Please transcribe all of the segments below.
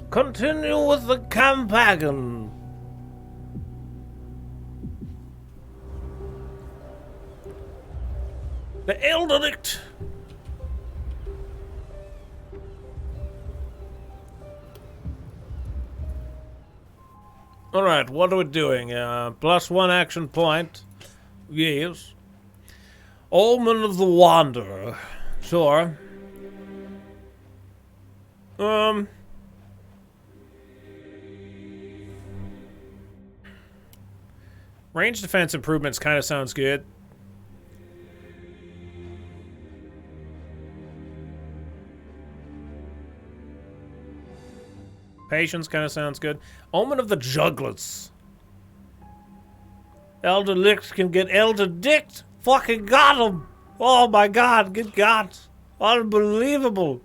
Continue with the campaign. The Eldelict. Alright, what are we doing? +1 action point. Yes. Omen of the Wanderer. Sure. Range defense improvements kind of sounds good. Patience kind of sounds good. Omen of the Jugglets. Elder Licht can get Elder Dicked. Fucking got him. Oh my god, good god. Unbelievable.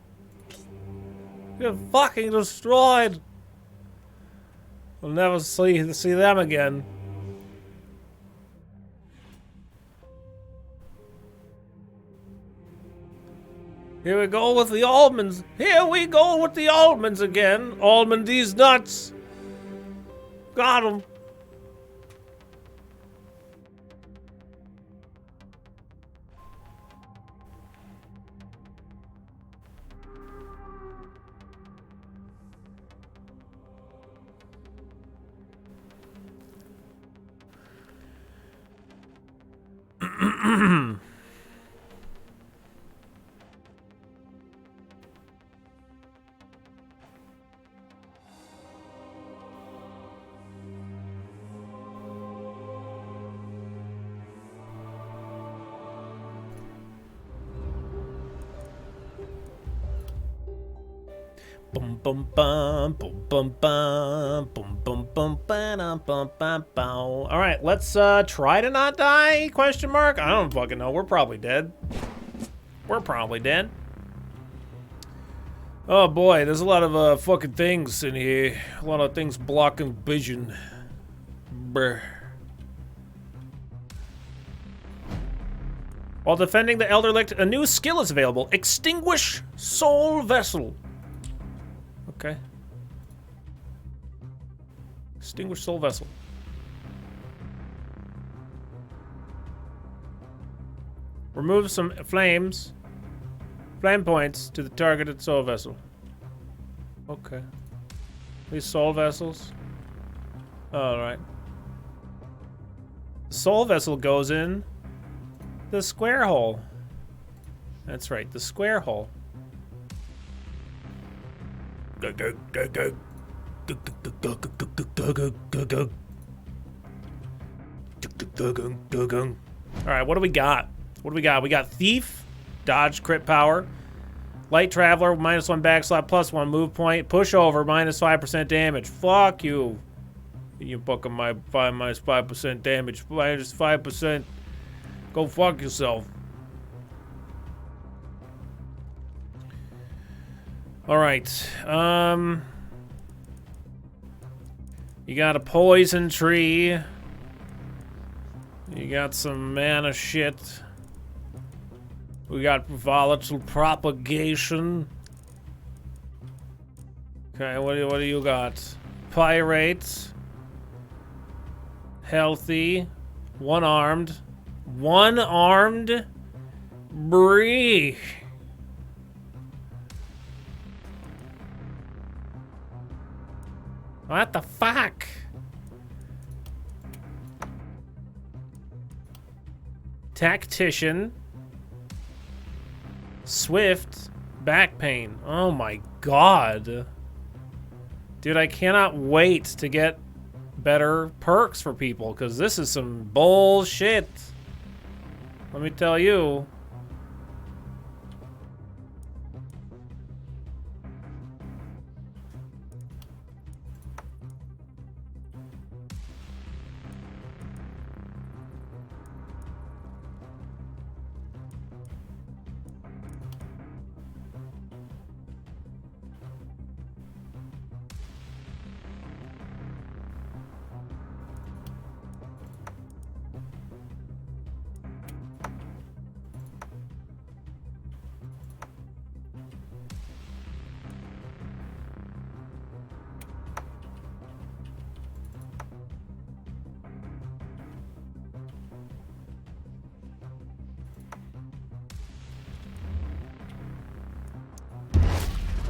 You're fucking destroyed. We'll never see them again. Here we go with the almonds. Here we go with the almonds again. Almond these nuts. Got him. Bum bum bum bum bum bum bum bum bum bum bum bum bum. All right, let's try to not die? Question mark. I don't fucking know. We're probably dead. We're probably dead. Oh boy, there's a lot of fucking things in here. A lot of things blocking vision. Brr. While defending the Elder Licht, a new skill is available. Extinguish Soul Vessel. Okay. Extinguish Soul Vessel. Remove some flame points to the targeted soul vessel. Okay. These soul vessels. Alright. The soul vessel goes in the square hole. That's right, the square hole. Alright, what do we got? What do we got? We got Thief, Dodge, Crit Power, Light Traveler, -1 backslap, +1 move point, Pushover, -5% damage. Fuck you. You bucking my -5% damage, -5%. Go fuck yourself. Alright, you got a poison tree. You got some mana shit. We got volatile propagation. Okay, what do you got? Pyrite. Healthy. One-armed. One-armed? Bree. What the fuck? Tactician. Swift. Back pain. Oh my god. Dude, I cannot wait to get better perks for people, because this is some bullshit. Let me tell you.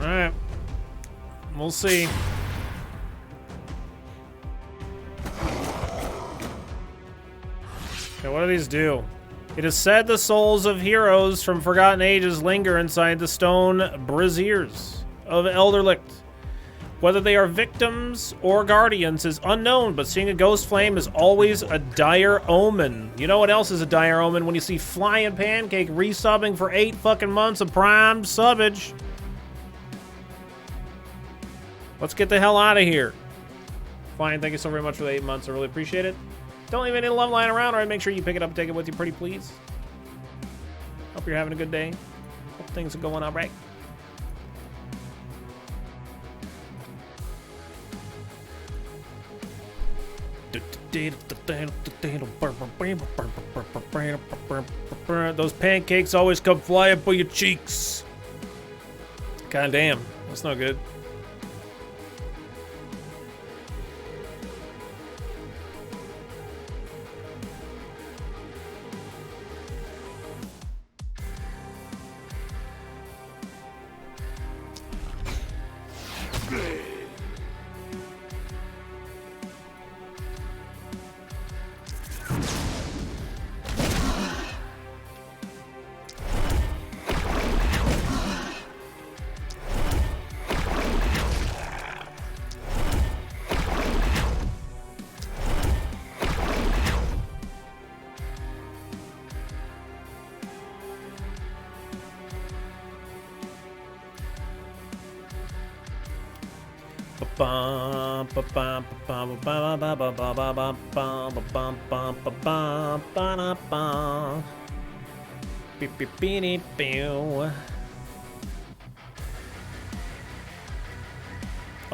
Alright. We'll see. Okay, what do these do? It is said the souls of heroes from forgotten ages linger inside the stone braziers of Elderlicht. Whether they are victims or guardians is unknown, but seeing a ghost flame is always a dire omen. You know what else is a dire omen? When you see Flying Pancake resubbing for 8 fucking months of prime subbage. Let's get the hell out of here. Flying, thank you so very much for the 8 months. I really appreciate it. Don't leave any love lying around, alright? Make sure you pick it up and take it with you, pretty please. Hope you're having a good day. Hope things are going all right. Those pancakes always come fly up on your cheeks. God damn, that's not good.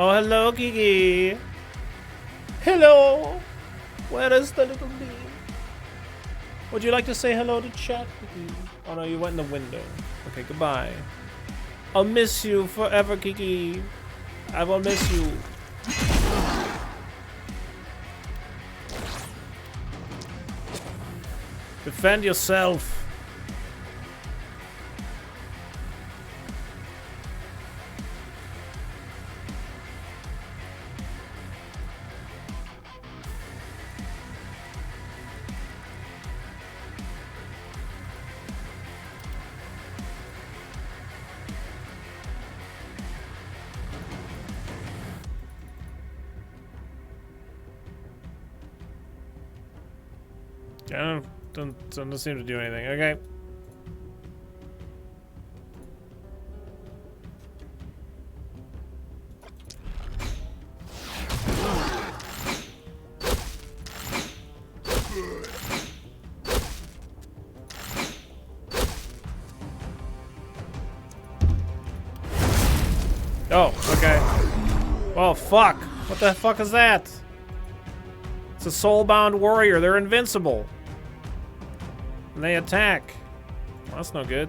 Oh, hello, Kiki. Hello. Where is the little bee? Would you like to say hello to chat, Kiki? Oh no, you went in the window. Okay, goodbye. I'll miss you forever, Kiki. I will miss you. Defend yourself. I don't seem to do anything. Okay. Oh, okay. Well, fuck. What the fuck is that? It's a soulbound warrior. They're invincible. And they attack. Well, that's no good.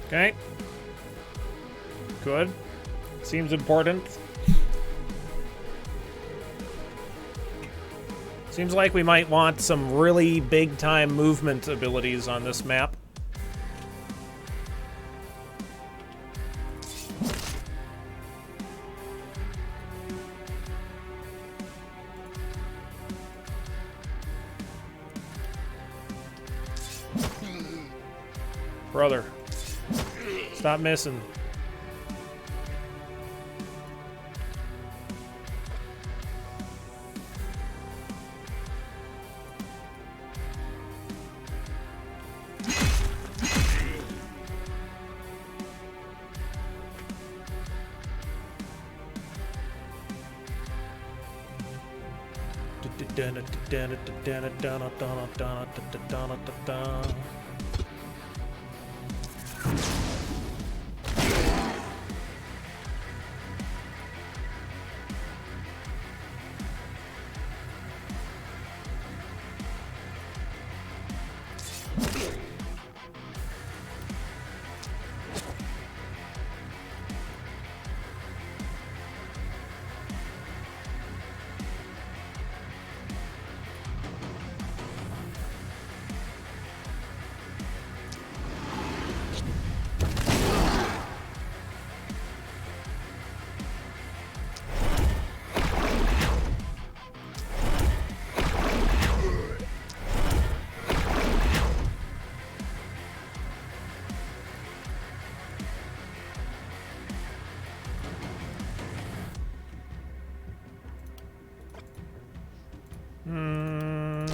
Okay. Good. Seems important. Seems like we might want some really big-time movement abilities on this map. Brother. Stop missing.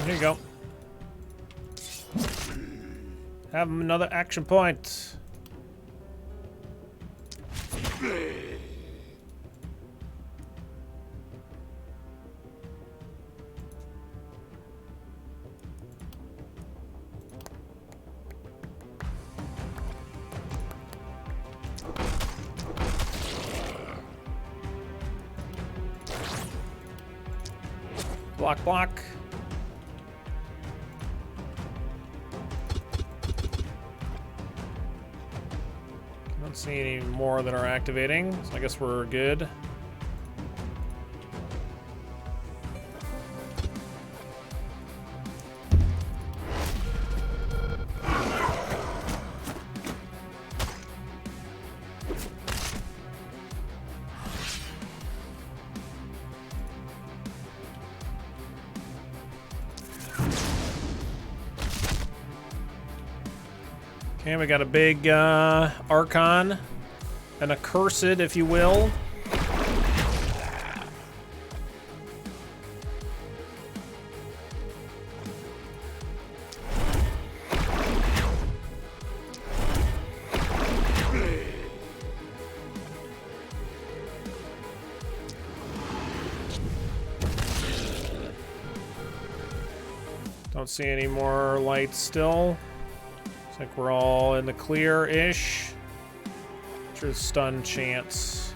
Here you go. Have another action point. Block, block. I don't see any more that are activating, so I guess we're good. Okay, we got a big Archon, an accursed, if you will. Don't see any more lights still. Looks like we're all in the clear-ish. Sure, stun chance.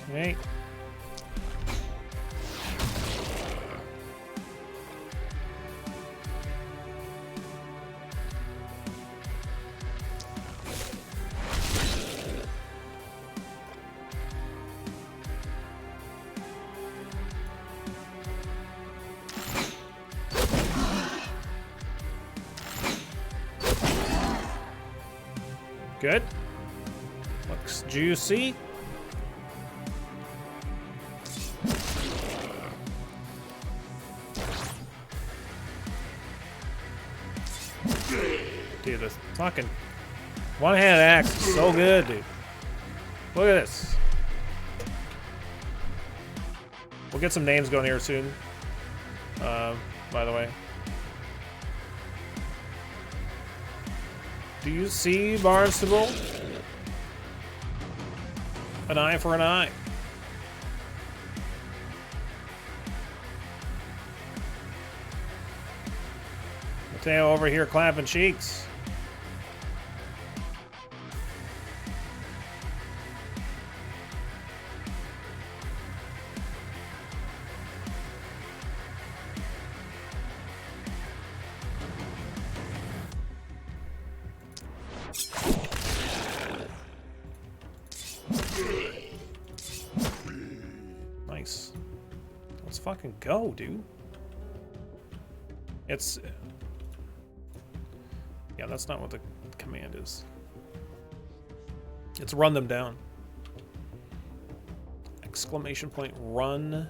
Okay. Good. Looks juicy. Dude, this fucking one-handed axe is so good, dude. Look at this. We'll get some names going here soon. By the way. Do you see, Barnstable? An eye for an eye. Mateo over here clapping cheeks. Nice. Let's fucking go, dude. It's... Yeah, that's not what the command is. It's run them down. Exclamation point, run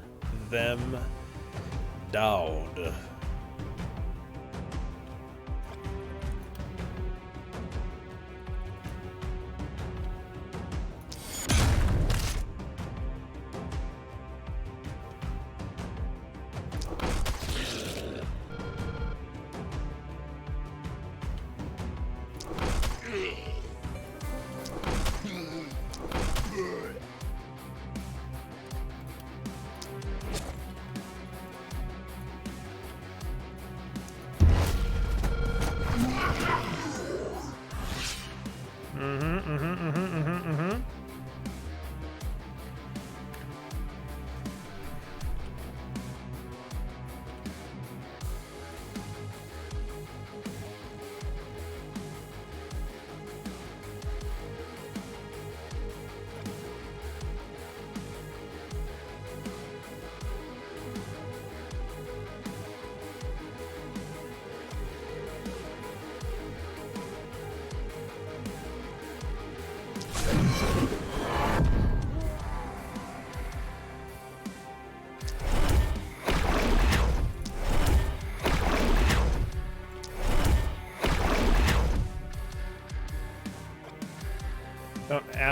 them down.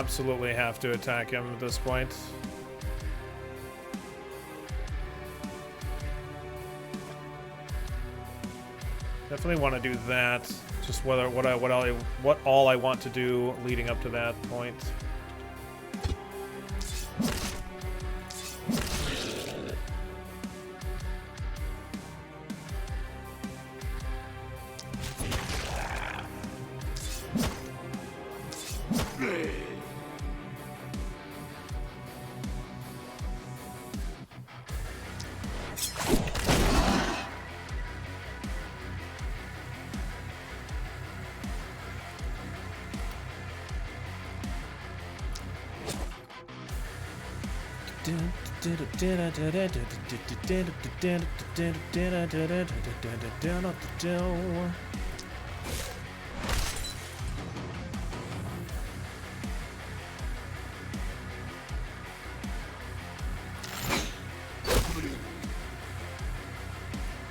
absolutely have to attack him at this point. Definitely want to do that. Just what all I want to do leading up to that point.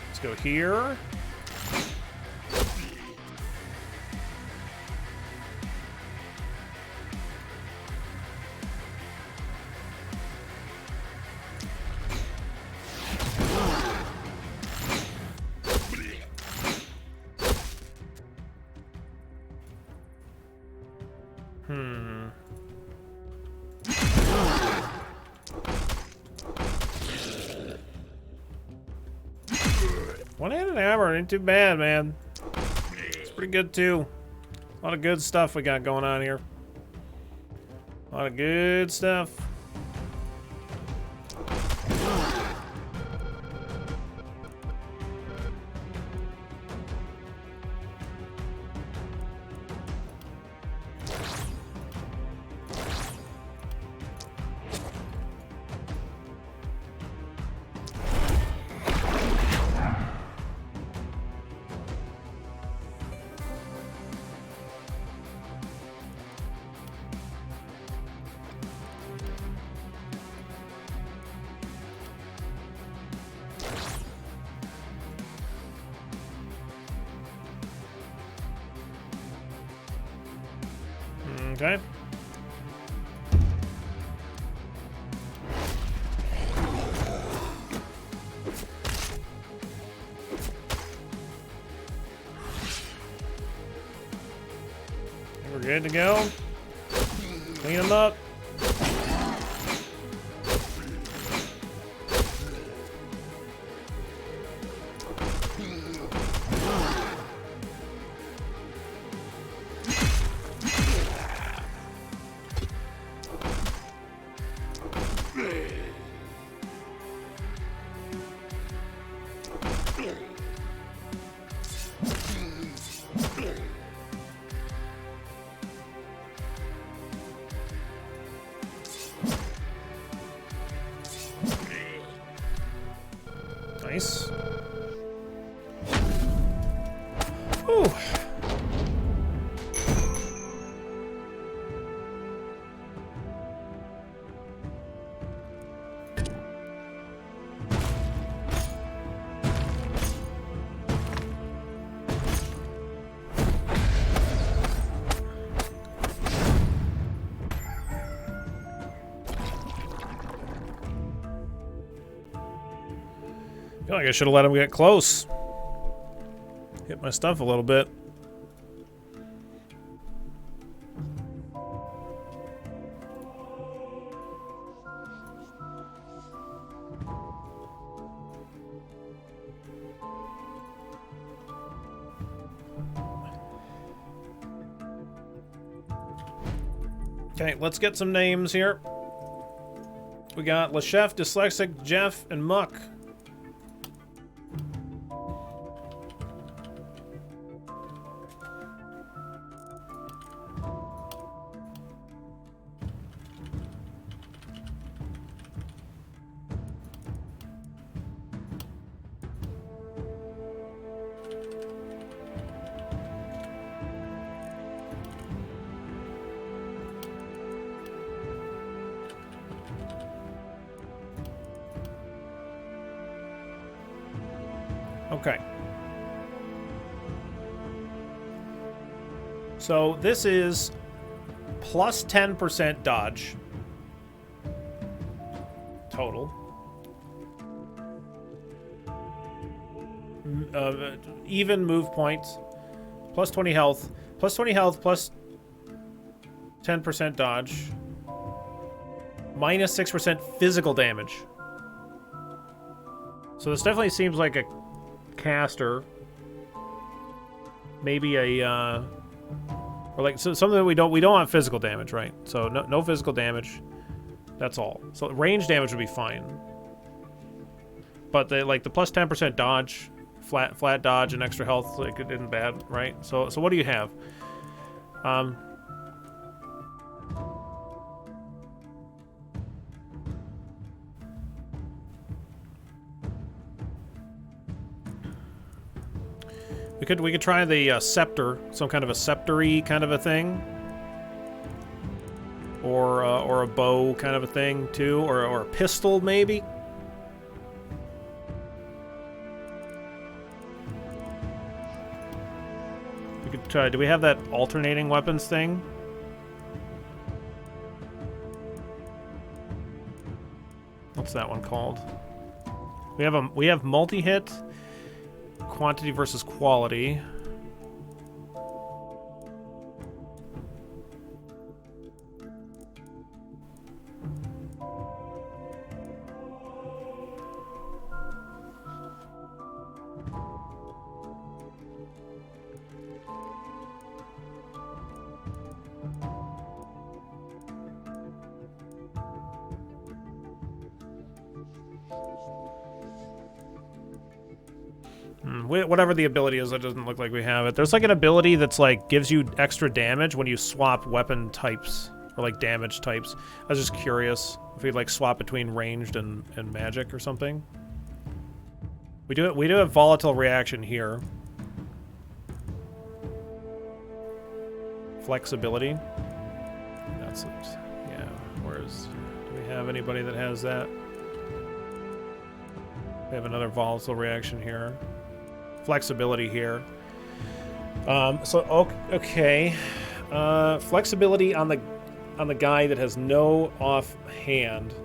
Let's go here. One-handed hammer ain't too bad, man. It's pretty good too. A lot of good stuff we got going on here. A lot of good stuff. Okay. We're good to go. Clean them up. Nice. Ooh. I feel like I should have let him get close. Hit my stuff a little bit. Okay, let's get some names here. We got LeChef, Dyslexic, Jeff, and Muck. Okay. So this is plus 10% dodge. Total. Even move points. Plus 20 health. Plus 20 health, plus 10% dodge. Minus 6% physical damage. So this definitely seems like a caster. Maybe a, or like something that we don't want physical damage, right? So no physical damage. That's all. So range damage would be fine. But the plus 10% dodge, flat dodge and extra health, like it isn't bad, right? So what do you have? We could try the scepter, some kind of a scepter-y kind of a thing, or a bow kind of a thing too, or a pistol maybe. We could try. Do we have that alternating weapons thing? What's that one called? We have multi-hit. Quantity versus quality. Whatever the ability is, it doesn't look like we have it. There's like an ability that's like gives you extra damage when you swap weapon types or like damage types. I was just curious if we'd like swap between ranged and magic or something. We do have volatile reaction here. Flexibility. That's it. Yeah. Do we have anybody that has that? We have another volatile reaction here. Flexibility here. Okay. Flexibility on the guy that has no offhand.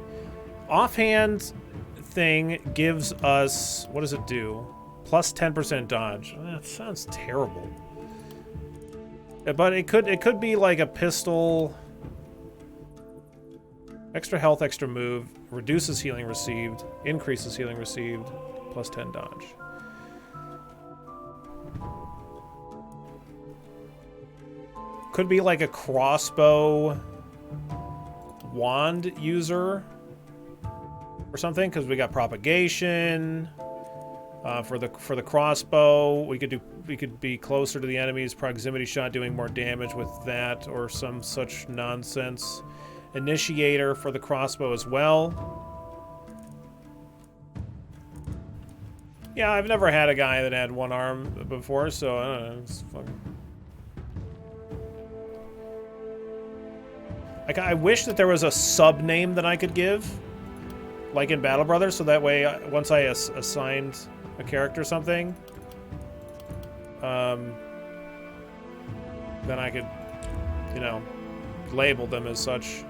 Offhand thing gives us, what does it do? Plus 10% dodge. That sounds terrible. But it could be like a pistol. Extra health, extra move, reduces healing received, increases healing received, plus 10 dodge. Could be like a crossbow wand user or something, because we got propagation. For the crossbow, we could be closer to the enemy's proximity shot, doing more damage with that or some such nonsense. Initiator for the crossbow as well. Yeah, I've never had a guy that had one arm before, so I don't know. It's fucking... Like, I wish that there was a sub name that I could give, like in Battle Brothers, so that way, once I assigned a character something, then I could, label them as such.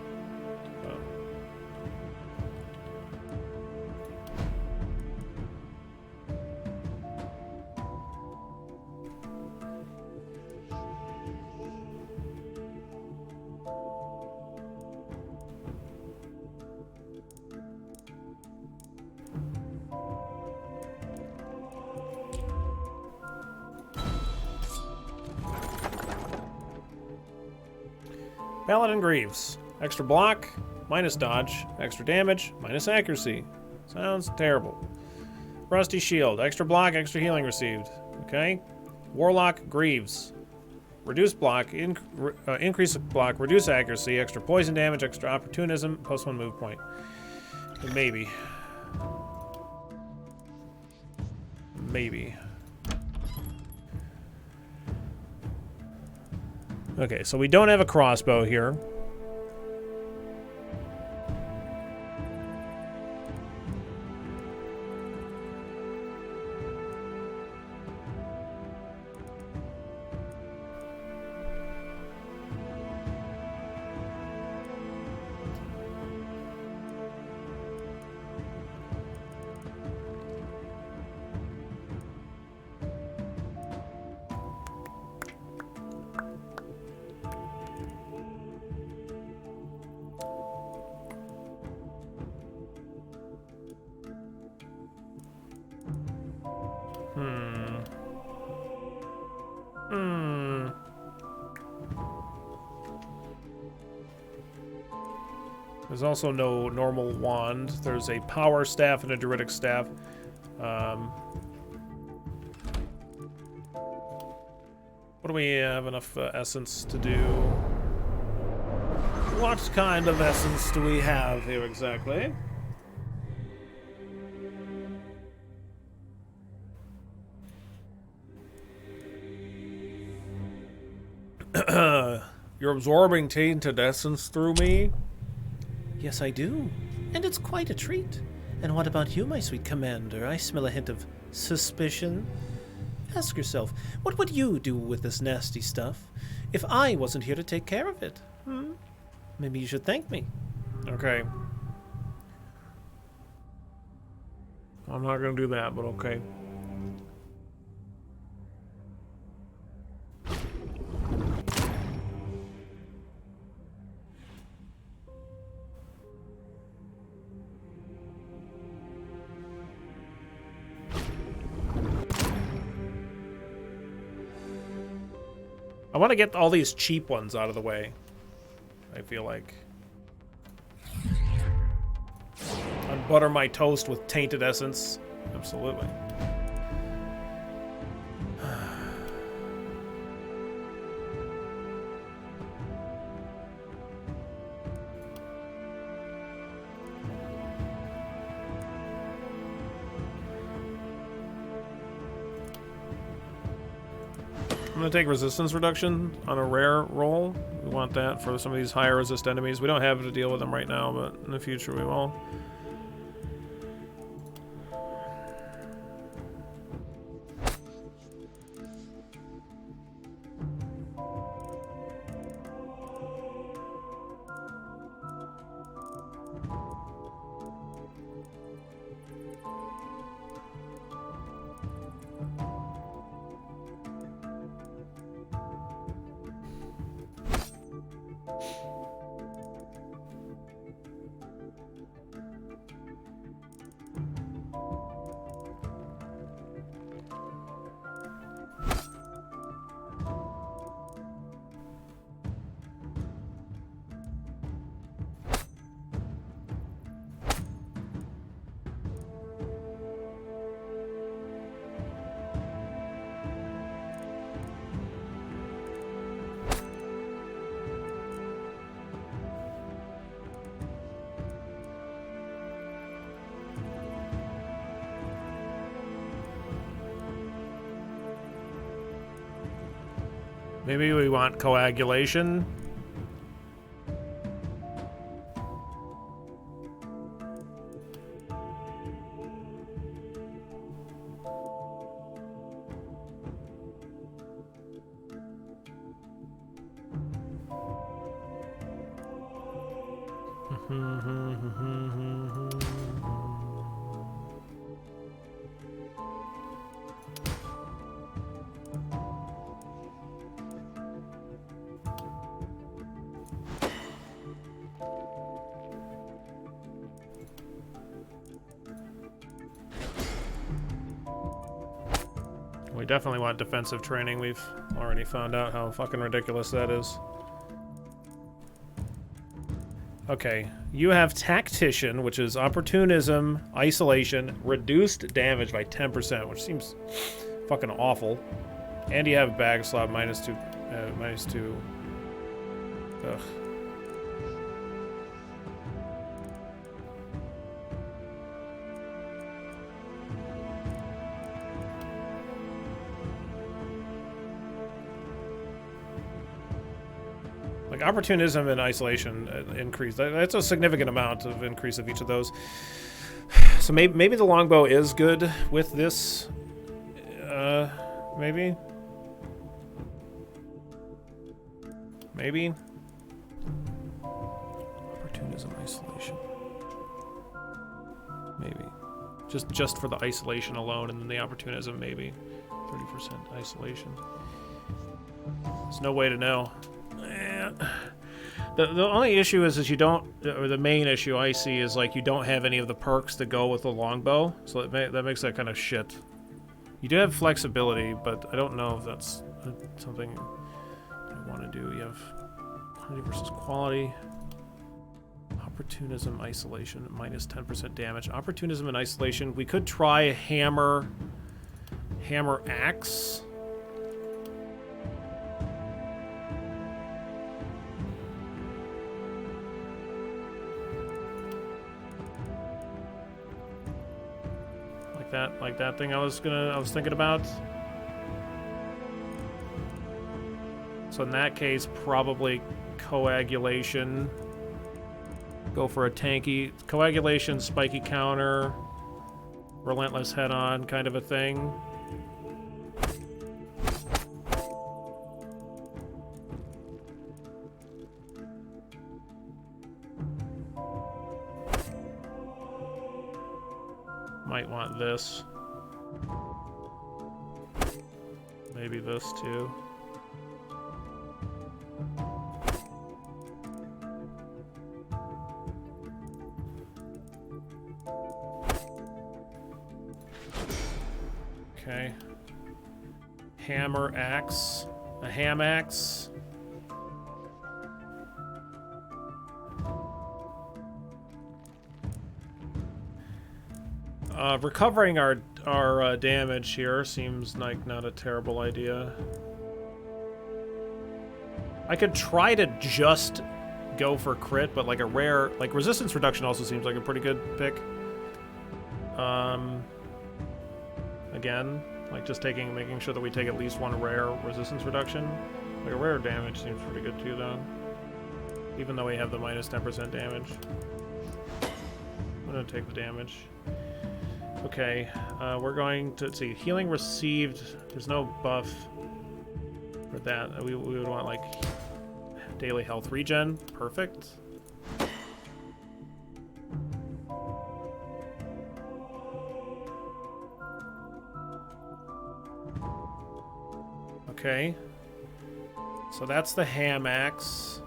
Paladin Greaves. Extra block, minus dodge, extra damage, minus accuracy. Sounds terrible. Rusty Shield. Extra block, extra healing received. Okay. Warlock Greaves. Reduce block, increase block, reduce accuracy, extra poison damage, extra opportunism, plus 1 move point. Maybe. Maybe. Okay, so we don't have a crossbow here. There's also no normal wand. There's a power staff and a druidic staff. What do we have enough essence to do? What kind of essence do we have here exactly? You're absorbing tainted essence through me? Yes, I do. And it's quite a treat. And what about you, my sweet commander? I smell a hint of suspicion. Ask yourself, what would you do with this nasty stuff if I wasn't here to take care of it? Maybe you should thank me. Okay. I'm not gonna do that, but okay. I want to get all these cheap ones out of the way. I feel like. Unbutter my toast with tainted essence. Absolutely. I'm gonna take resistance reduction on a rare roll. We want that for some of these higher resist enemies. We don't have to deal with them right now, but in the future we will. Maybe we want coagulation. We definitely want defensive training. We've already found out how fucking ridiculous that is. Okay, you have Tactician, which is Opportunism, Isolation, reduced damage by 10%, which seems fucking awful. And you have Bag Slot -2, -2. Ugh. Like Opportunism and Isolation increase. That's a significant amount of increase of each of those. So maybe the longbow is good with this. Maybe. Maybe. Opportunism, Isolation. Maybe. Just for the Isolation alone, and then the Opportunism maybe. 30% Isolation. There's no way to know. The only issue is you don't, or the main issue I see is like you don't have any of the perks that go with the longbow, so that makes that kind of shit. You do have flexibility, but I don't know if that's something I want to do. You have quantity versus quality. Opportunism, isolation, minus 10% damage. Opportunism and isolation. We could try hammer axe. Like that thing I was thinking about. So in that case, probably coagulation. Go for a tanky coagulation, spiky counter, relentless head-on kind of a thing. Might want this. Maybe this too. Okay. Hammer axe. A ham axe. Recovering our damage here seems like not a terrible idea. I could try to just go for crit, but like a rare, like resistance reduction also seems like a pretty good pick. Again, like just making sure that we take at least one rare resistance reduction. Like a rare damage seems pretty good too, though. Even though we have the minus 10% damage. I'm gonna take the damage. Okay, we're going to see healing received. There's no buff for that. We would want like daily health regen. Perfect. Okay. So that's the ham axe.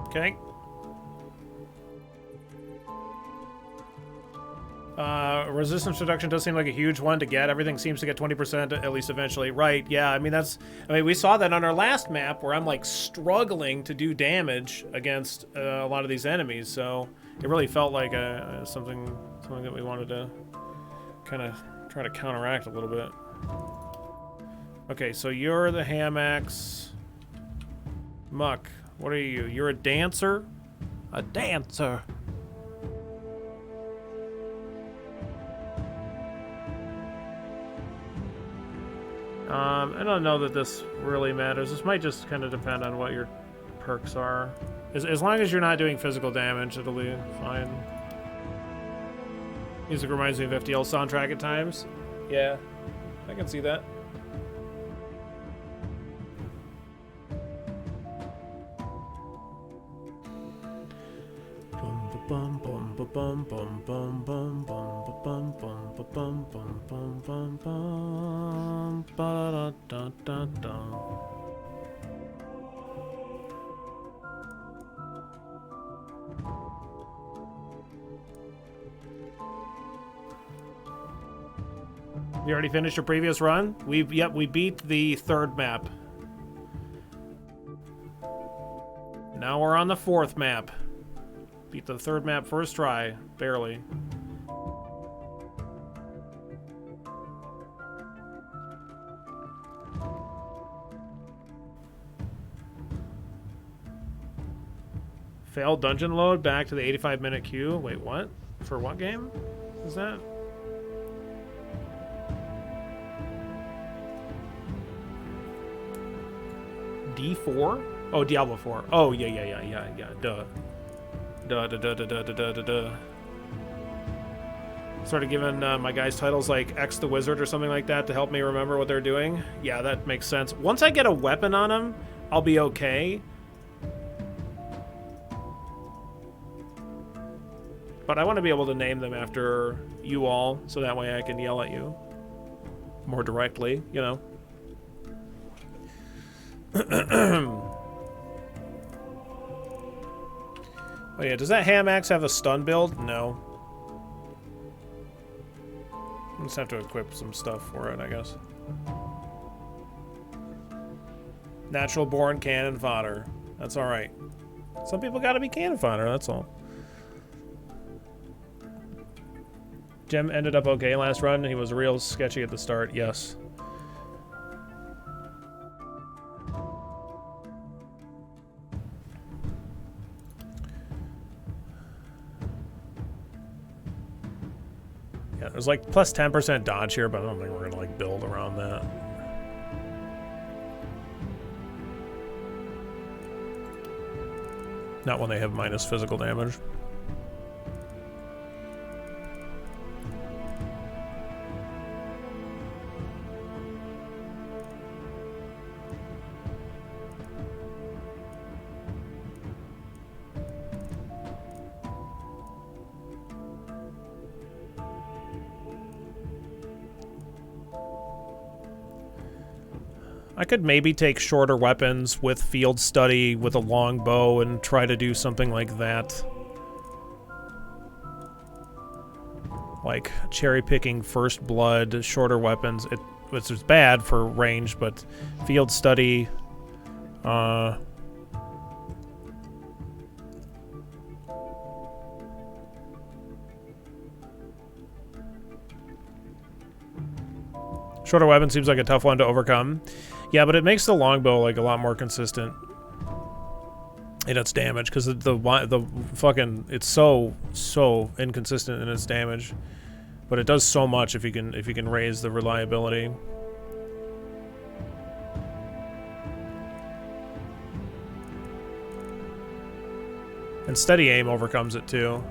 Okay. Resistance reduction does seem like a huge one to get. Everything seems to get 20% at least eventually. Right, yeah, I mean, we saw that on our last map where I'm like struggling to do damage against a lot of these enemies, so it really felt like something that we wanted to kind of try to counteract a little bit. Okay, so you're the ham axe. Muck, what are you? You're a dancer? A dancer. I don't know that this really matters. This might just kind of depend on what your perks are. As long as you're not doing physical damage, it'll be fine. Music reminds me of FTL soundtrack at times. Yeah, I can see that. Bum bum bum bum bum bum bum bum bum bum bum bum bum bum ba da da da. You already finished your previous run? We beat the third map. Now we're on the 4th map. Beat the 3rd map first try, barely. Failed dungeon load, back to the 85-minute queue. Wait, what? For what game is that? D4? Oh, Diablo 4. Oh, yeah. Duh. Duh. Started giving my guys titles like X the Wizard or something like that to help me remember what they're doing. Yeah, that makes sense. Once I get a weapon on them, I'll be okay. But I want to be able to name them after you all, so that way I can yell at you more directly, you know. Oh yeah, does that Ham Axe have a stun build? No. I just have to equip some stuff for it, I guess. Natural born cannon fodder. That's alright. Some people gotta be cannon fodder, that's all. Gem ended up okay last run. He was real sketchy at the start, yes. Yeah, there's like plus 10% dodge here, but I don't think we're gonna like build around that. Not when they have minus physical damage. I could maybe take shorter weapons with field study with a long bow and try to do something like that. Like cherry picking first blood, shorter weapons. Which is bad for range, but field study. Shorter weapon seems like a tough one to overcome. Yeah, but it makes the longbow like a lot more consistent in its damage because the fucking it's so inconsistent in its damage, but it does so much if you can raise the reliability. And steady aim overcomes it too.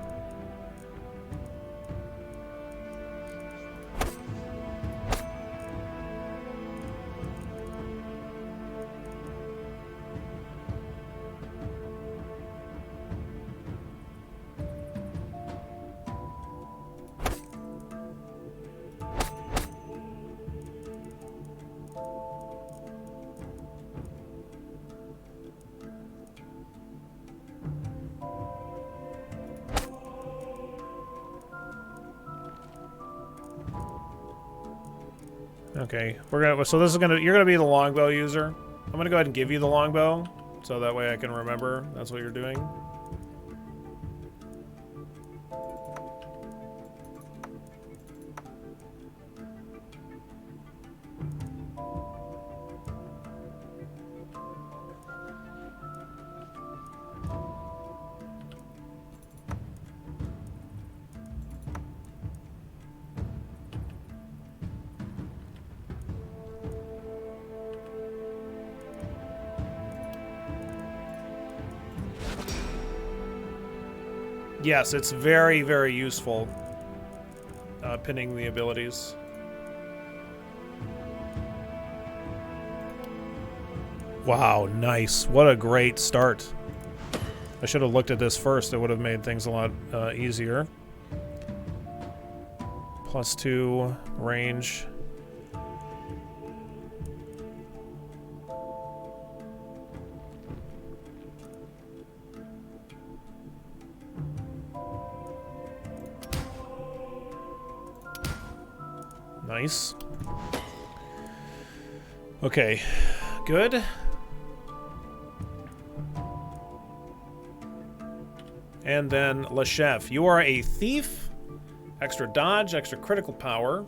Okay, so this is you're gonna be the longbow user. I'm gonna go ahead and give you the longbow, so that way I can remember that's what you're doing. Yes, it's very, very useful, pinning the abilities. Wow, nice. What a great start. I should have looked at this first. It would have made things a lot easier. +2 range. Nice. Okay, good. And then Lechef. You are a thief. Extra dodge, extra critical power.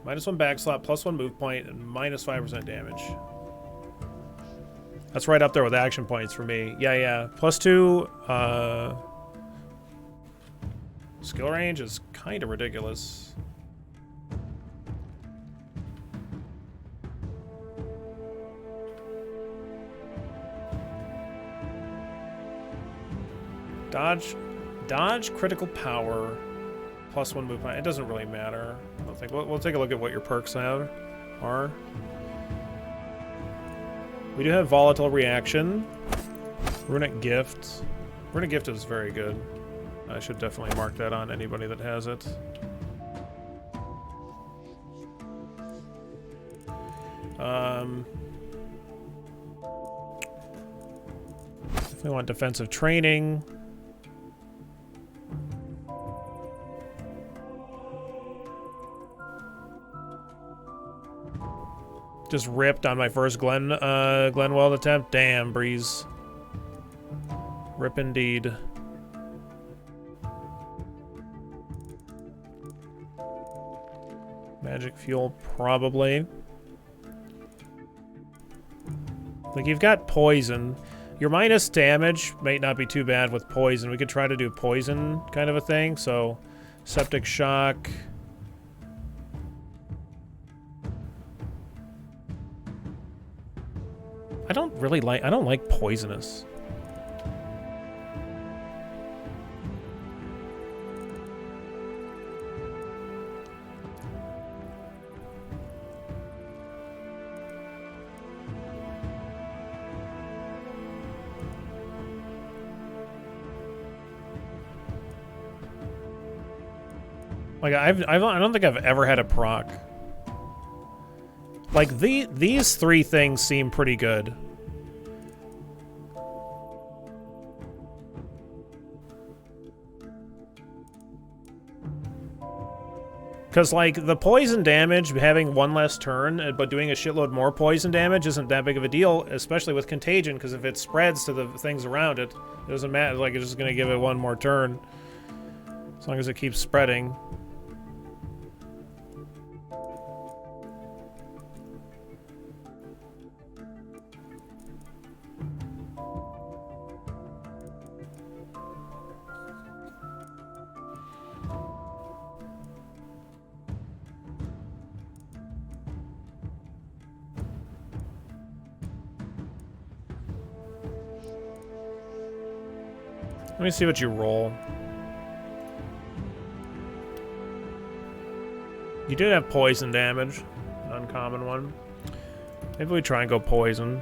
-1 back slot, +1 move point, and -5% damage. That's right up there with action points for me. Yeah. +2 skill range is kind of ridiculous. Dodge, critical power, +1 move point. It doesn't really matter. I don't think. We'll take a look at what your perks are. We do have volatile reaction, runic gift. Runic gift is very good. I should definitely mark that on anybody that has it. Definitely want defensive training. Just ripped on my first Glenweld attempt. Damn, Breeze. Rip indeed. Magic fuel, probably. Like, you've got poison. Your minus damage might not be too bad with poison. We could try to do poison kind of a thing. So, septic shock. I don't like poisonous. Like I don't think I've ever had a proc. Like these three things seem pretty good. Because, like, the poison damage, having one less turn, but doing a shitload more poison damage isn't that big of a deal, especially with Contagion, because if it spreads to the things around it, it doesn't matter, like, it's just going to give it one more turn. As long as it keeps spreading. Let me see what you roll. You did have poison damage, an uncommon one. Maybe we try and go poison.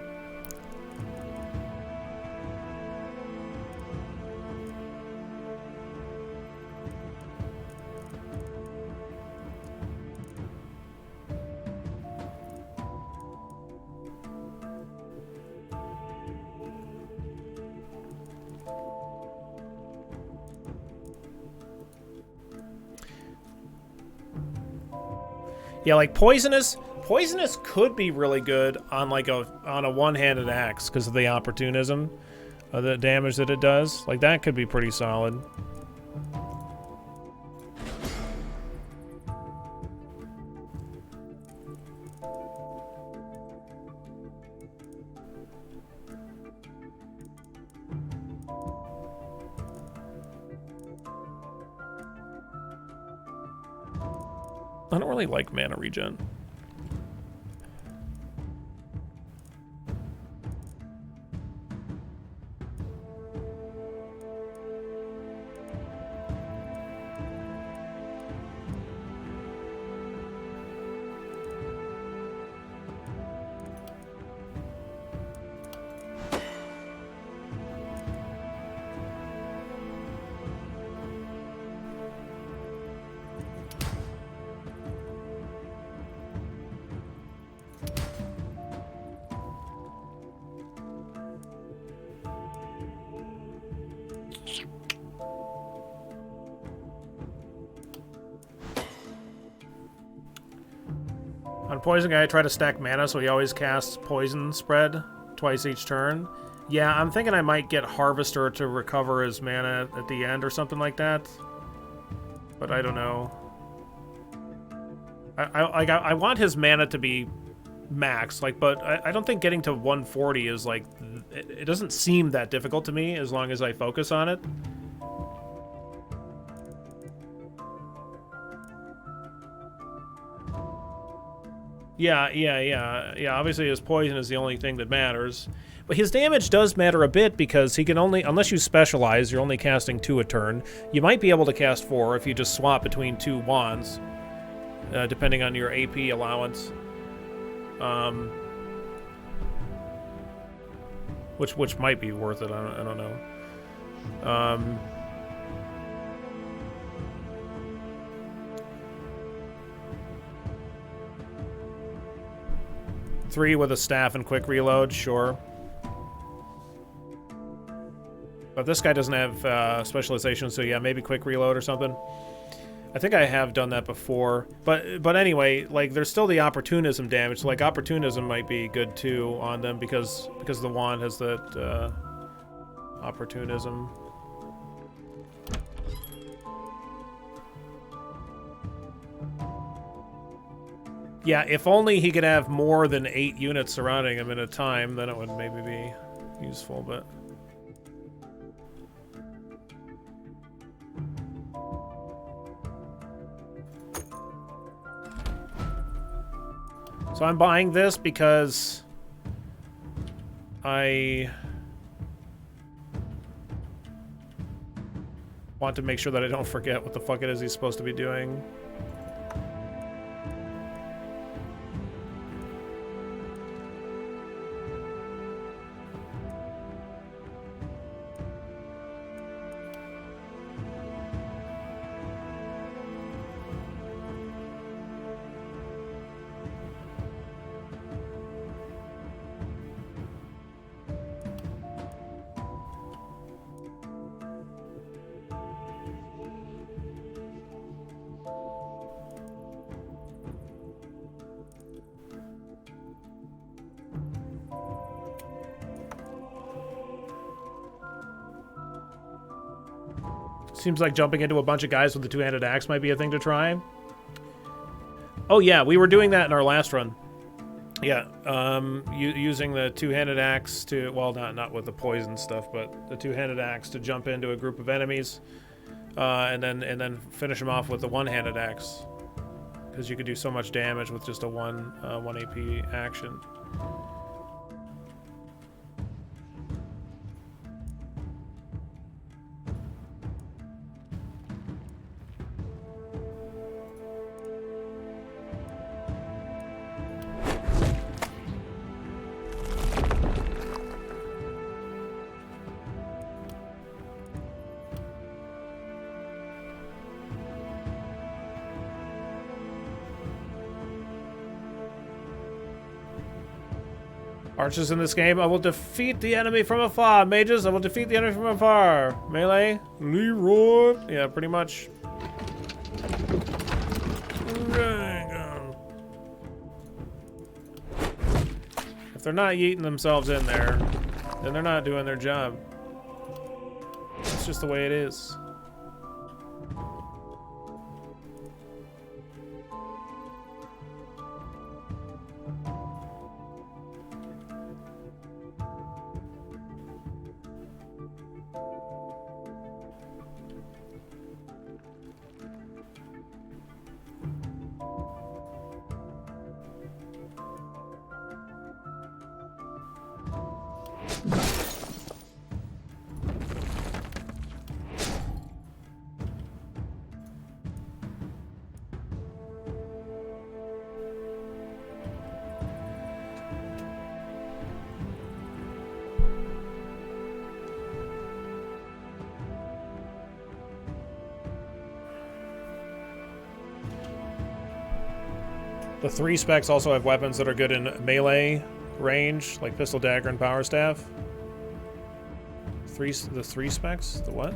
Yeah, like poisonous could be really good on like a one-handed axe because of the opportunism of the damage that it does. Like that could be pretty solid. I don't really like mana regen. On Poison Guy, I try to stack mana so he always casts Poison Spread twice each turn. Yeah, I'm thinking I might get Harvester to recover his mana at the end or something like that. But I don't know. I want his mana to be max, like, but I don't think getting to 140 is like, it doesn't seem that difficult to me as long as I focus on it. Yeah. Obviously his poison is the only thing that matters. But his damage does matter a bit because he can only, unless you specialize, you're only casting 2 a turn. You might be able to cast 4 if you just swap between 2 wands, depending on your AP allowance. Which might be worth it, I don't know. 3 with a staff and quick reload, sure. But this guy doesn't have specialization, so yeah, maybe quick reload or something. I think I have done that before. But anyway, like, there's still the opportunism damage. So, like, opportunism might be good too on them because the wand has that opportunism. Yeah, if only he could have more than 8 units surrounding him at a time, then it would maybe be useful, but... So I'm buying this because I want to make sure that I don't forget what the fuck it is he's supposed to be doing. Seems like jumping into a bunch of guys with the two-handed axe might be a thing to try. Oh yeah, we were doing that in our last run. Yeah, using the two-handed axe to, well, not with the poison stuff, but the two-handed axe to jump into a group of enemies, and then finish them off with the one-handed axe, because you could do so much damage with just a one AP action. Archers in this game, I will defeat the enemy from afar. Mages, I will defeat the enemy from afar. Melee, Leroy. Yeah, pretty much. If they're not yeeting themselves in there, then they're not doing their job. It's just the way it is. The 3 specs also have weapons that are good in melee range, like pistol, dagger, and power staff. The 3 specs? The what?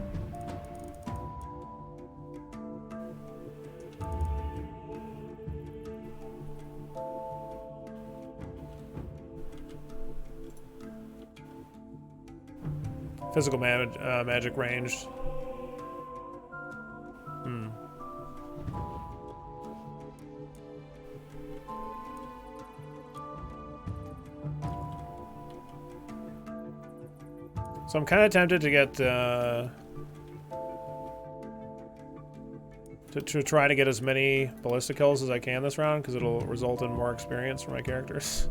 Physical magic ranged. Hmm. So I'm kind of tempted to get to try to get as many ballista kills as I can this round, because it'll result in more experience for my characters.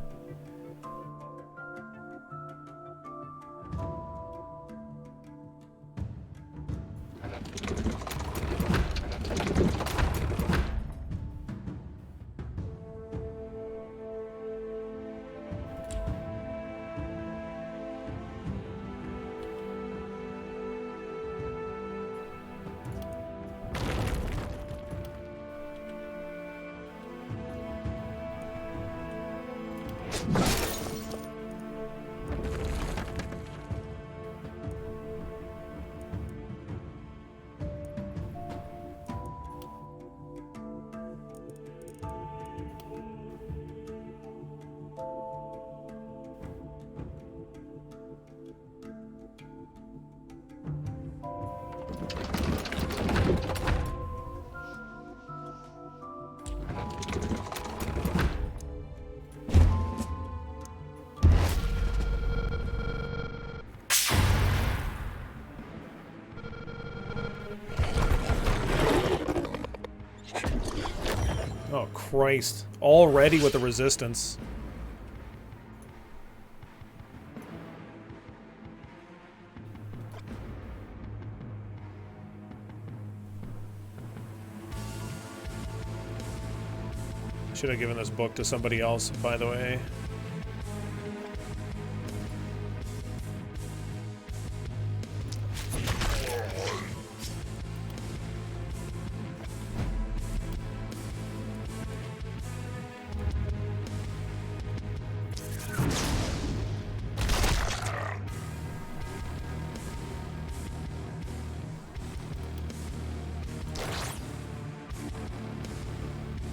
Oh, Christ. Already with the resistance. Should have given this book to somebody else, by the way.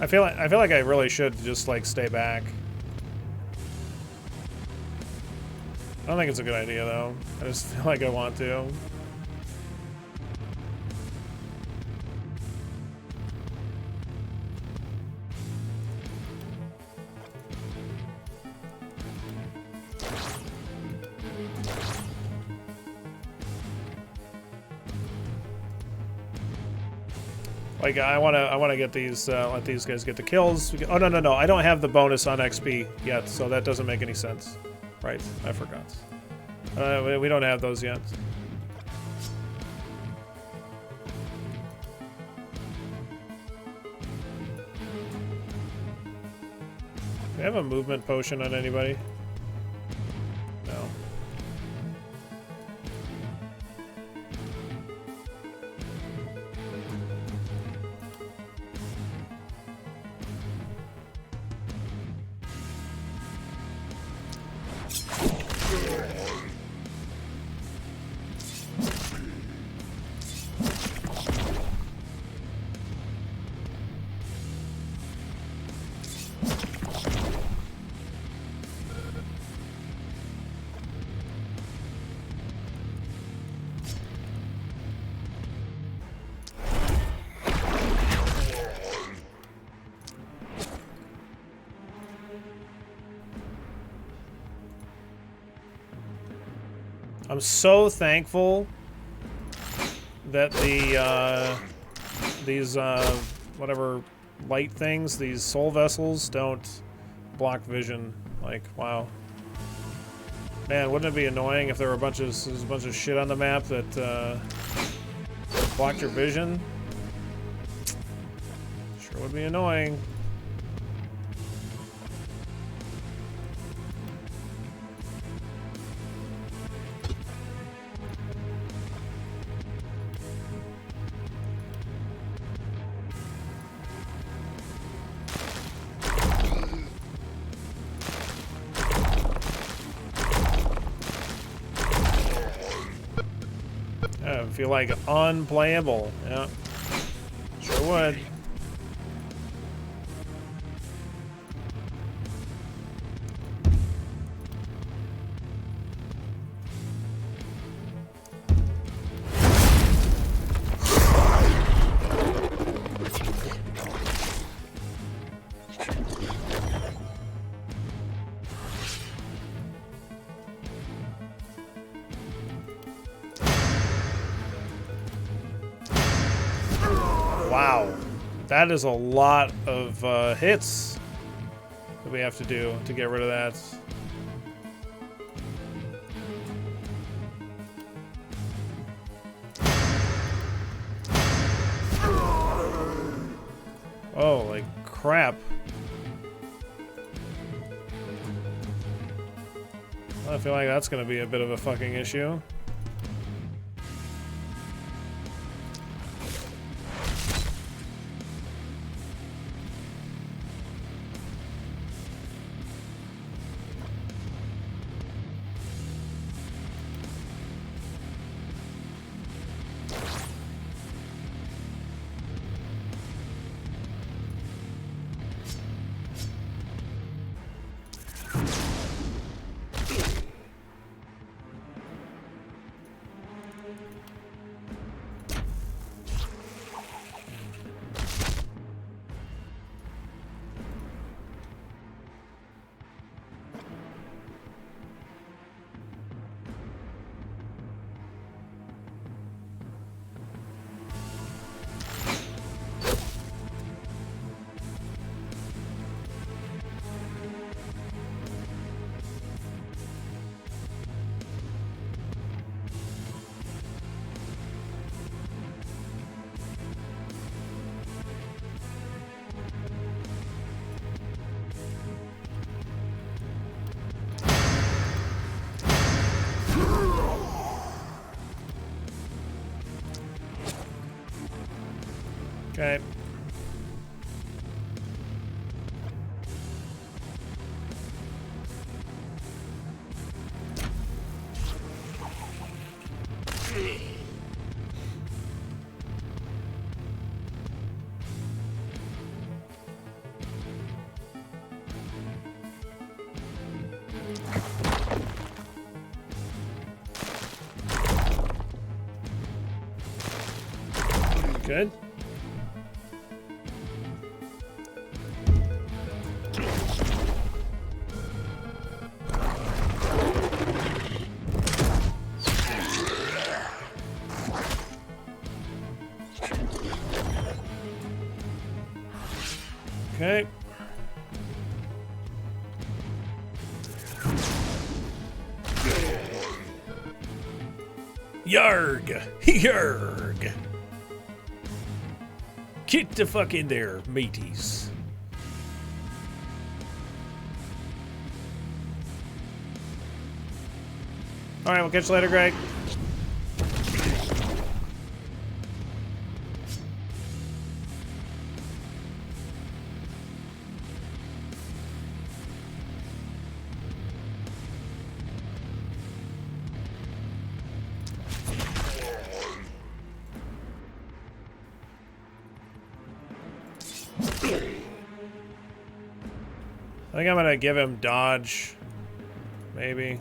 I feel like I really should just like stay back. I don't think it's a good idea though. I just feel like I want to. Like I wanna get these let these guys get the kills. Oh no, I don't have the bonus on XP yet, so that doesn't make any sense. Right, I forgot. We don't have those yet. Do we have a movement potion on anybody? No. I'm so thankful that these whatever light things, these soul vessels, don't block vision. Like, wow. Man, wouldn't it be annoying if there were there's a bunch of shit on the map that blocked your vision? Sure would be annoying. I feel like unplayable. Yeah, sure would. That is a lot of hits that we have to do to get rid of that. Oh, like crap. I feel like that's gonna be a bit of a fucking issue. Okay. Good. Okay. Yarg! Yarg! Get the fuck in there, mateys. Alright, we'll catch you later, Greg. I think I'm gonna give him dodge, maybe.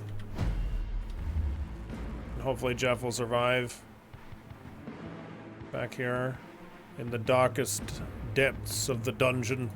And hopefully Jeff will survive. Back here in the darkest depths of the dungeon.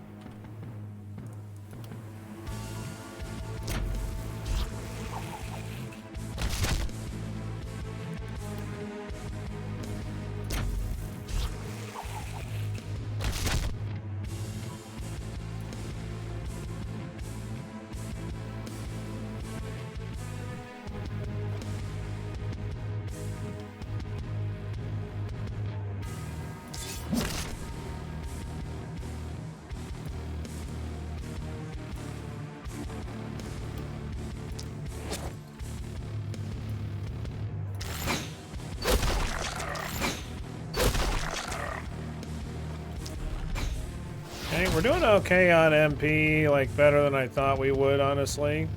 Okay, we're doing okay on MP, like better than I thought we would, honestly.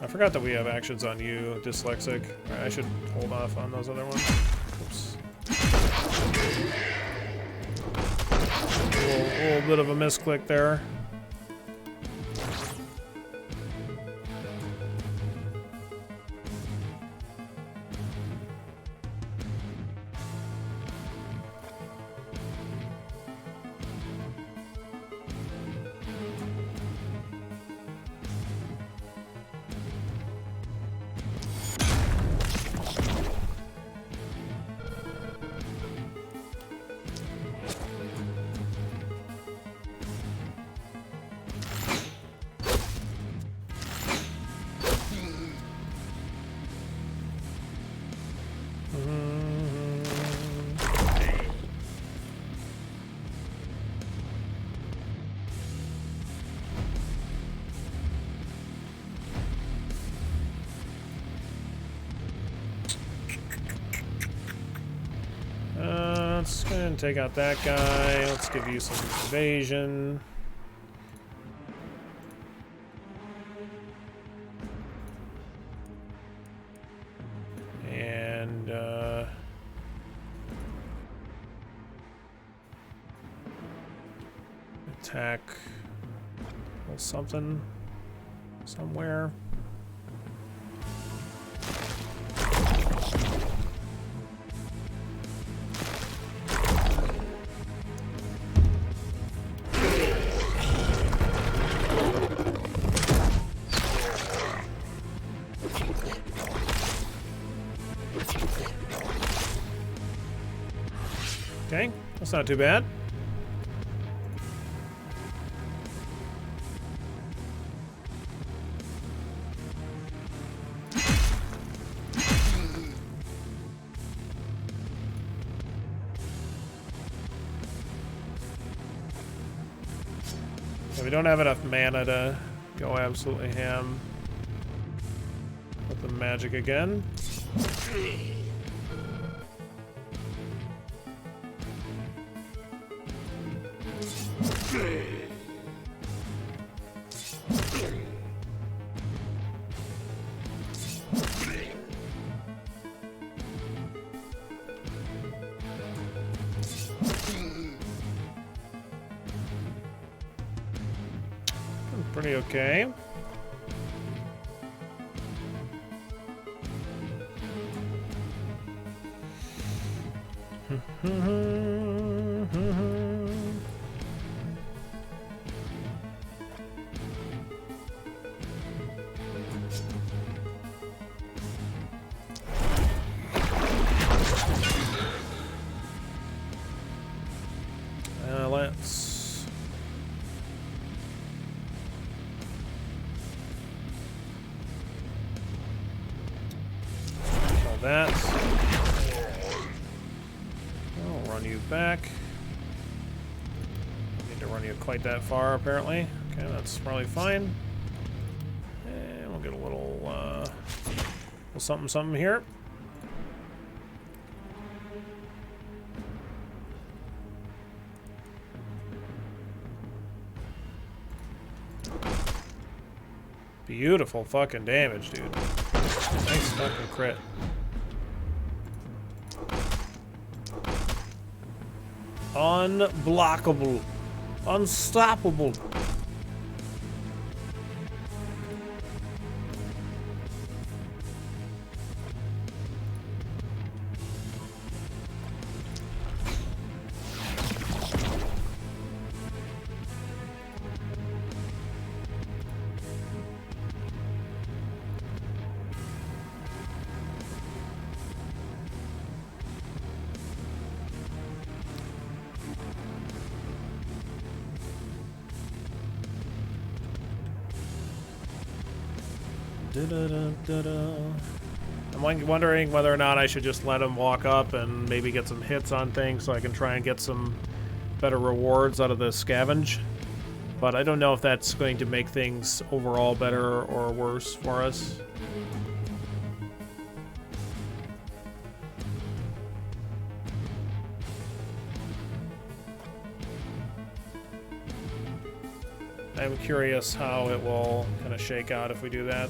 I forgot that we have actions on you, dyslexic. Alright, I should hold off on those other ones. Oops. A little bit of a misclick there. take out that guy. Let's give you some evasion. And attack something somewhere. Okay, that's not too bad. Yeah, we don't have enough mana to go absolutely ham with the magic again. Pretty okay. Let's kill that. I'll run you back. Don't need to run you quite that far, apparently. Okay, that's probably fine. And we'll get a little something here. Beautiful fucking damage, dude. Nice fucking crit. Unblockable. Unstoppable. I'm wondering whether or not I should just let him walk up and maybe get some hits on things so I can try and get some better rewards out of the scavenge. But I don't know if that's going to make things overall better or worse for us. I'm curious how it will kind of shake out if we do that.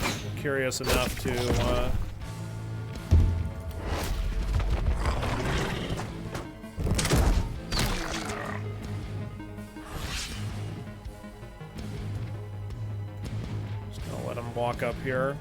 I'm curious enough to just gonna let him walk up here.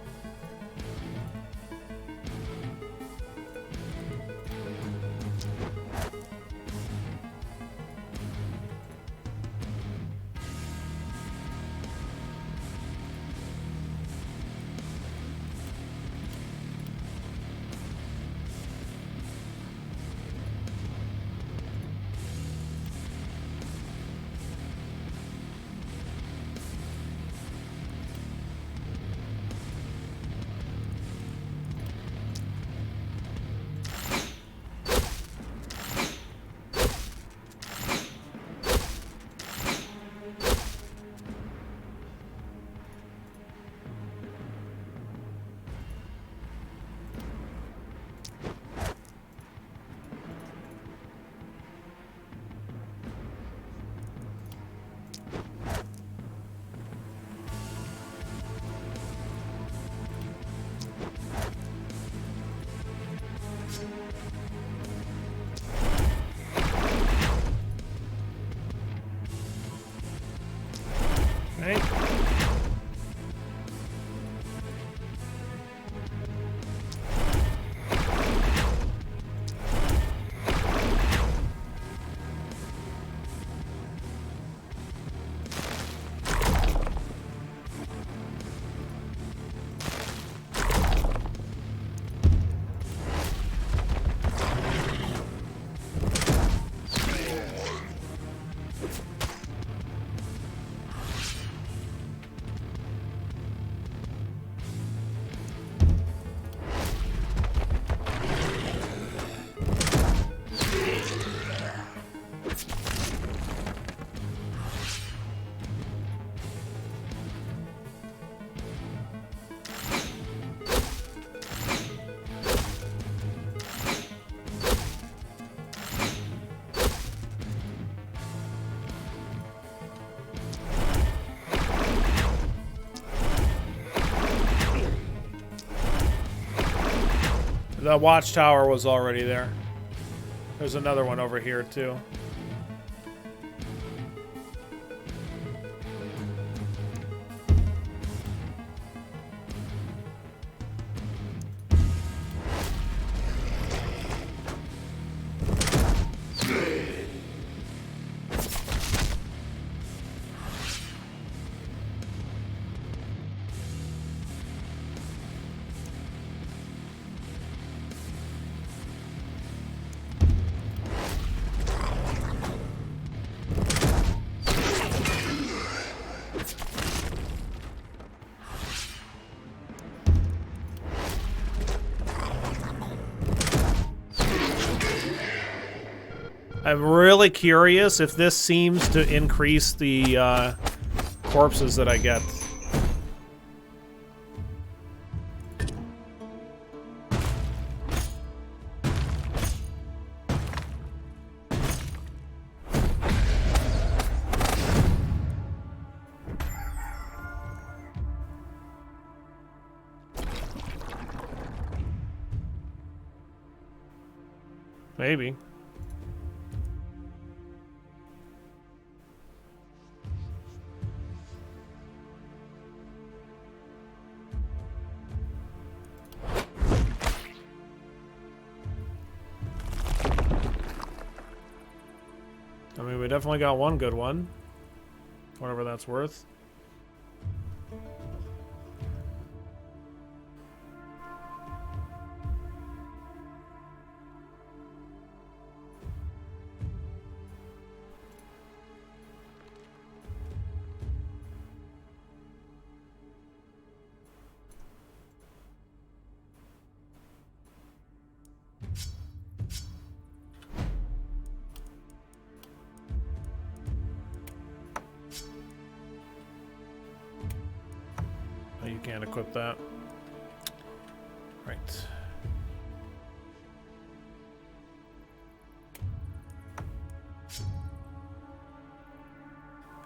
The watchtower was already there. There's another one over here, too. I'm really curious if this seems to increase the corpses that I get. Maybe. I mean, we definitely got one good one. Whatever that's worth. Oh, you can't equip that. Right.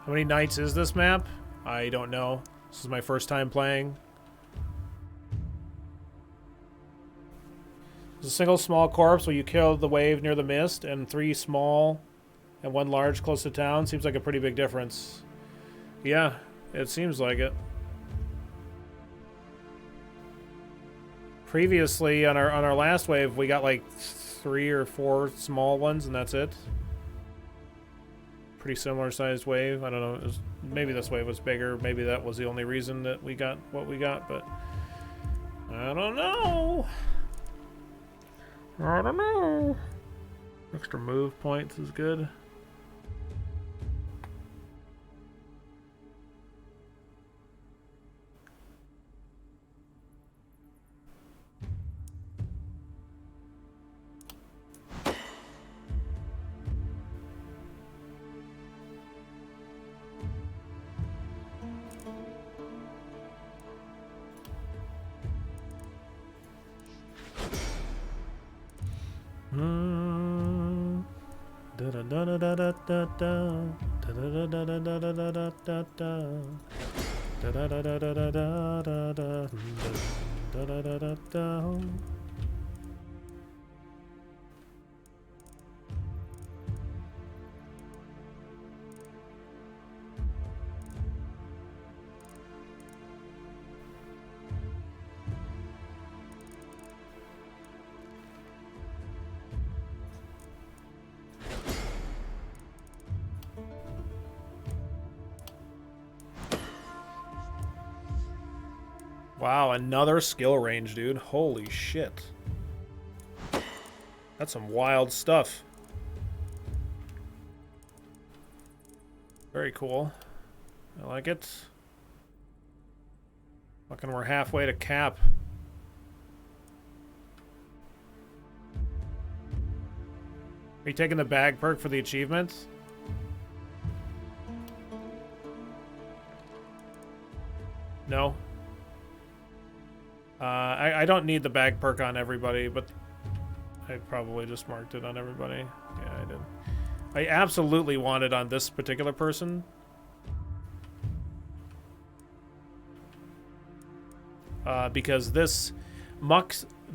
How many nights is this map? I don't know. This is my first time playing. There's a single small corpse where you kill the wave near the mist, and 3 small and 1 large close to town. Seems like a pretty big difference. Yeah, it seems like it. Previously, on our last wave, we got like 3 or 4 small ones, and that's it. Pretty similar sized wave. I don't know. It was, maybe this wave was bigger. Maybe that was the only reason that we got what we got, but I don't know. I don't know. Extra move points is good. Wow, another skill range, dude. Holy shit. That's some wild stuff. Very cool. I like it. Fucking we're halfway to cap. Are you taking the bag perk for the achievements? No? I don't need the bag perk on everybody, but I probably just marked it on everybody. Yeah, I did. I absolutely want it on this particular person. Because this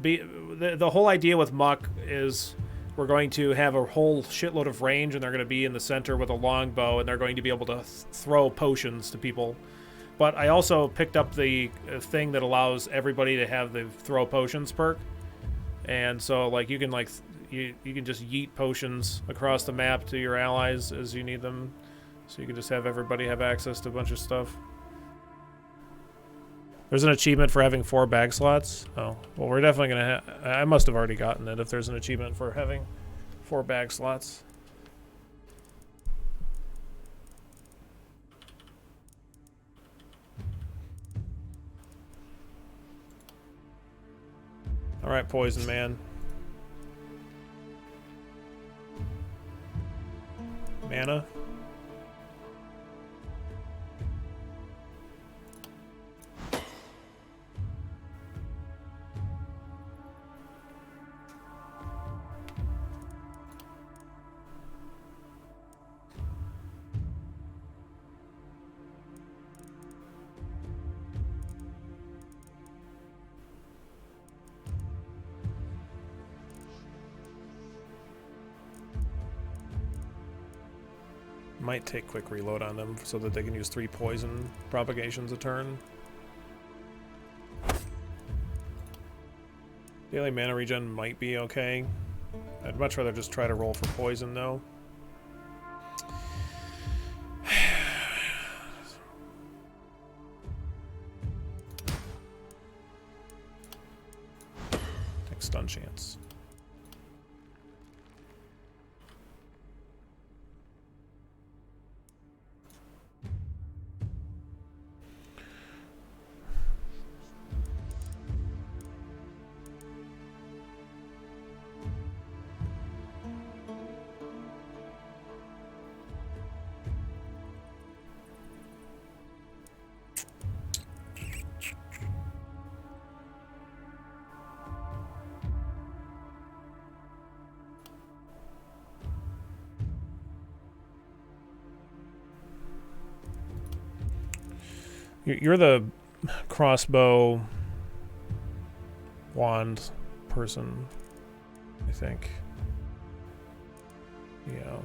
the whole idea with Muck is we're going to have a whole shitload of range, and they're going to be in the center with a longbow, and they're going to be able to throw potions to people. But I also picked up the thing that allows everybody to have the throw potions perk, and so like you can you can just yeet potions across the map to your allies as you need them, so you can just have everybody have access to a bunch of stuff. There's an achievement for having 4 bag slots. Oh, well, we're definitely gonna I must have already gotten it if there's an achievement for having 4 bag slots. All right, Poison Man. Mana. Might take quick reload on them so that they can use 3 poison propagations a turn. Daily mana regen might be okay. I'd much rather just try to roll for poison though. Take stun chance. You're the crossbow wand person, I think. Yeah.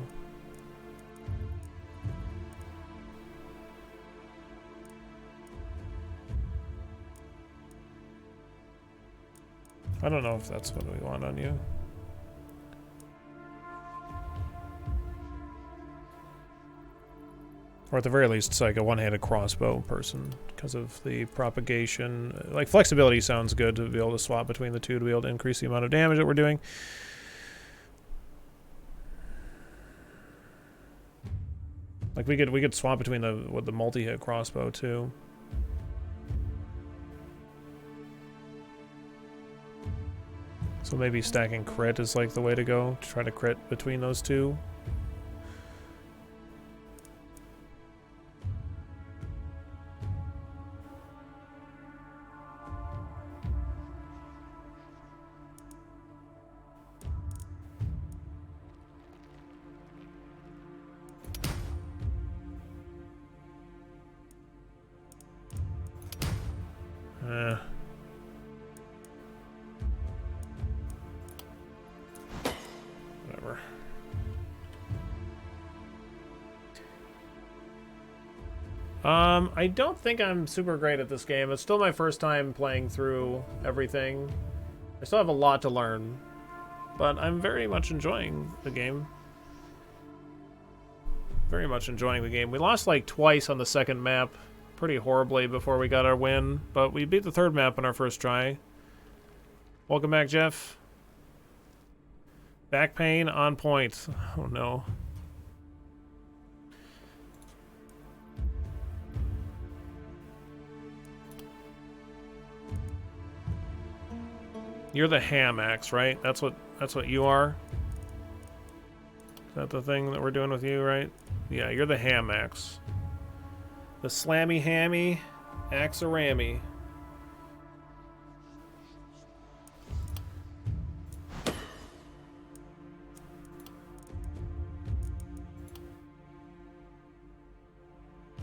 I don't know if that's what we want on you. Or at the very least, it's like a one-handed crossbow person because of the propagation. Like, flexibility sounds good to be able to swap between the two to be able to increase the amount of damage that we're doing. Like, we could swap between the multi-hit crossbow too. So maybe stacking crit is like the way to go, to try to crit between those two. Whatever. I don't think I'm super great at this game. It's still my first time playing through everything. I still have a lot to learn, but I'm very much enjoying the game. Very much enjoying the game. We lost like twice on the second map, pretty horribly before we got our win, but we beat the third map on our first try. Welcome back, Jeff. Back pain on point. Oh no. You're the ham axe, right? That's what you are. Is that the thing that we're doing with you, right? Yeah, you're the ham axe. The slammy hammy axe-a-rammy.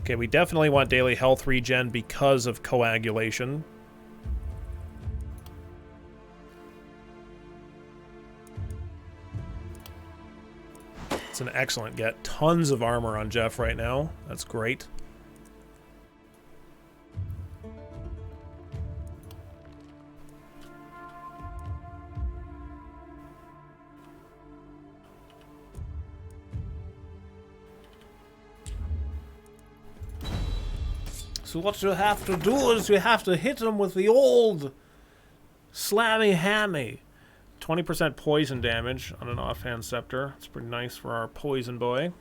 Okay, we definitely want daily health regen because of coagulation. It's an excellent get. Tons of armor on Jeff right now. That's great. So what you have to do is you have to hit him with the old slammy hammy. 20% poison damage on an offhand scepter. It's pretty nice for our poison boy.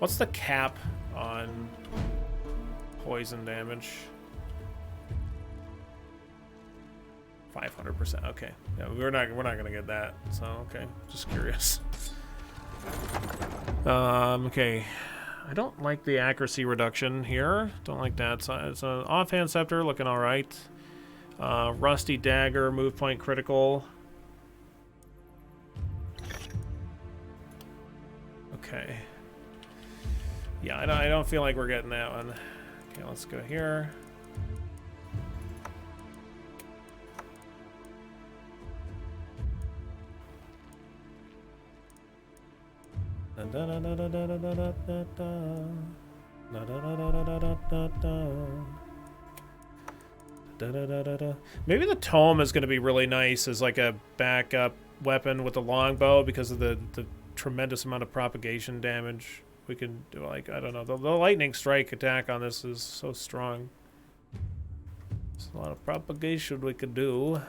What's the cap on poison damage? 500%. Okay. Yeah, we're not gonna get that. So okay, just curious. Okay. I don't like the accuracy reduction here. Don't like that. So it's an offhand scepter, looking all right. Rusty dagger, move point critical. Okay. Yeah, I don't feel like we're getting that one. Okay, let's go here. Maybe the tome is going to be really nice as like a backup weapon with the longbow because of the tremendous amount of propagation damage we can do. Like, I don't know, the lightning strike attack on this is so strong. There's a lot of propagation we could do.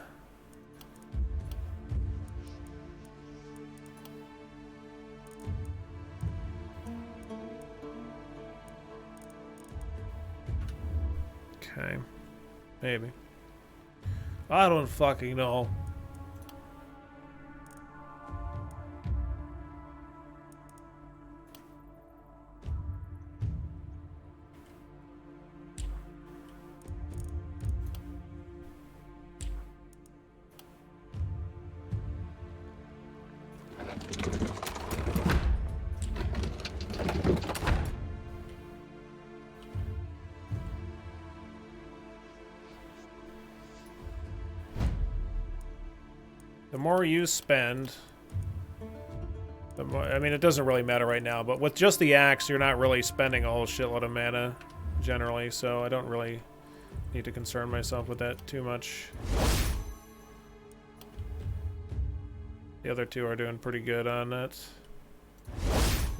Okay. Maybe. I don't fucking know. The more you spend, the more, I mean, it doesn't really matter right now, but with just the axe, you're not really spending a whole shitload of mana, generally, so I don't really need to concern myself with that too much. The other two are doing pretty good on it.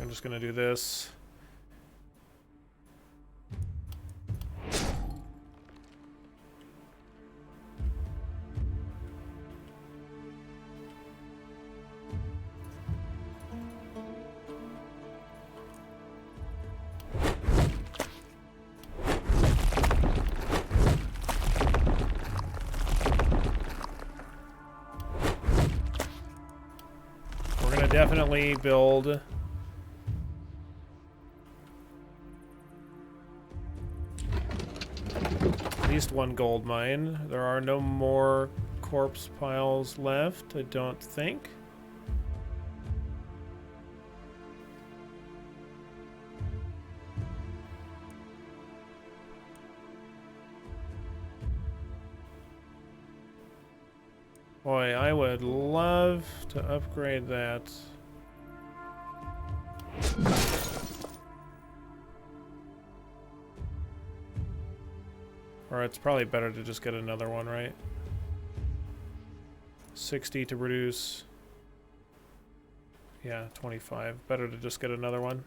I'm just gonna do this. Definitely build at least one gold mine. There are no more corpse piles left, I don't think. Boy, I would love to upgrade that. Or it's probably better to just get another one, right? 60 to reduce. Yeah, 25. Better to just get another one.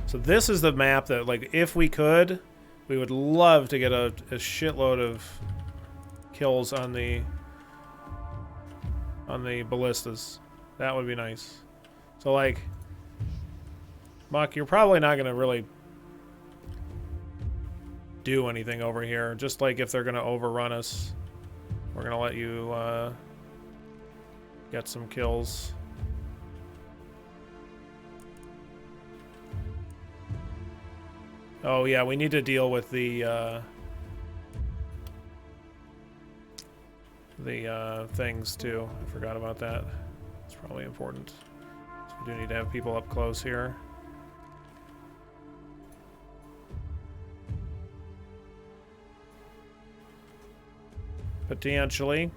So this is the map that, like, if we could, we would love to get a shitload of kills on the ballistas. That would be nice. So, like, Muck, you're probably not gonna really do anything over here. Just like if they're gonna overrun us, we're gonna let you get some kills. Oh yeah, we need to deal with the things too. I forgot about that. It's probably important. So we do need to have people up close here. Potentially.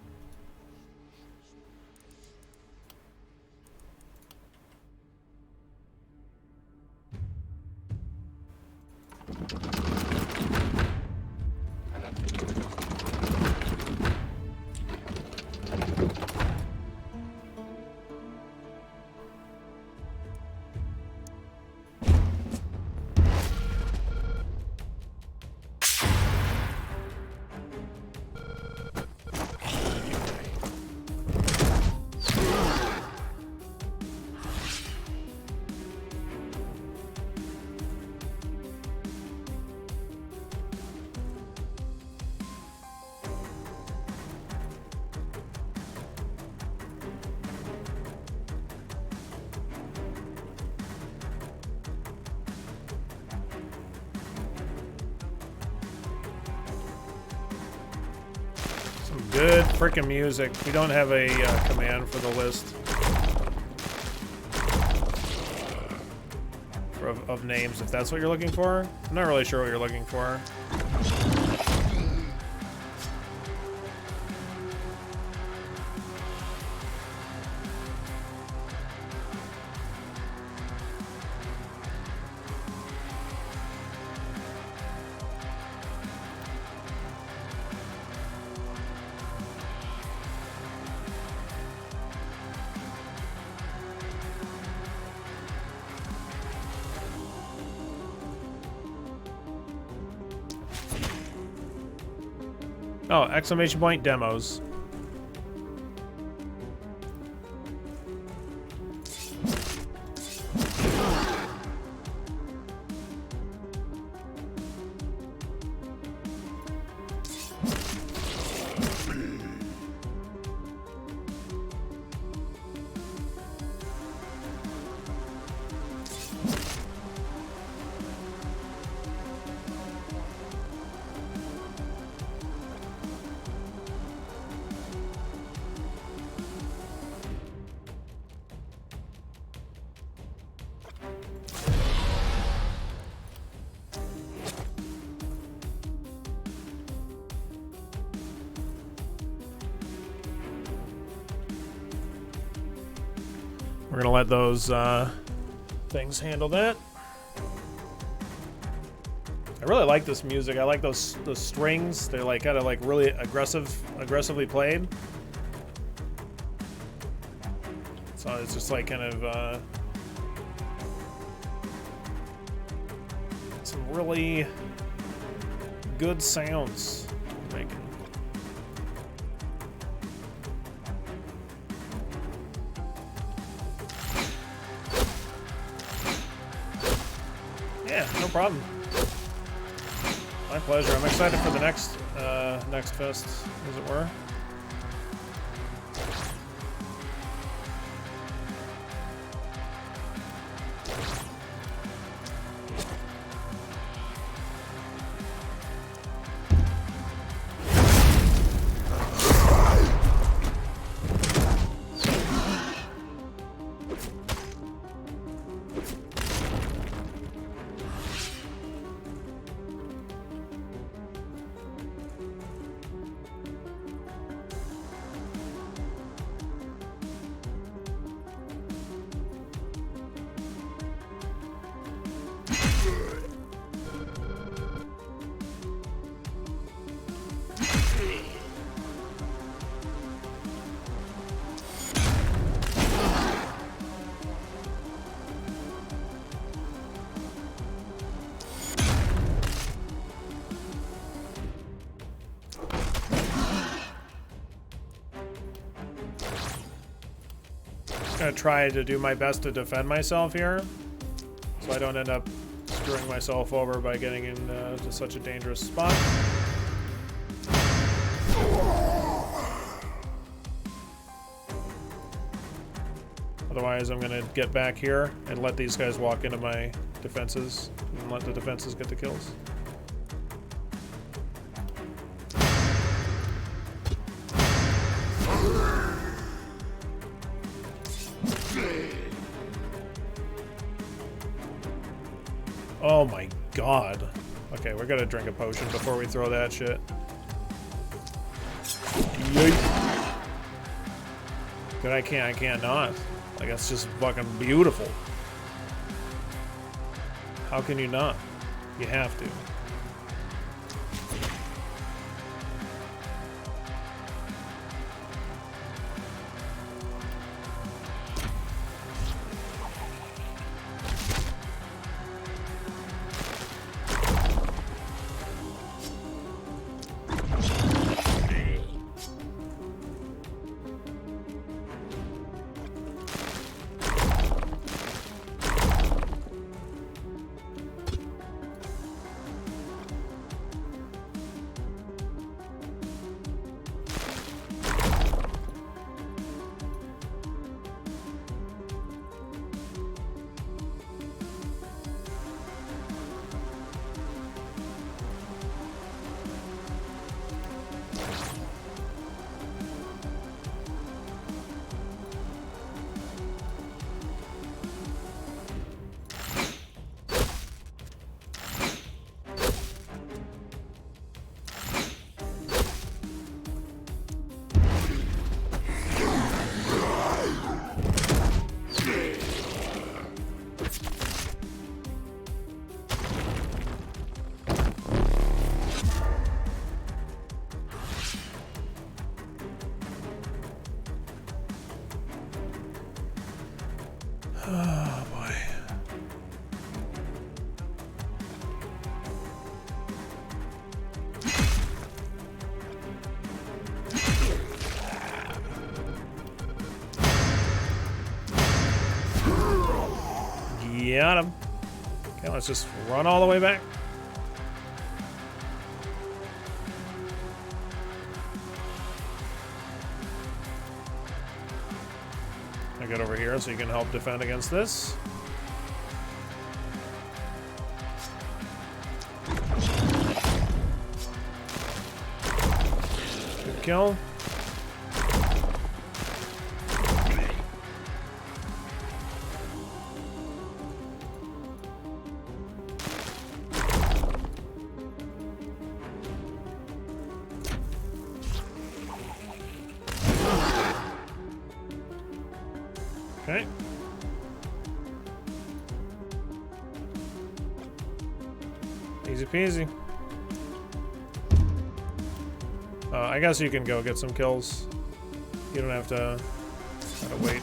Good freaking music. We don't have a command for the list of names, if that's what you're looking for. I'm not really sure what you're looking for. Oh, exclamation point demos. We're gonna let those things handle that. I really like this music. I like those strings. They're like kind of like really aggressively played. So it's just like kind of some really good sounds making. Yeah, no problem. My pleasure. I'm excited for the next fest, as it were. Gonna try to do my best to defend myself here, so I don't end up screwing myself over by getting into such a dangerous spot. Otherwise, I'm gonna get back here and let these guys walk into my defenses and let the defenses get the kills. Oh my god. Okay, we're gonna drink a potion before we throw that shit. Yeet. But I can't not. Like, that's just fucking beautiful. How can you not? You have to. Oh boy. Got him. Okay, let's just run all the way back. I get over here so you can help defend against this. Good kill. Okay. Easy peasy. I guess you can go get some kills. You don't have to wait.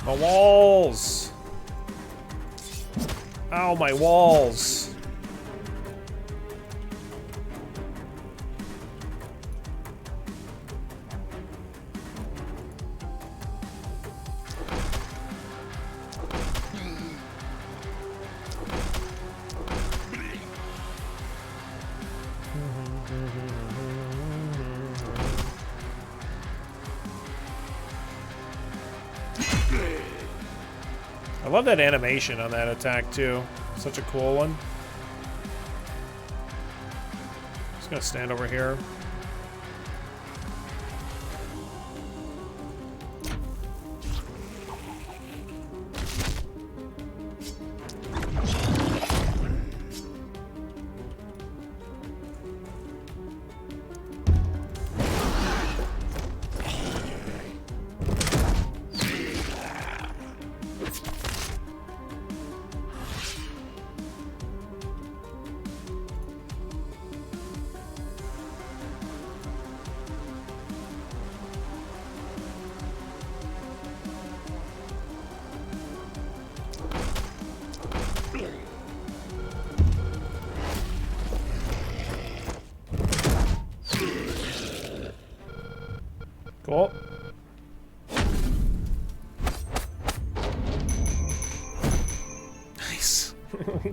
My walls! Ow, my walls! I love that animation on that attack too. Such a cool one. Just gonna stand over here.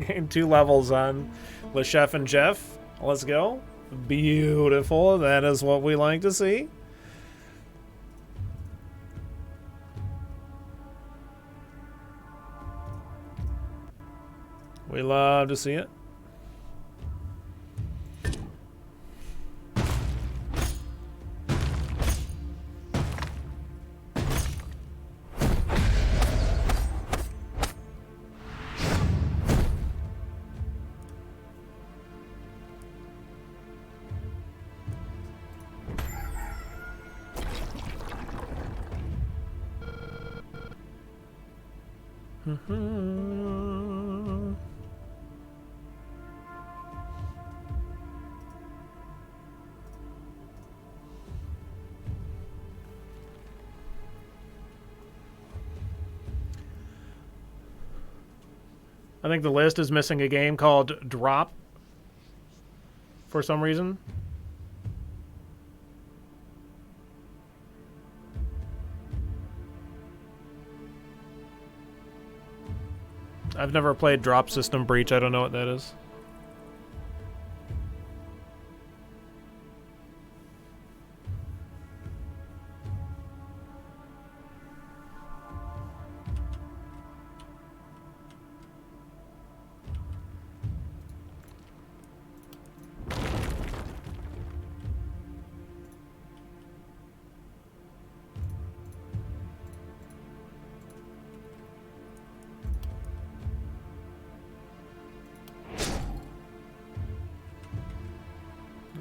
Gain 2 levels on Le Chef and Jeff. Let's go. Beautiful. That is what we like to see. We love to see it. I think the list is missing a game called Drop for some reason. I've never played Drop System Breach. I don't know what that is.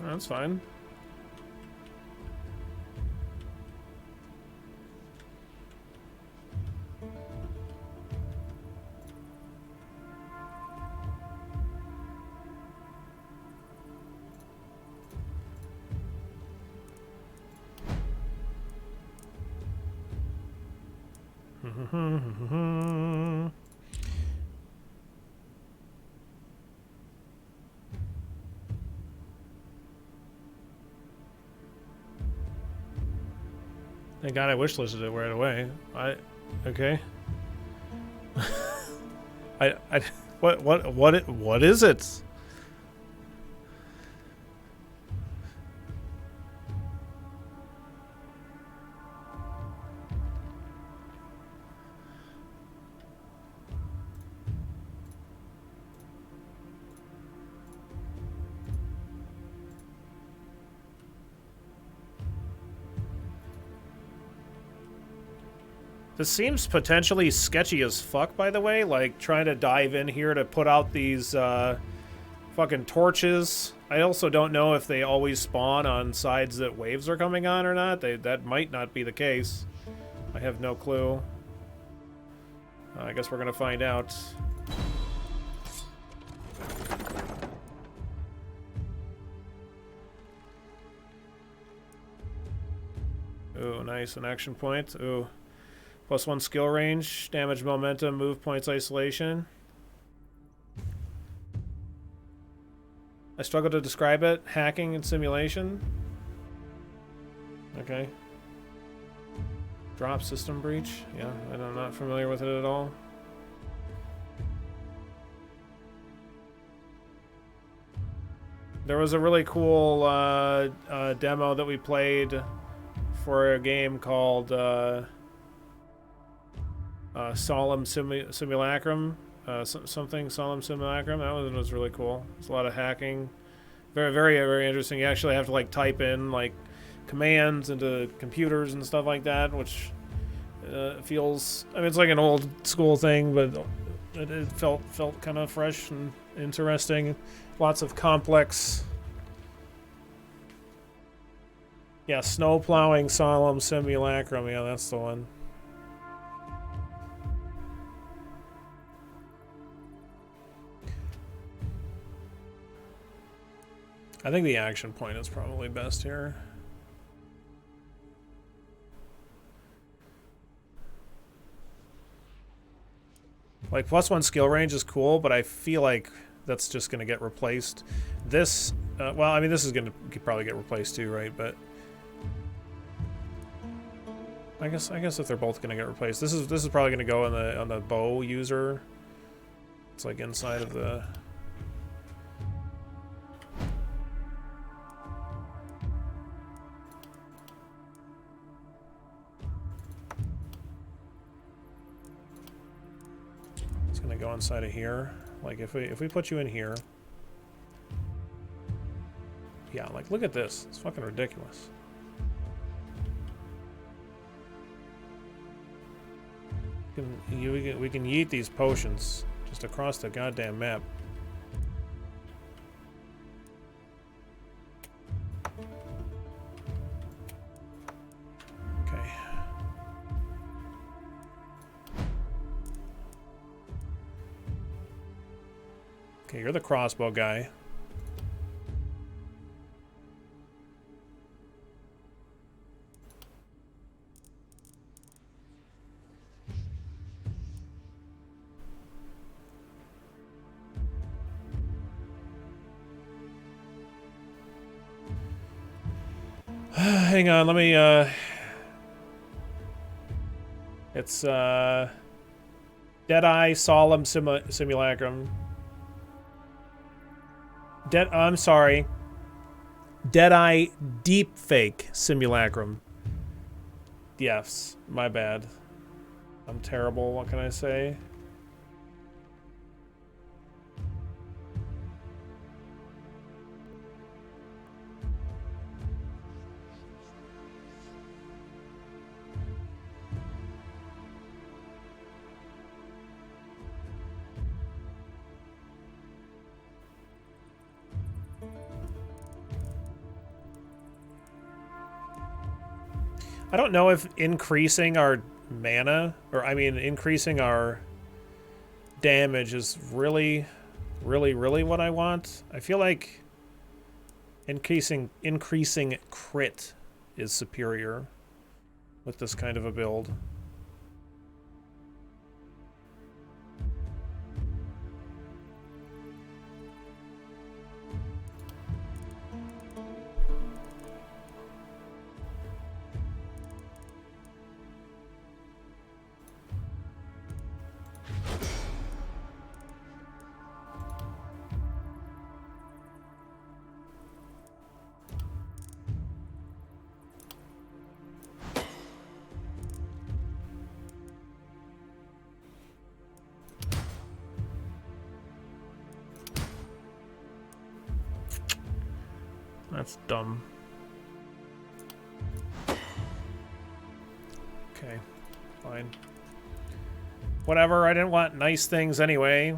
That's fine. Thank God I wish listed it right away. Okay. What is it? This seems potentially sketchy as fuck, by the way. Like, trying to dive in here to put out these fucking torches. I also don't know if they always spawn on sides that waves are coming on or not. That might not be the case. I have no clue. I guess we're gonna find out. Ooh, nice. An action point. Ooh. +1 skill range, damage momentum, move points isolation. I struggle to describe it. Hacking and simulation. Okay. Drop system breach. Yeah, I'm not familiar with it at all. There was a really cool demo that we played for a game called Solemn Simulacrum, something Solemn Simulacrum. That one was really cool. It's a lot of hacking, very interesting. You actually have to like type in like commands into computers and stuff like that, which feels. I mean, it's like an old school thing, but it felt kind of fresh and interesting. Lots of complex. Yeah, snow plowing Solemn Simulacrum. Yeah, that's the one. I think the action point is probably best here. Like, +1 skill range is cool, but I feel like that's just going to get replaced. This, well, I mean, this is going to probably get replaced too, right? But I guess if they're both going to get replaced, this is probably going to go on the bow user. It's like inside of the... It's gonna go inside of here. Like if we put you in here. Yeah, like look at this. It's fucking ridiculous. We can yeet these potions just across the goddamn map. Okay. Okay, you're the crossbow guy. Hang on, let me, it's, Deadeye Solemn Simulacrum. I'm sorry. Deadeye Deepfake Simulacrum. Yes, my bad. I'm terrible, what can I say? I don't know if increasing our mana, or I mean increasing our damage is really what I want. I feel like increasing crit is superior with this kind of a build. That's dumb. Okay, fine. Whatever, I didn't want nice things anyway.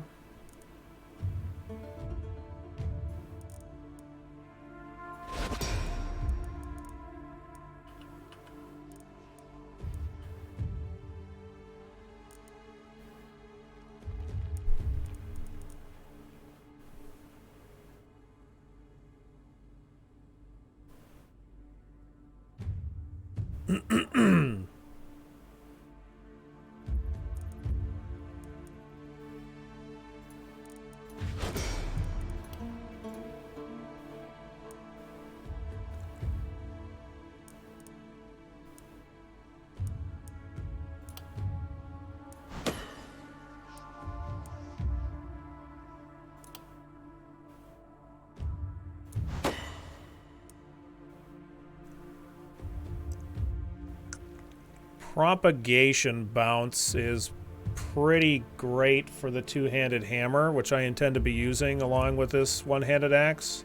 Propagation bounce is pretty great for the two-handed hammer, which I intend to be using along with this one-handed axe.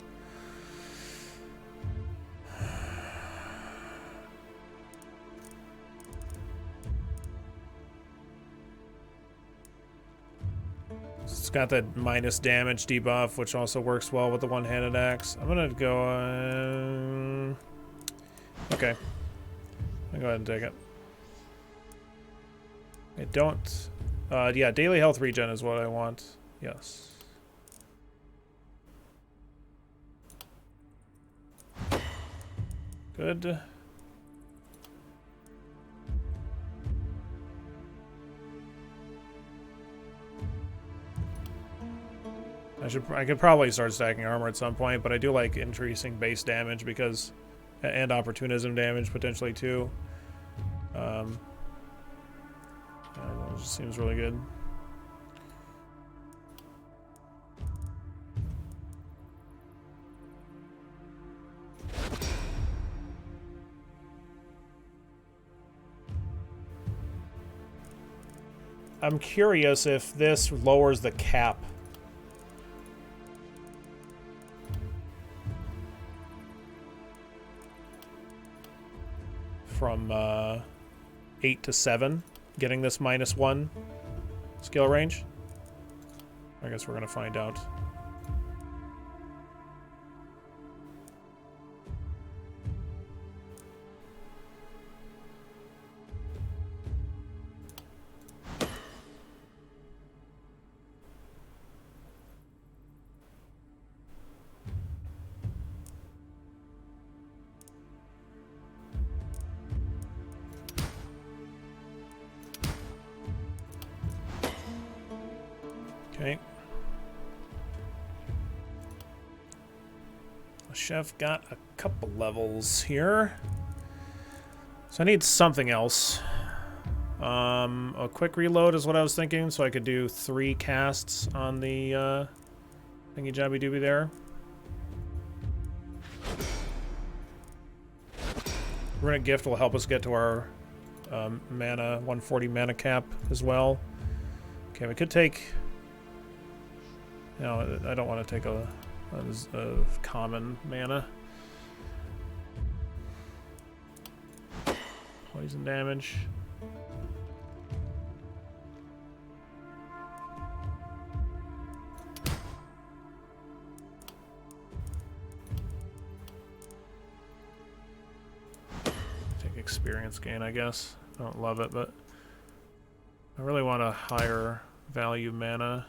It's got that minus damage debuff, which also works well with the one-handed axe. I'm gonna go, okay. I'll go ahead and take it. I don't... yeah, daily health regen is what I want. Yes. Good. I could probably start stacking armor at some point, but I do like increasing base damage because... and opportunism damage potentially too. I don't know, it just seems really good. I'm curious if this lowers the cap. From 8 to 7, getting this -1 skill range. I guess we're gonna find out. Okay. The chef got a couple levels here. So I need something else. A quick reload is what I was thinking, so I could do 3 casts on the thingy jobby dooby there. Runic Gift will help us get to our mana, 140 mana cap as well. Okay, we could take... No, I don't want to take a common mana. Poison damage. Take experience gain, I guess. I don't love it, but I really want a higher value mana.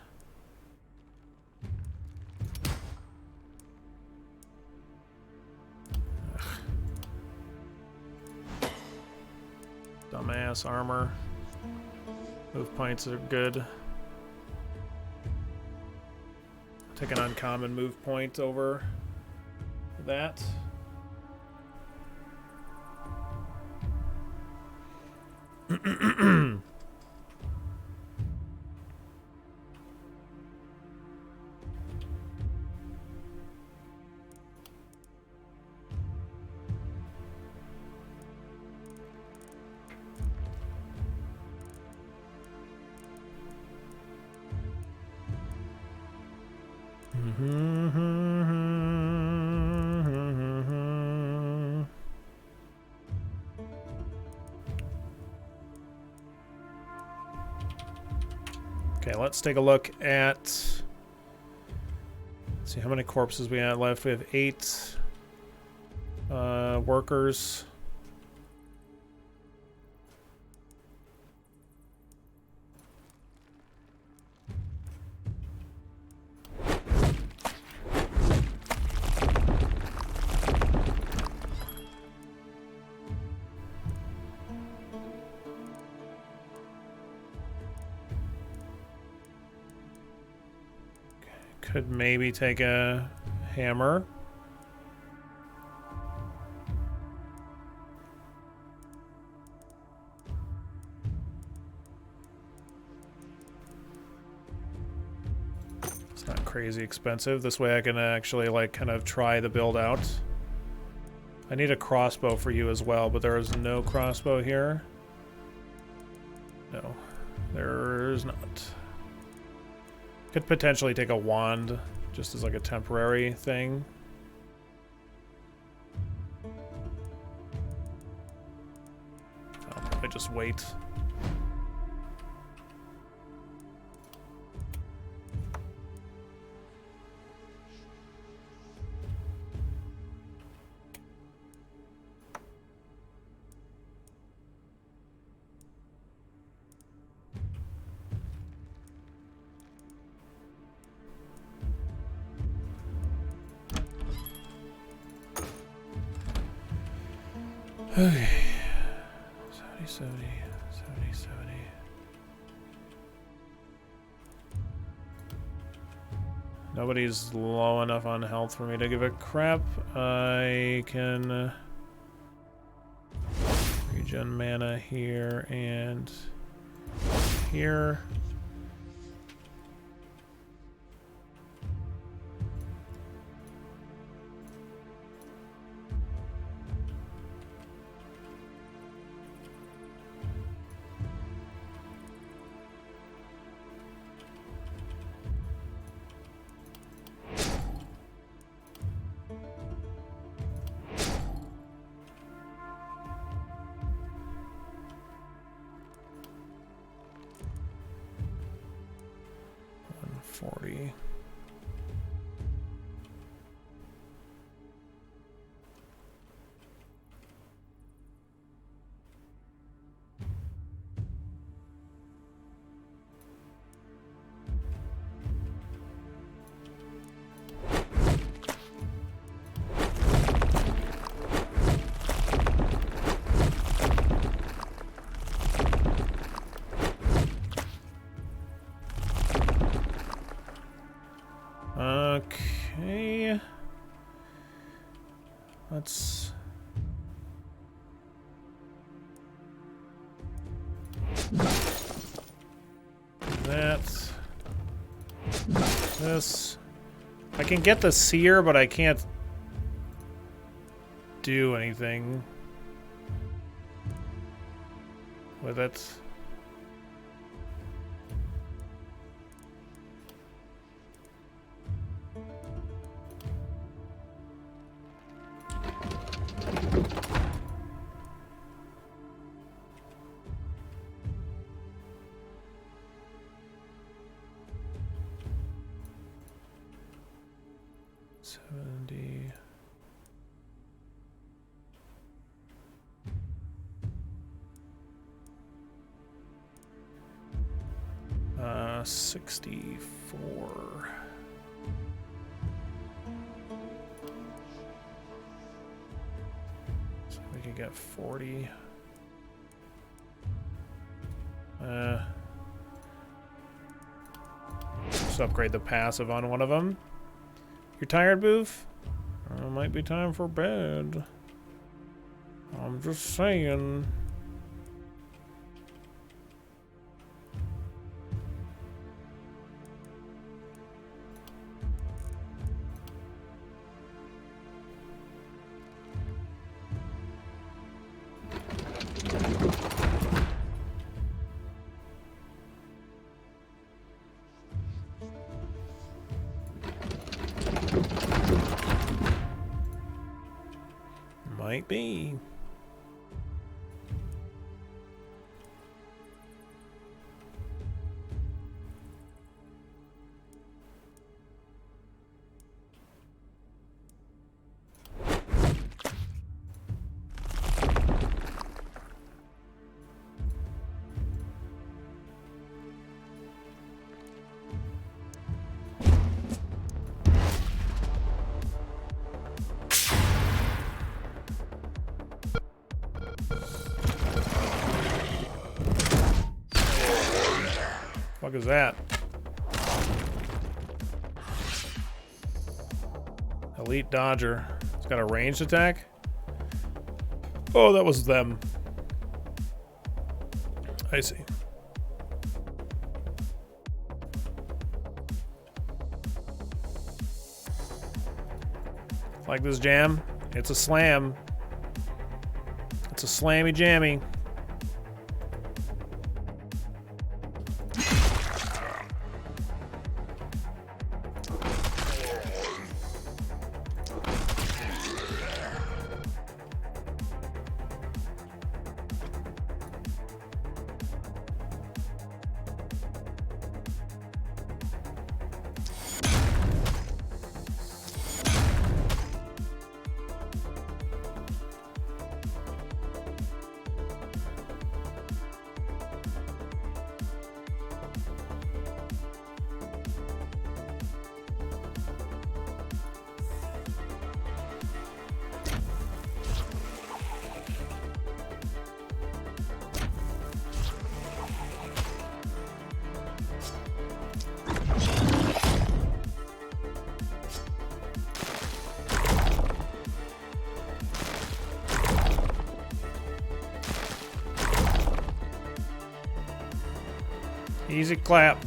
Dumbass armor. Move points are good. Take an uncommon move point over that. Okay, let's take a look at... Let's see how many corpses we have left. We have 8 workers. Could maybe take a hammer. It's not crazy expensive. This way I can actually like kind of try the build out. I need a crossbow for you as well, but there is no crossbow here. No, there's not. Could potentially take a wand, just as like a temporary thing. I'll probably just wait. Okay. 70, 70, 70. Nobody's low enough on health for me to give a crap. I can regen mana here and here. 40. Okay. Let's... That. This. I can get the seer, but I can't do anything with it. Uh, 64. So we could get 40. Just upgrade the passive on one of them. You're tired, Boof? Might be time for bed. I'm just saying. Might be. Fuck is that? Elite Dodger. It's got a ranged attack? Oh, that was them. I see. Like this jam? It's a slam. It's a slammy jammy. Easy clap.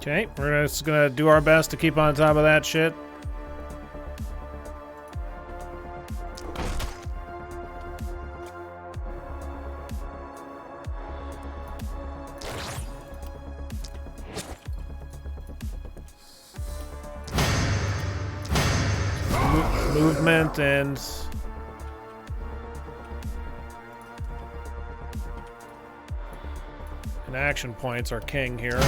Okay, we're just gonna do our best to keep on top of that shit. Movement and action points are king here.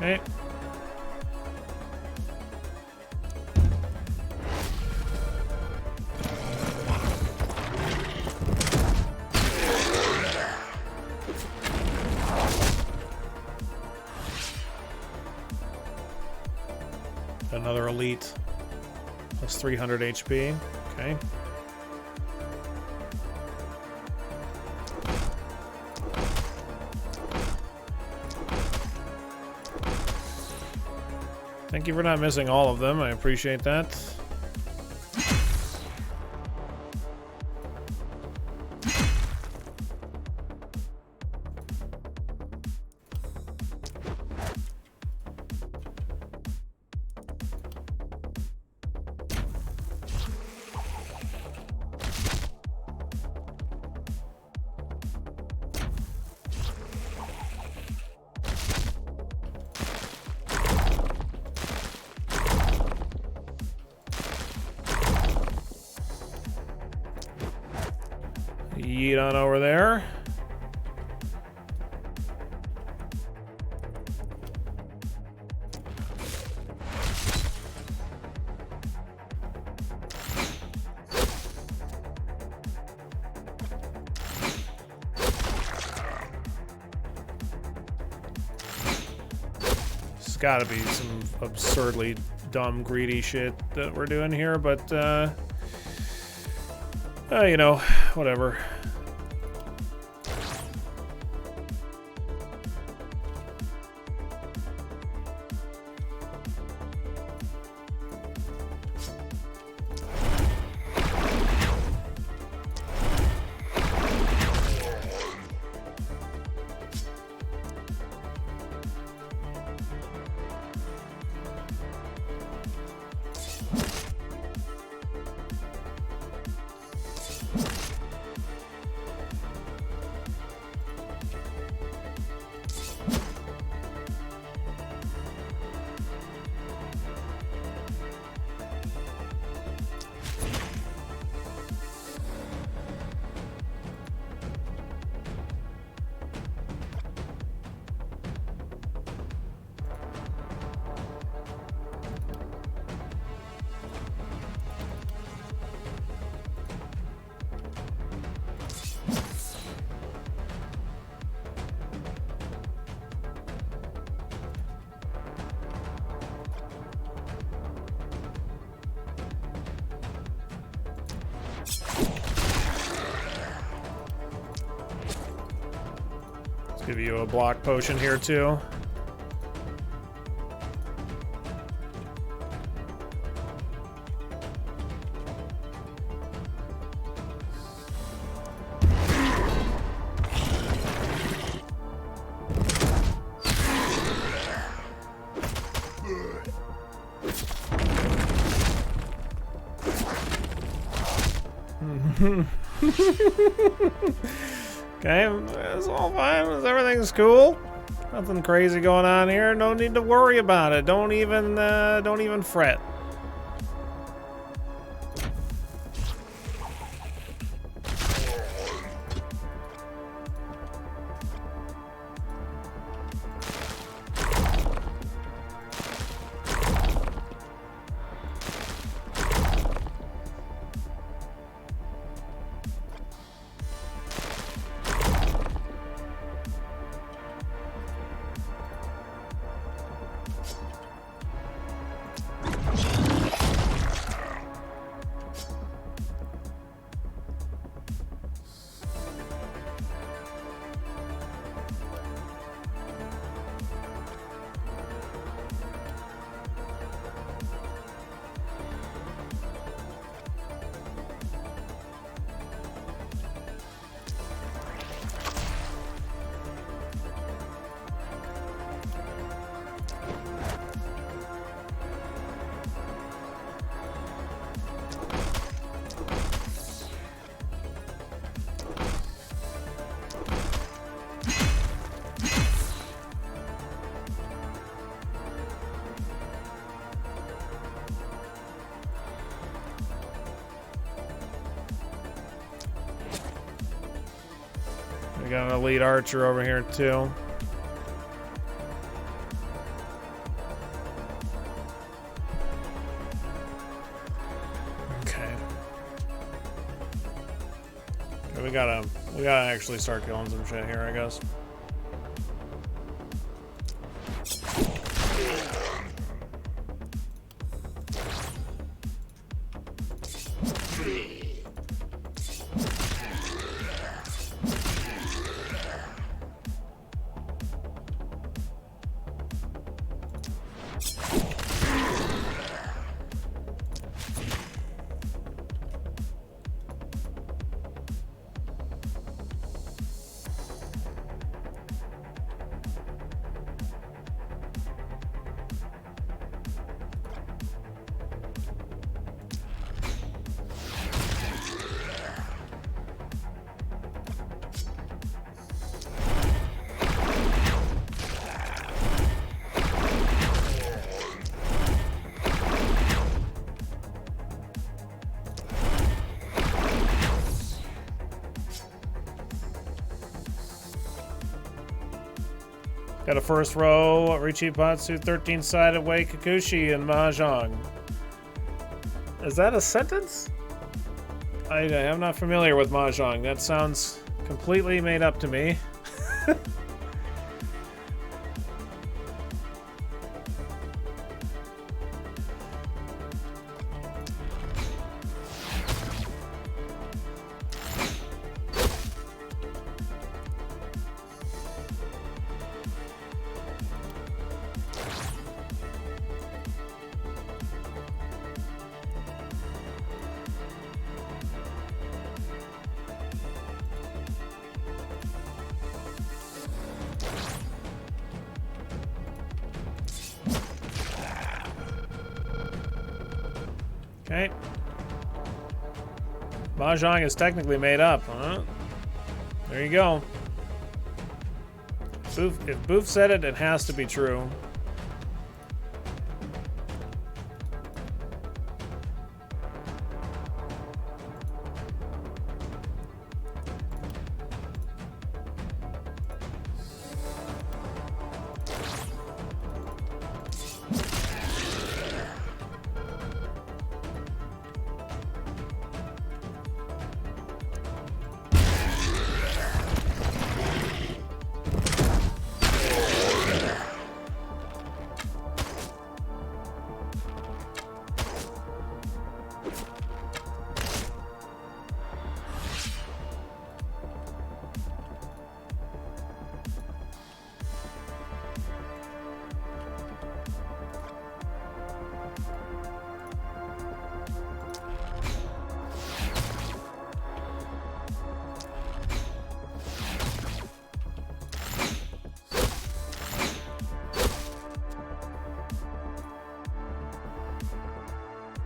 Okay. Another elite. Plus 300 HP. Okay. Thank you for not missing all of them. I appreciate that. Yeet on over there. It's gotta be some absurdly dumb, greedy shit that we're doing here, but, you know, whatever. Give you a block potion here too. Okay, it's all fine. Everything's cool. Nothing crazy going on here. No need to worry about it. Don't even fret. got an elite archer over here too. Okay. We gotta actually start killing some shit here, I guess. Got a first row, Richipatsu, 13-sided way, Kikuchi, and Mahjong. Is that a sentence? I am not familiar with Mahjong. That sounds completely made up to me. Okay. Mahjong is technically made up, huh? There you go. If Boof said it, it has to be true.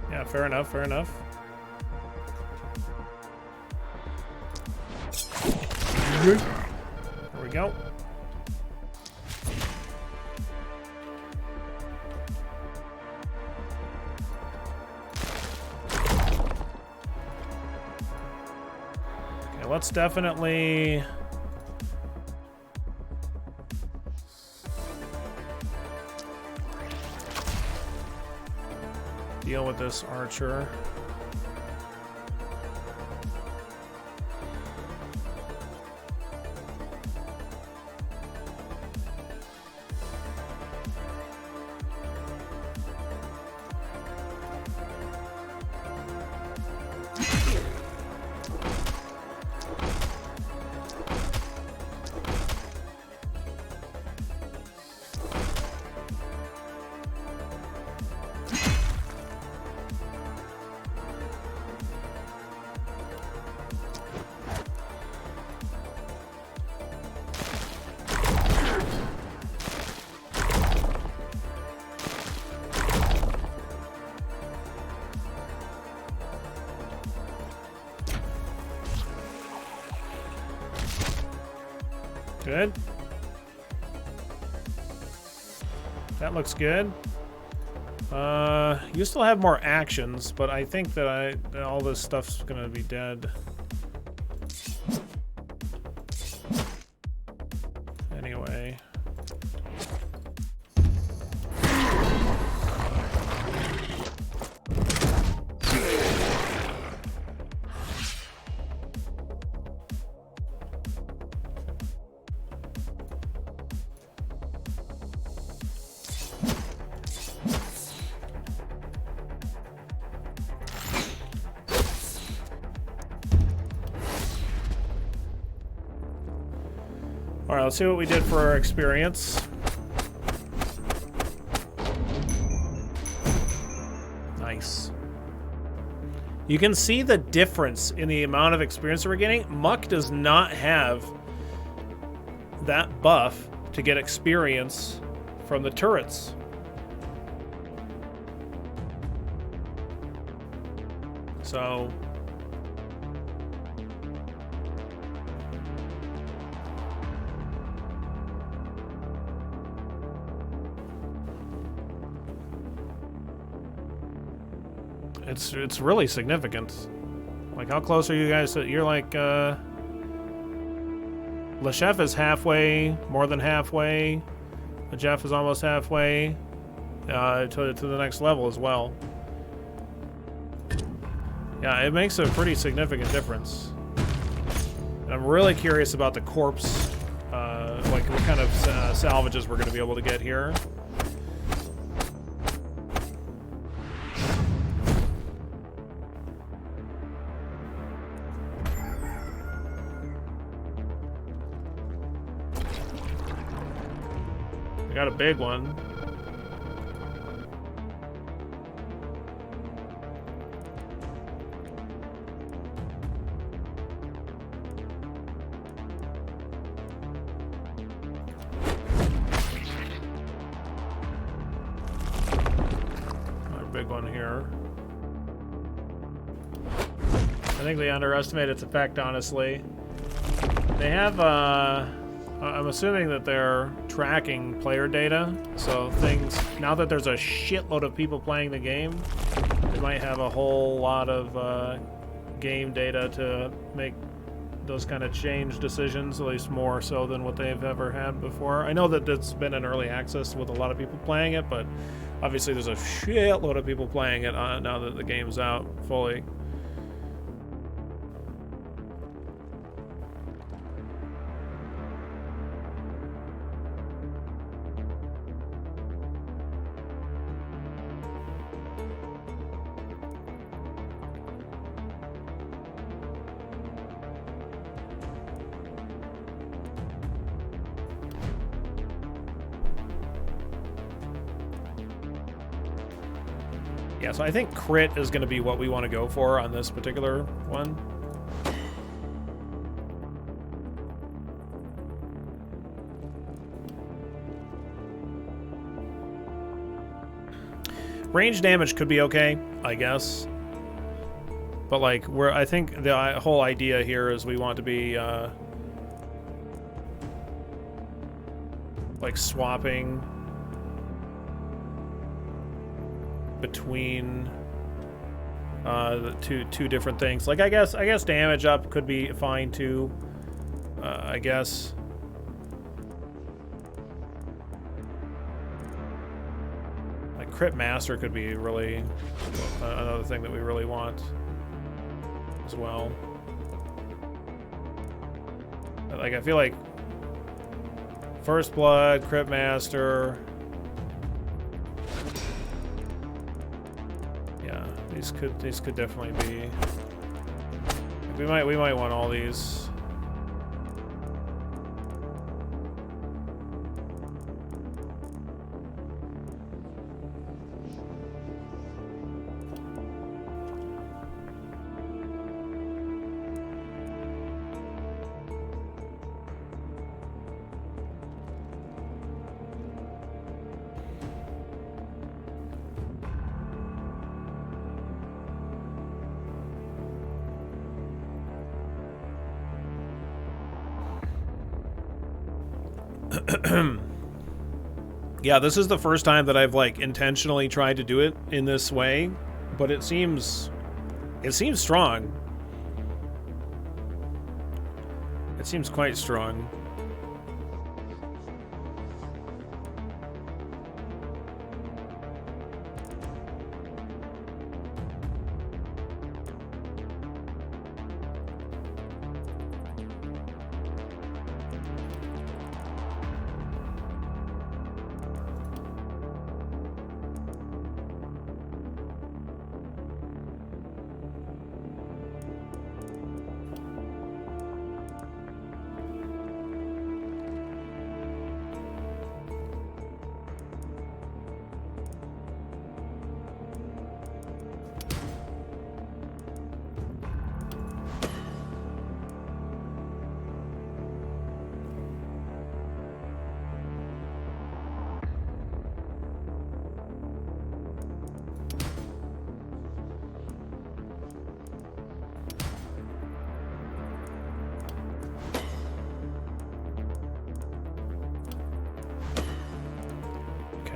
Yeah, fair enough, fair enough. Here we go. Okay, let's definitely... deal with this archer. Good. That looks good. You still have more actions, but I think that all this stuff's gonna be dead. let's see what we did for our experience. Nice. You can see the difference in the amount of experience that we're getting. Muck does not have that buff to get experience from the turrets. So it's really significant. Like, how close are you guys to, you're like Lechef is halfway, more than halfway. Jeff is almost halfway to the next level as well. Yeah, it makes a pretty significant difference. And I'm really curious about the corpse, like what kind of salvages we're going to be able to get here. We got a big one. Big one here. I think they underestimate its effect, honestly. They have, I'm assuming that they're tracking player data, so things, now that there's a shitload of people playing the game, they might have a whole lot of game data to make those kind of change decisions, at least more so than what they've ever had before. I know that it's been in early access with a lot of people playing it, but obviously there's a shitload of people playing it now that the game's out fully. Yeah, so I think crit is going to be what we want to go for on this particular one. Range damage could be okay, I guess. But like, I think the whole idea here is we want to be like swapping between the two different things. Like, I guess damage up could be fine too. I guess. Like crit master could be really another thing that we really want as well. Like, I feel like first blood, crit master. These could definitely be. We might want all these. Yeah, this is the first time that I've like intentionally tried to do it in this way, but it seems strong. It seems quite strong.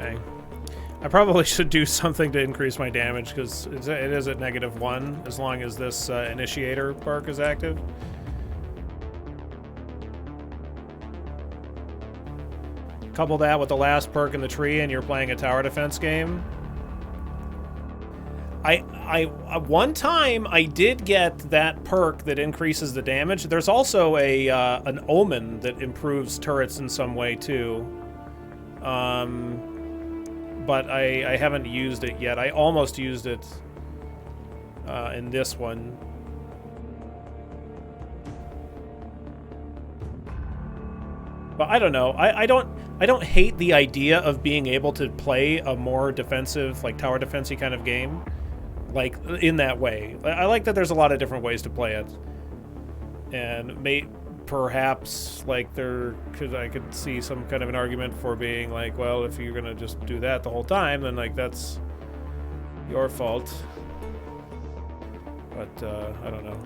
Okay. I probably should do something to increase my damage because it is at -1 as long as this initiator perk is active. Couple that with the last perk in the tree and you're playing a tower defense game. One time I did get that perk that increases the damage. There's also a an omen that improves turrets in some way too. But I haven't used it yet. I almost used it in this one. But I don't know. I don't hate the idea of being able to play a more defensive, like tower defensive kind of game, like in that way. I like that there's a lot of different ways to play it, and perhaps like I could see some kind of an argument for being like, well, if you're gonna just do that the whole time, then like that's your fault. But I don't know.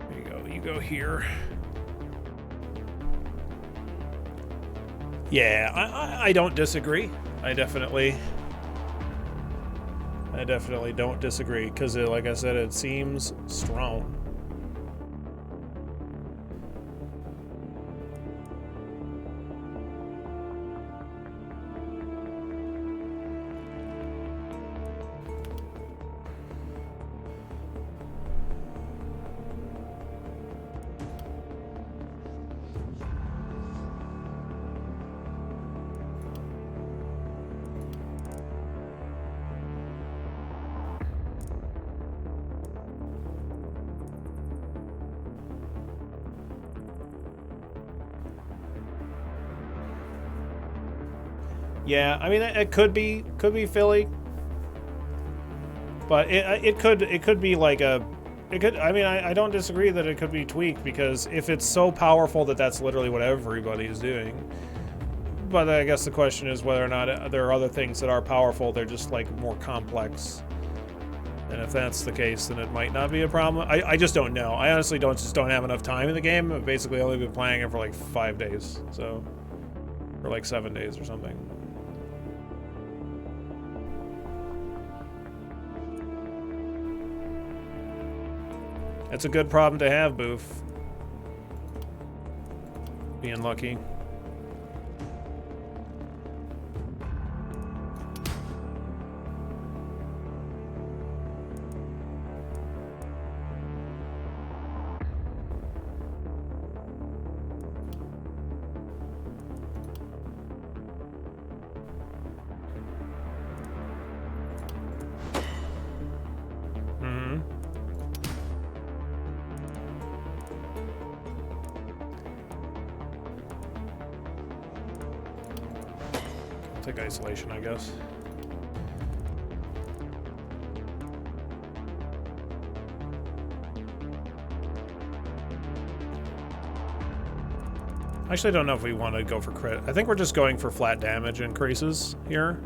There you go. You go here. Yeah, I don't disagree. I definitely don't disagree because, like I said, it seems strong. Yeah, I mean it could be Philly, but it could be like I mean I don't disagree that it could be tweaked because if it's so powerful that that's literally what everybody is doing. But I guess the question is whether or not there are other things that are powerful. They're just like more complex. And if that's the case, then it might not be a problem. I just don't know. I honestly don't have enough time in the game. I've basically only been playing it for like 5 days, so or like 7 days or something. It's a good problem to have, Boof. Being lucky. Take isolation, I guess. Actually, I don't know if we want to go for crit. I think we're just going for flat damage increases here.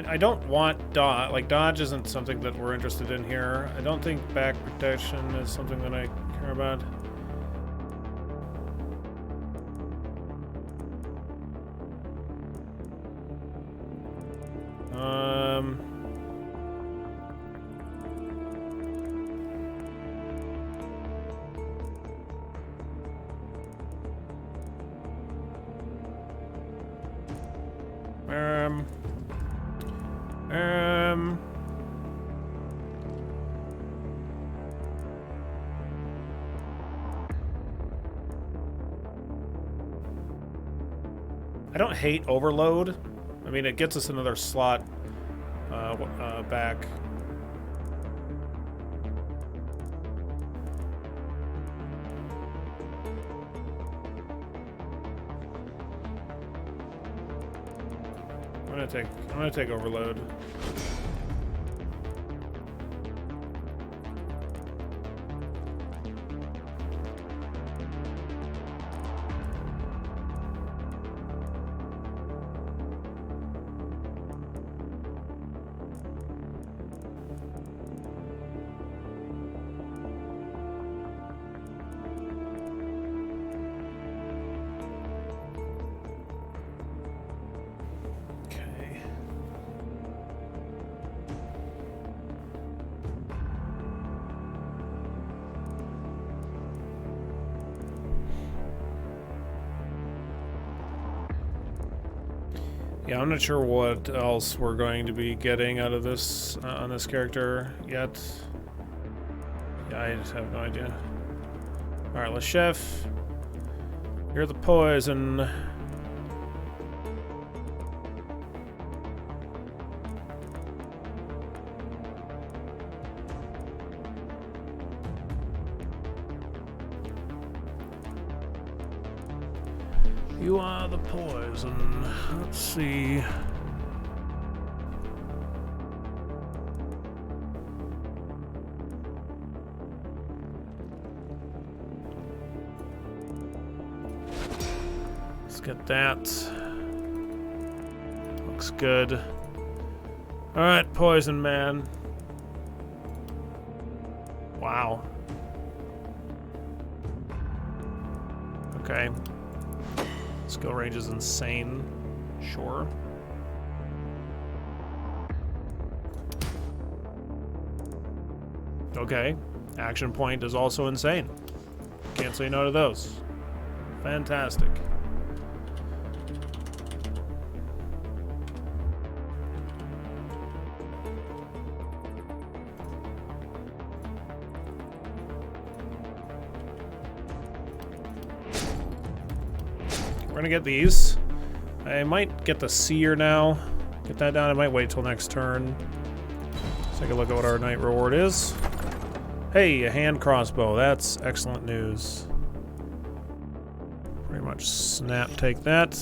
I don't want dodge. Like, dodge isn't something that we're interested in here. I don't think back protection is something that I care about. I don't hate overload. I mean, it gets us another slot back. I'm gonna take overload. Yeah, I'm not sure what else we're going to be getting out of this on this character yet. Yeah, I just have no idea. All right, let's chef. You're the poison. You are the poison. Let's see. Let's get that. Looks good. All right, poison man. Wow. Okay. Skill range is insane. Sure. Okay. Action point is also insane. Can't say no to those. Fantastic. We're gonna get these. I might get the seer now. Get that down. I might wait till next turn. Let's take a look at what our night reward is. Hey, a hand crossbow. That's excellent news. Pretty much snap take that.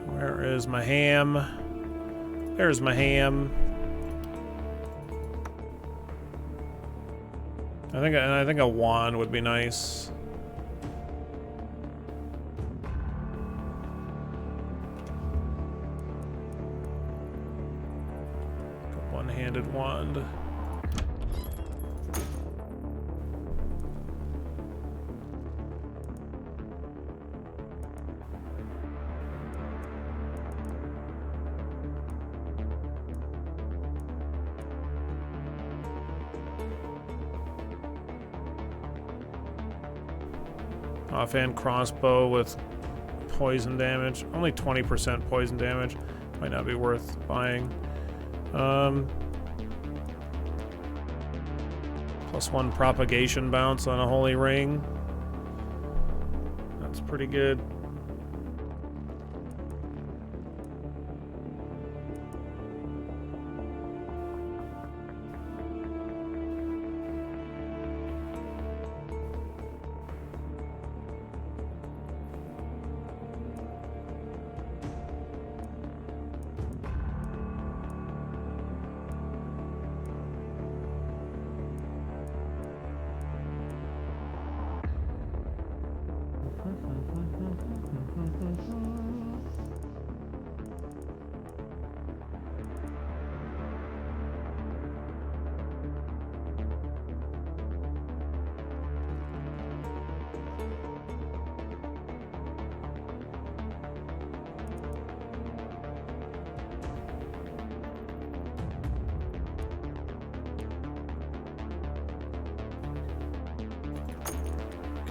Where is my ham? There's my ham. I think a wand would be nice. One-handed wand. Offhand crossbow with poison damage. Only 20% poison damage. Might not be worth buying. +1 propagation bounce on a holy ring. That's pretty good.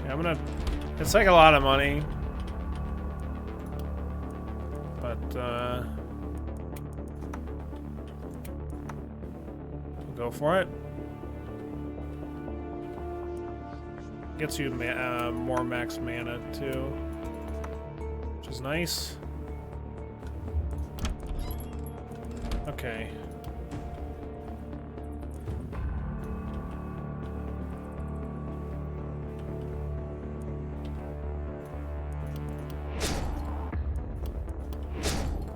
I'm gonna. It's like a lot of money, but we'll go for it. Gets you more max mana too. is nice. Okay.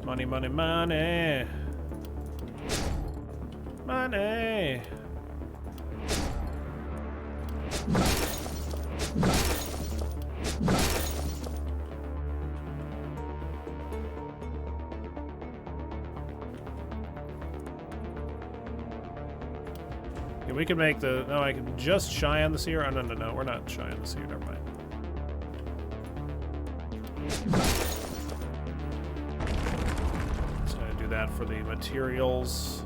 Money, money, money. Money. Yeah, we can make the... No, I can just shy on the seer. Oh, no, no, no. We're not shy on the seer. Never mind. Just gonna do that for the materials.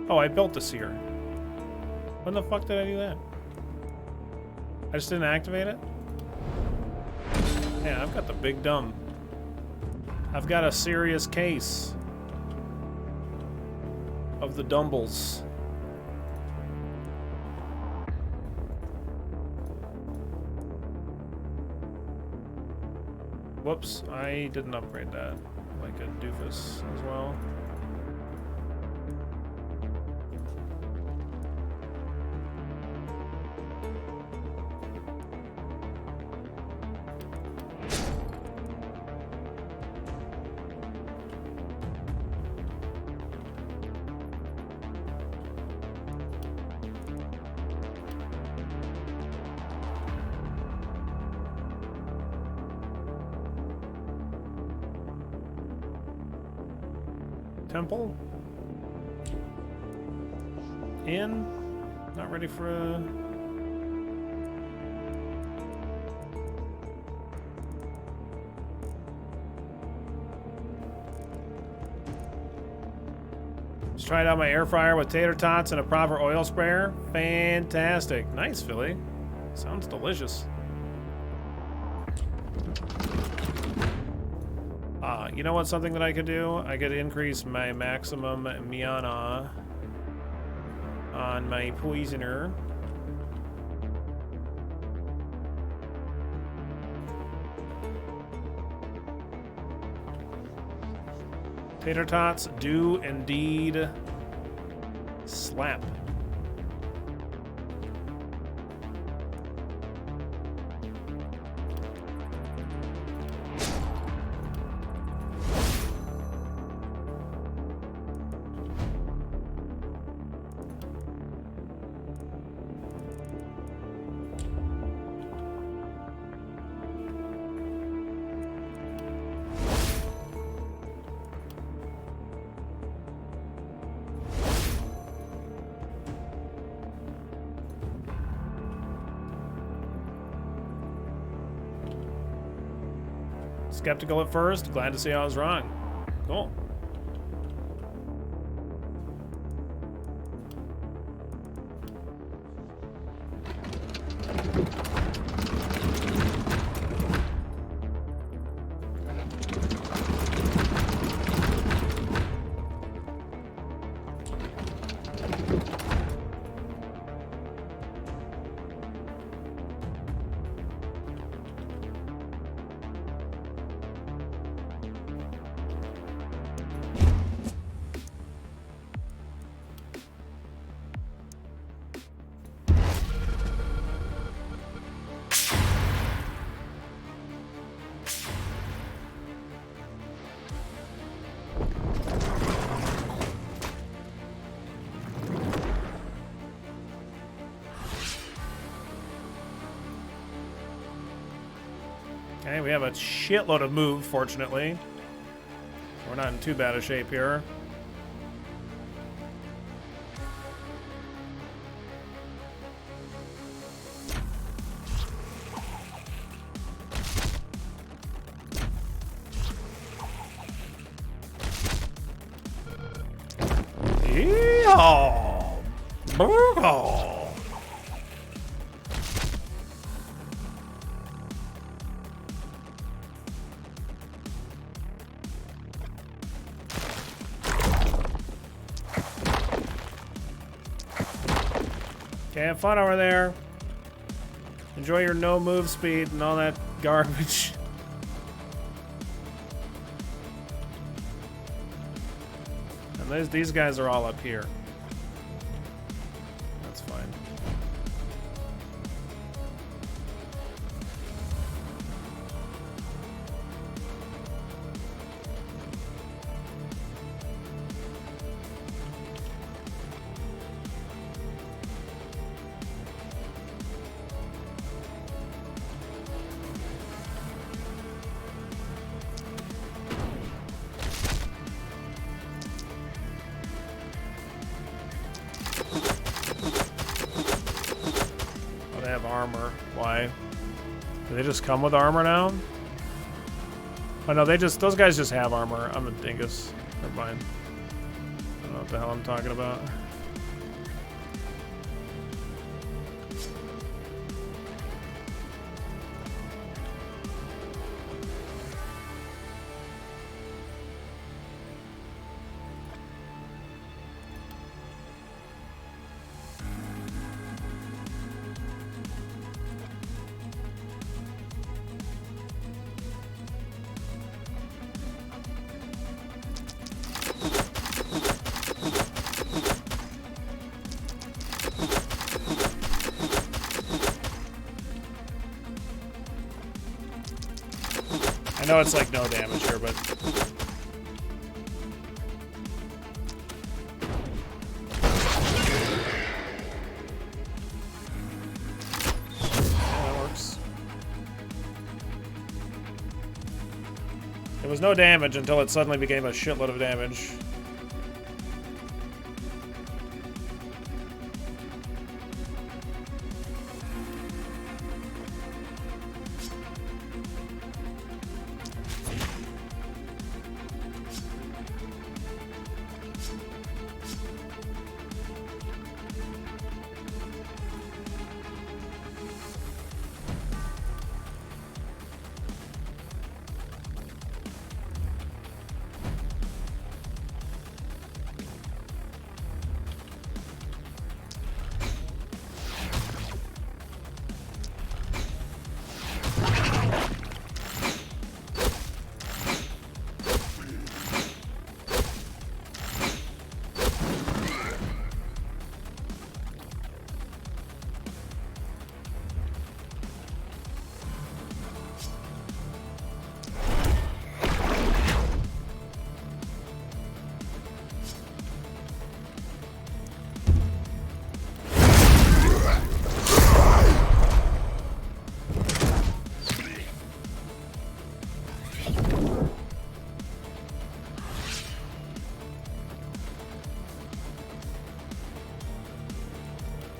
Oh, I built the seer. When the fuck did I do that? I just didn't activate it? Yeah, I've got the big dumb. I've got a serious case of the dumbles. Whoops, I didn't upgrade that like a doofus as well. Temple? In? Not ready for a... Just tried out my air fryer with tater tots and a proper oil sprayer. Fantastic. Nice, Philly. Sounds delicious. You know what? Something that I could do? I could increase my maximum mana on my poisoner. Tater tots do indeed slap. Skeptical at first, glad to see I was wrong. Cool. Okay, we have a shitload of move, fortunately. We're not in too bad a shape here. Yeehaw! Boogaw! Okay, have fun over there. Enjoy your no move speed and all that garbage. And these guys are all up here. That's fine. Armor. Why? Do they just come with armor now? Oh no, those guys just have armor. I'm a dingus. Never mind. I don't know what the hell I'm talking about. I know it's like no damage here, but yeah, that works. It was no damage until it suddenly became a shitload of damage.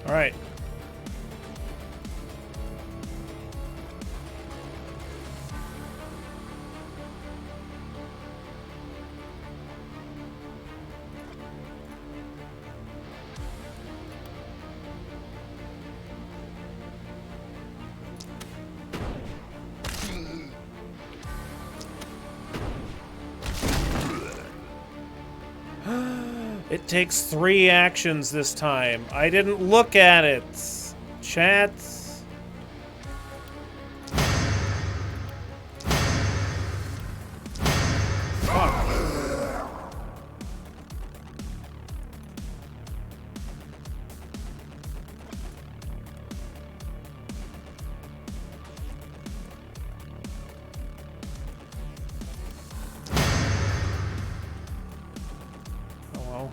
All right. It takes 3 actions this time. I didn't look at it. Chat. Fuck. Oh well.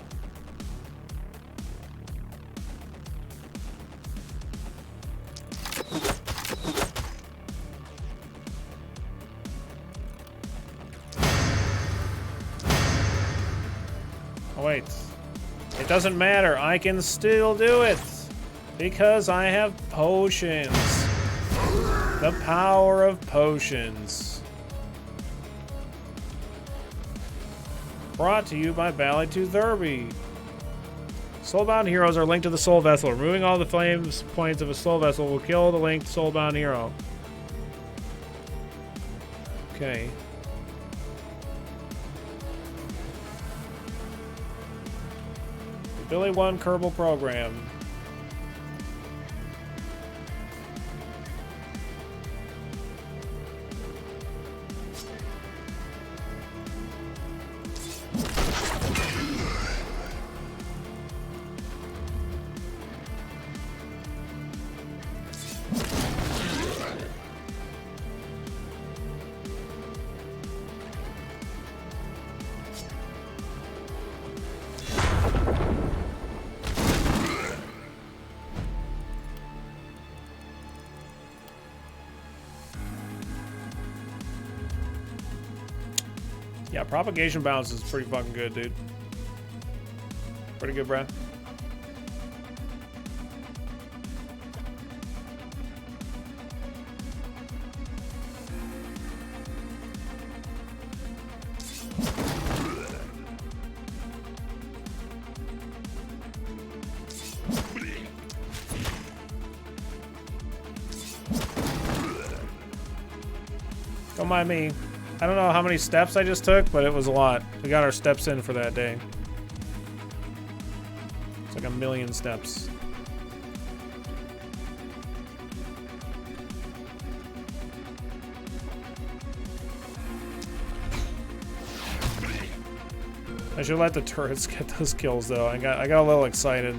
Oh wait, it doesn't matter. I can still do it because I have potions. The power of potions. Brought to you by Valley Tooth Derby. Soulbound heroes are linked to the soul vessel. Removing all the flames points of a soul vessel will kill the linked soulbound hero. Okay. Billy 1 Kerbal program. Yeah, propagation bounce is pretty fucking good, dude. Pretty good, Brad. Don't mind me. I don't know how many steps I just took, but it was a lot. We got our steps in for that day. It's like 1,000,000 steps. I should let the turrets get those kills though. I got a little excited.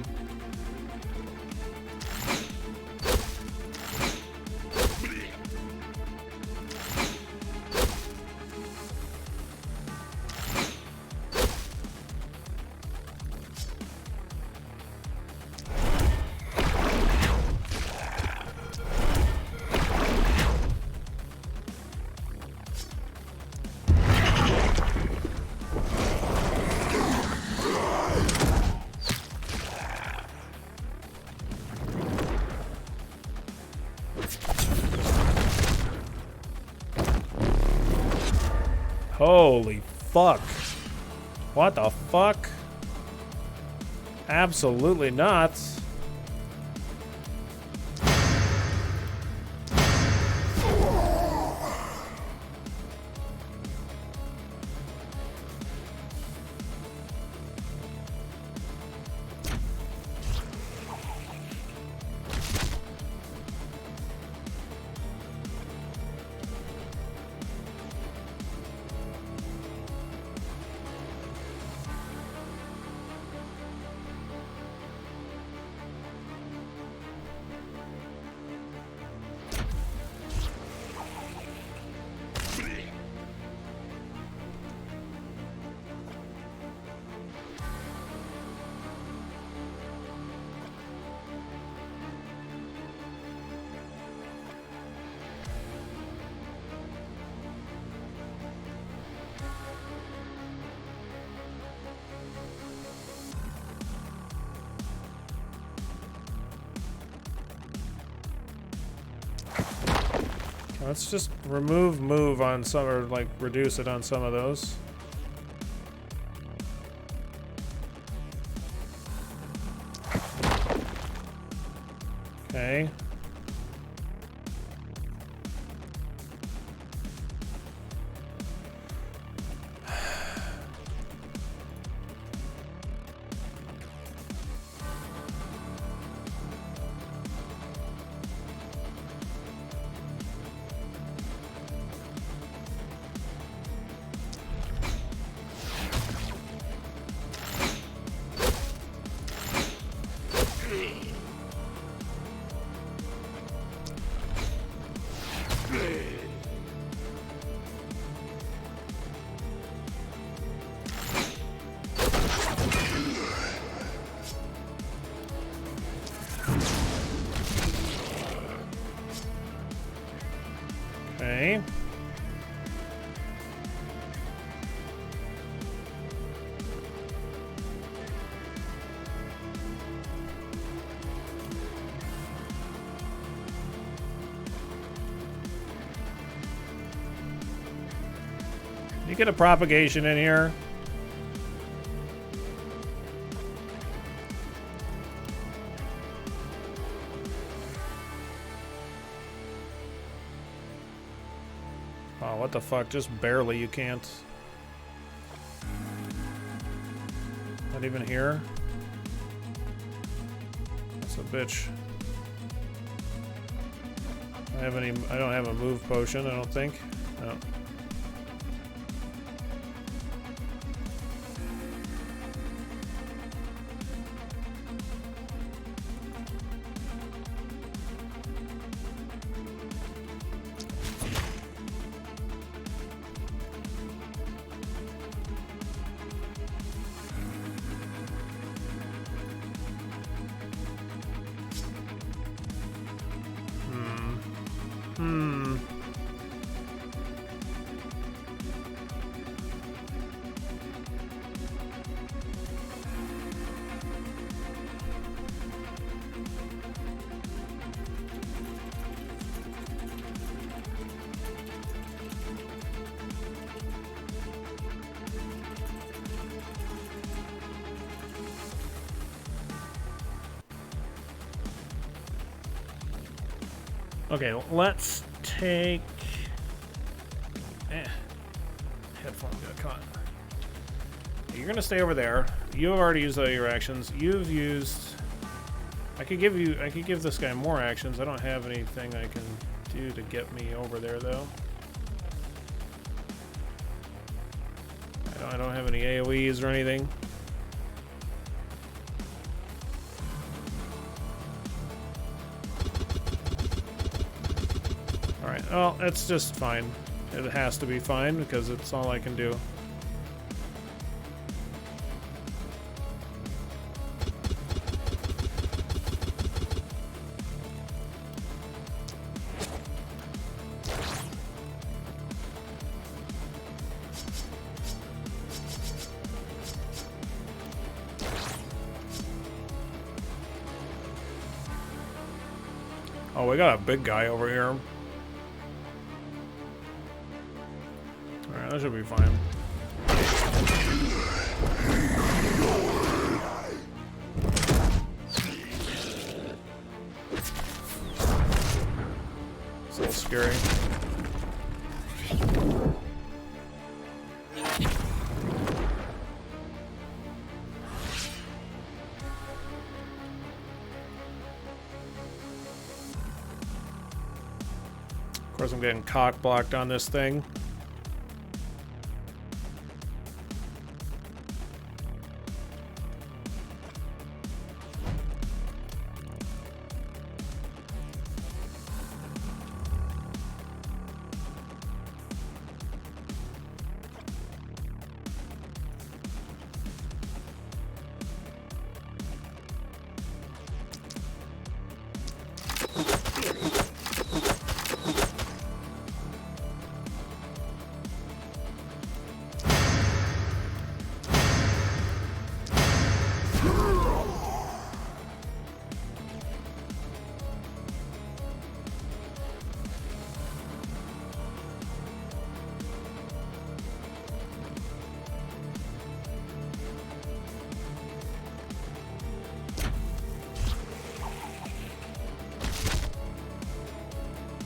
Holy fuck. What the fuck? Absolutely not. Let's just remove move on some, or like reduce it on some of those. Okay. Okay. You get a propagation in here. Oh, what the fuck? Just barely, you can't. Not even here. That's a bitch. I don't have a move potion, I don't think. No. Okay, let's take... Headphone got caught. You're gonna stay over there. You've already used all your actions. You've used... I could give this guy more actions. I don't have anything I can do to get me over there, though. I don't have any AoEs or anything. Alright, well, it's just fine. It has to be fine because it's all I can do. Oh, we got a big guy over here. Alright, that should be fine. It's a little scary. Of course, I'm getting cock blocked on this thing.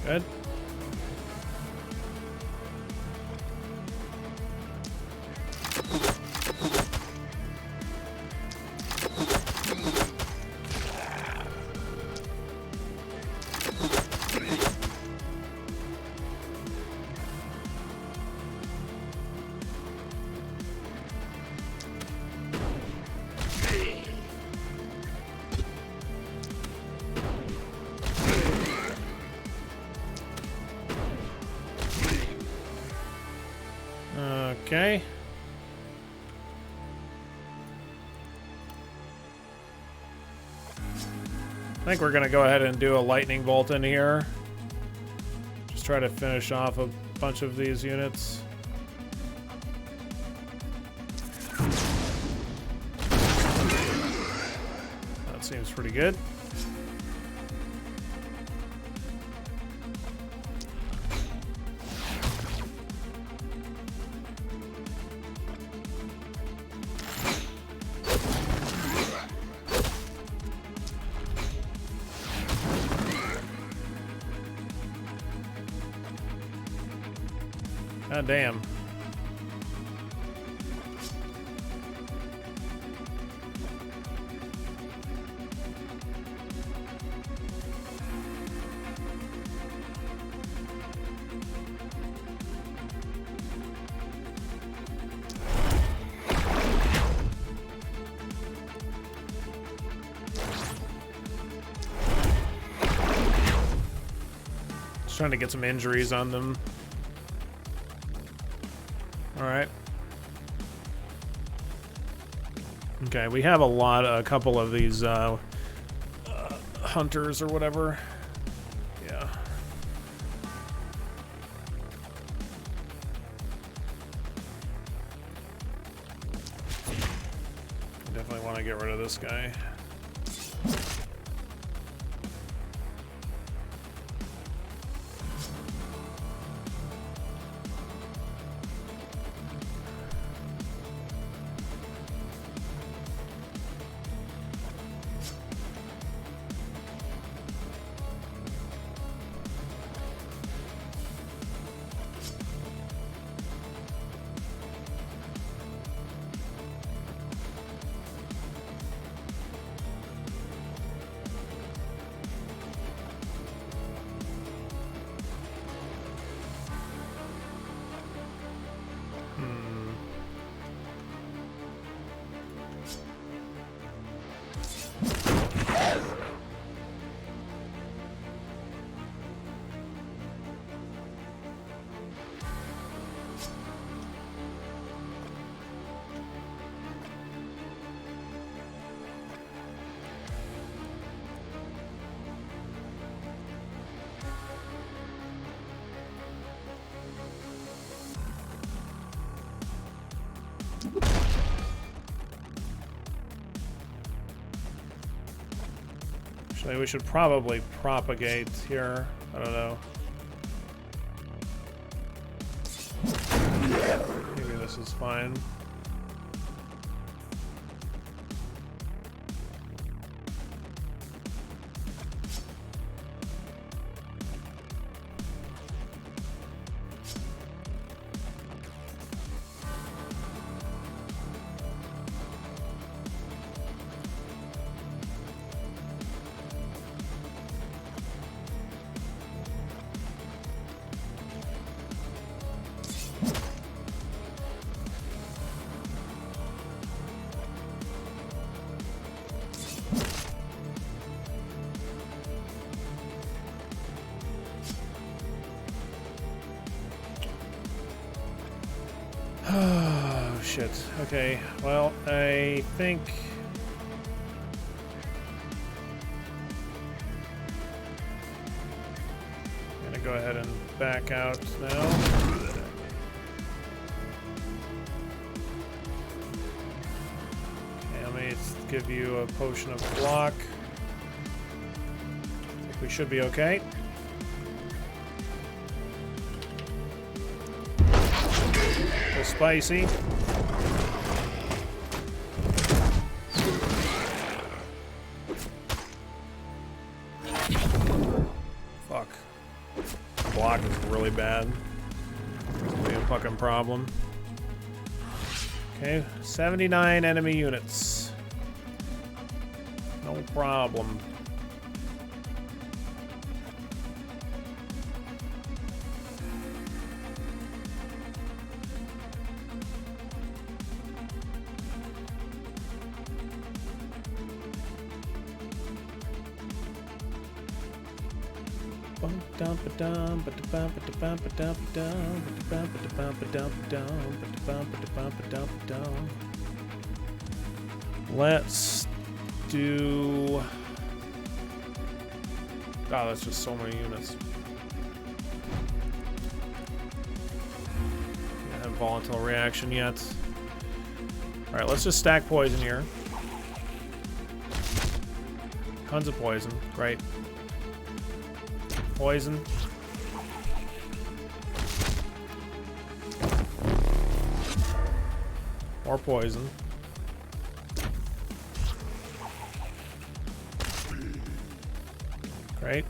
Good. Okay. I think we're gonna go ahead and do a lightning bolt in here. Just try to finish off a bunch of these units. That seems pretty good. God damn. Just trying to get some injuries on them. Alright. Okay, we have a couple of these hunters or whatever. Yeah. Definitely want to get rid of this guy. Actually, we should probably propagate here. I don't know. Maybe this is fine. Oh, shit. Okay, well, I think... I'm gonna go ahead and back out now. Okay, let me give you a potion of block. I think we should be okay. Spicy. Fuck. Block is really bad. It's gonna be a fucking problem. Okay, 79 enemy units. No problem. Let's do... God, that's just so many units. Don't have volatile reaction yet. Alright, let's just stack poison here. Tons of poison, right? Poison. More poison. Great.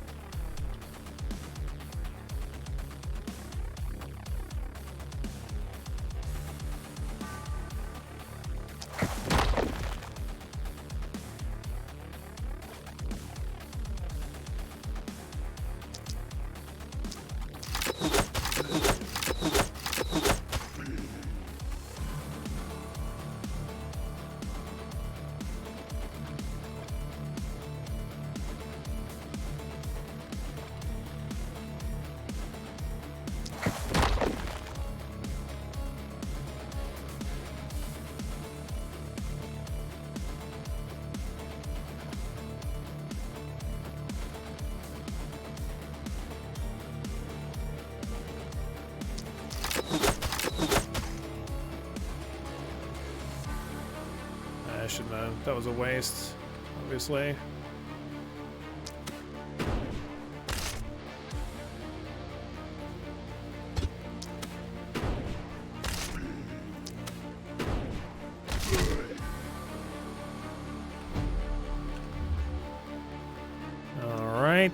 I shouldn't have. That was a waste, obviously. All right.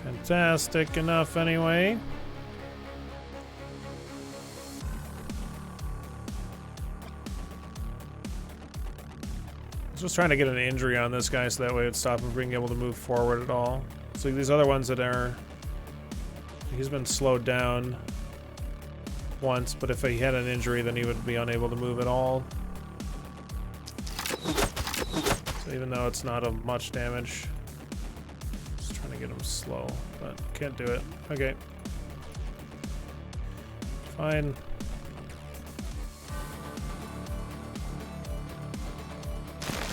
Fantastic enough anyway. Just trying to get an injury on this guy so that way it'd stop him from being able to move forward at all. So these other ones that are... He's been slowed down once, but if he had an injury then he would be unable to move at all. So even though it's not a much damage, just trying to get him slow, but can't do it. Okay. Fine.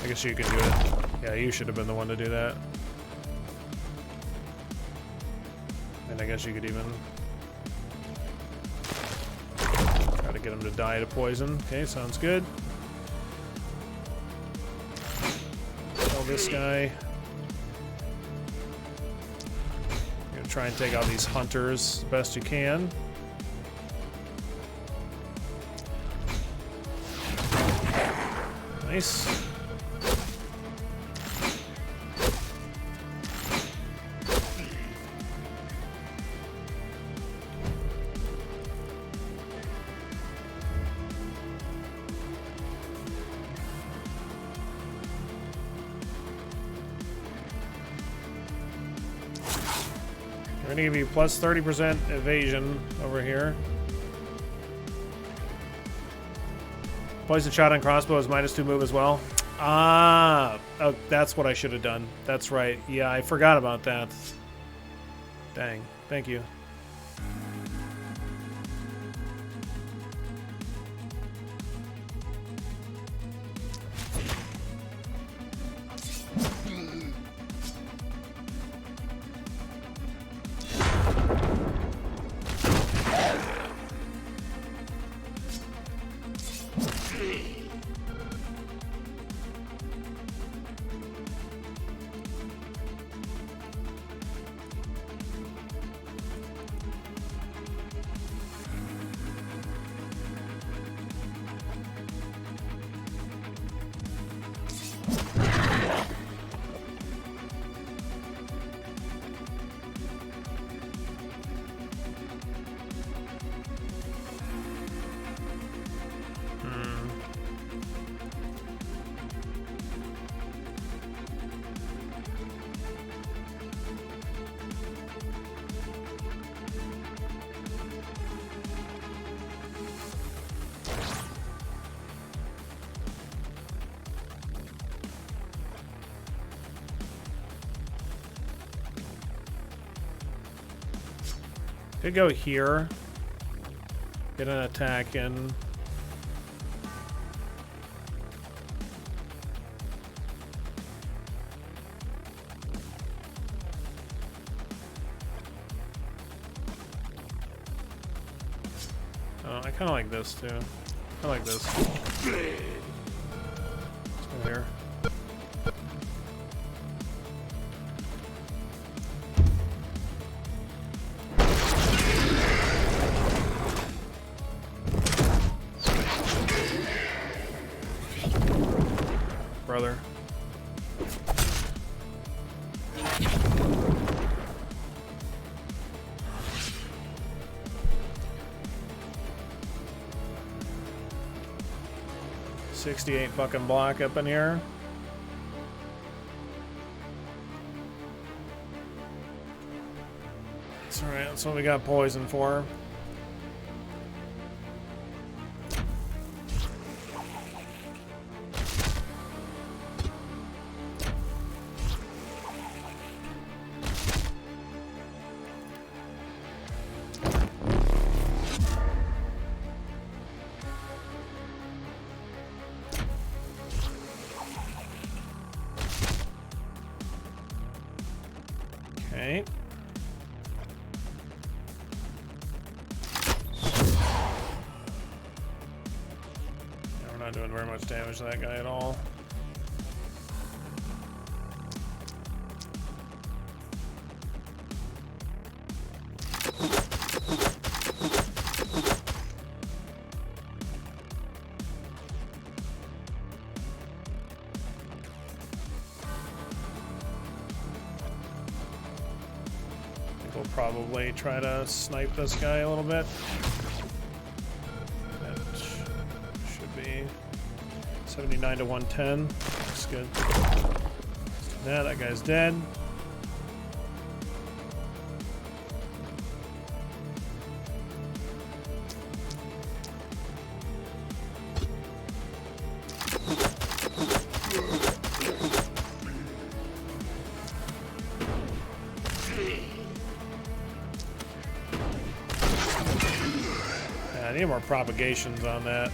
I guess you can do it. Yeah, you should have been the one to do that. And I guess you could even try to get him to die to poison. Okay, sounds good. this guy. You're gonna try and take out these hunters as best you can. Nice. We're gonna give you plus 30% evasion over here. Poison shot on crossbow is -2 move as well. Ah, oh, that's what I should have done. That's right. Yeah, I forgot about that. Dang. Thank you. Could go here. Get an attack in. Oh, I kind of like this too. I like this. Let's go here. Brother. $68 fucking block up in here. That's alright, that's what we got poison for. Okay. Yeah, we're not doing very much damage to that guy at all. We'll probably try to snipe this guy a little bit. That should be 79 to 110. Looks good. Yeah, that guy's dead. I need more propagations on that.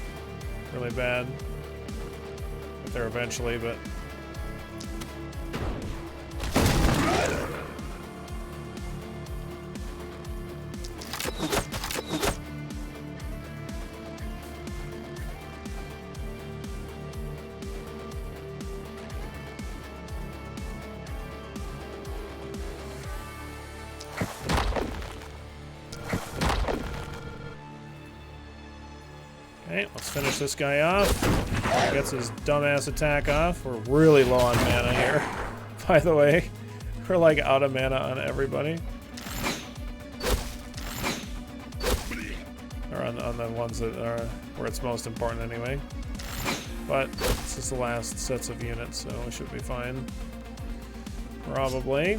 Really bad. Get there eventually, but finish this guy off. Gets his dumbass attack off. We're really low on mana here, by the way. We're like out of mana on everybody. Or on the ones that are where it's most important anyway. But this is the last sets of units, so we should be fine. Probably.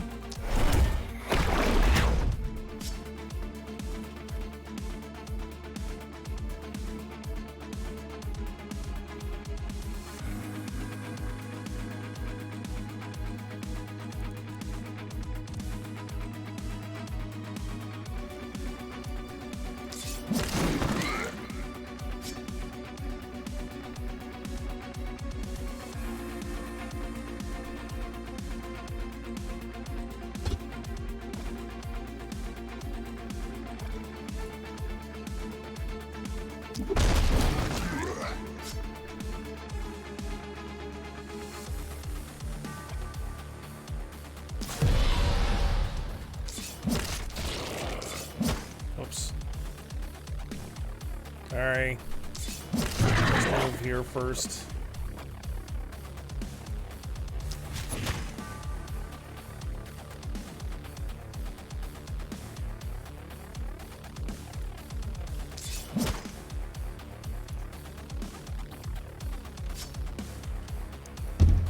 Oops. Sorry. Let's move here first.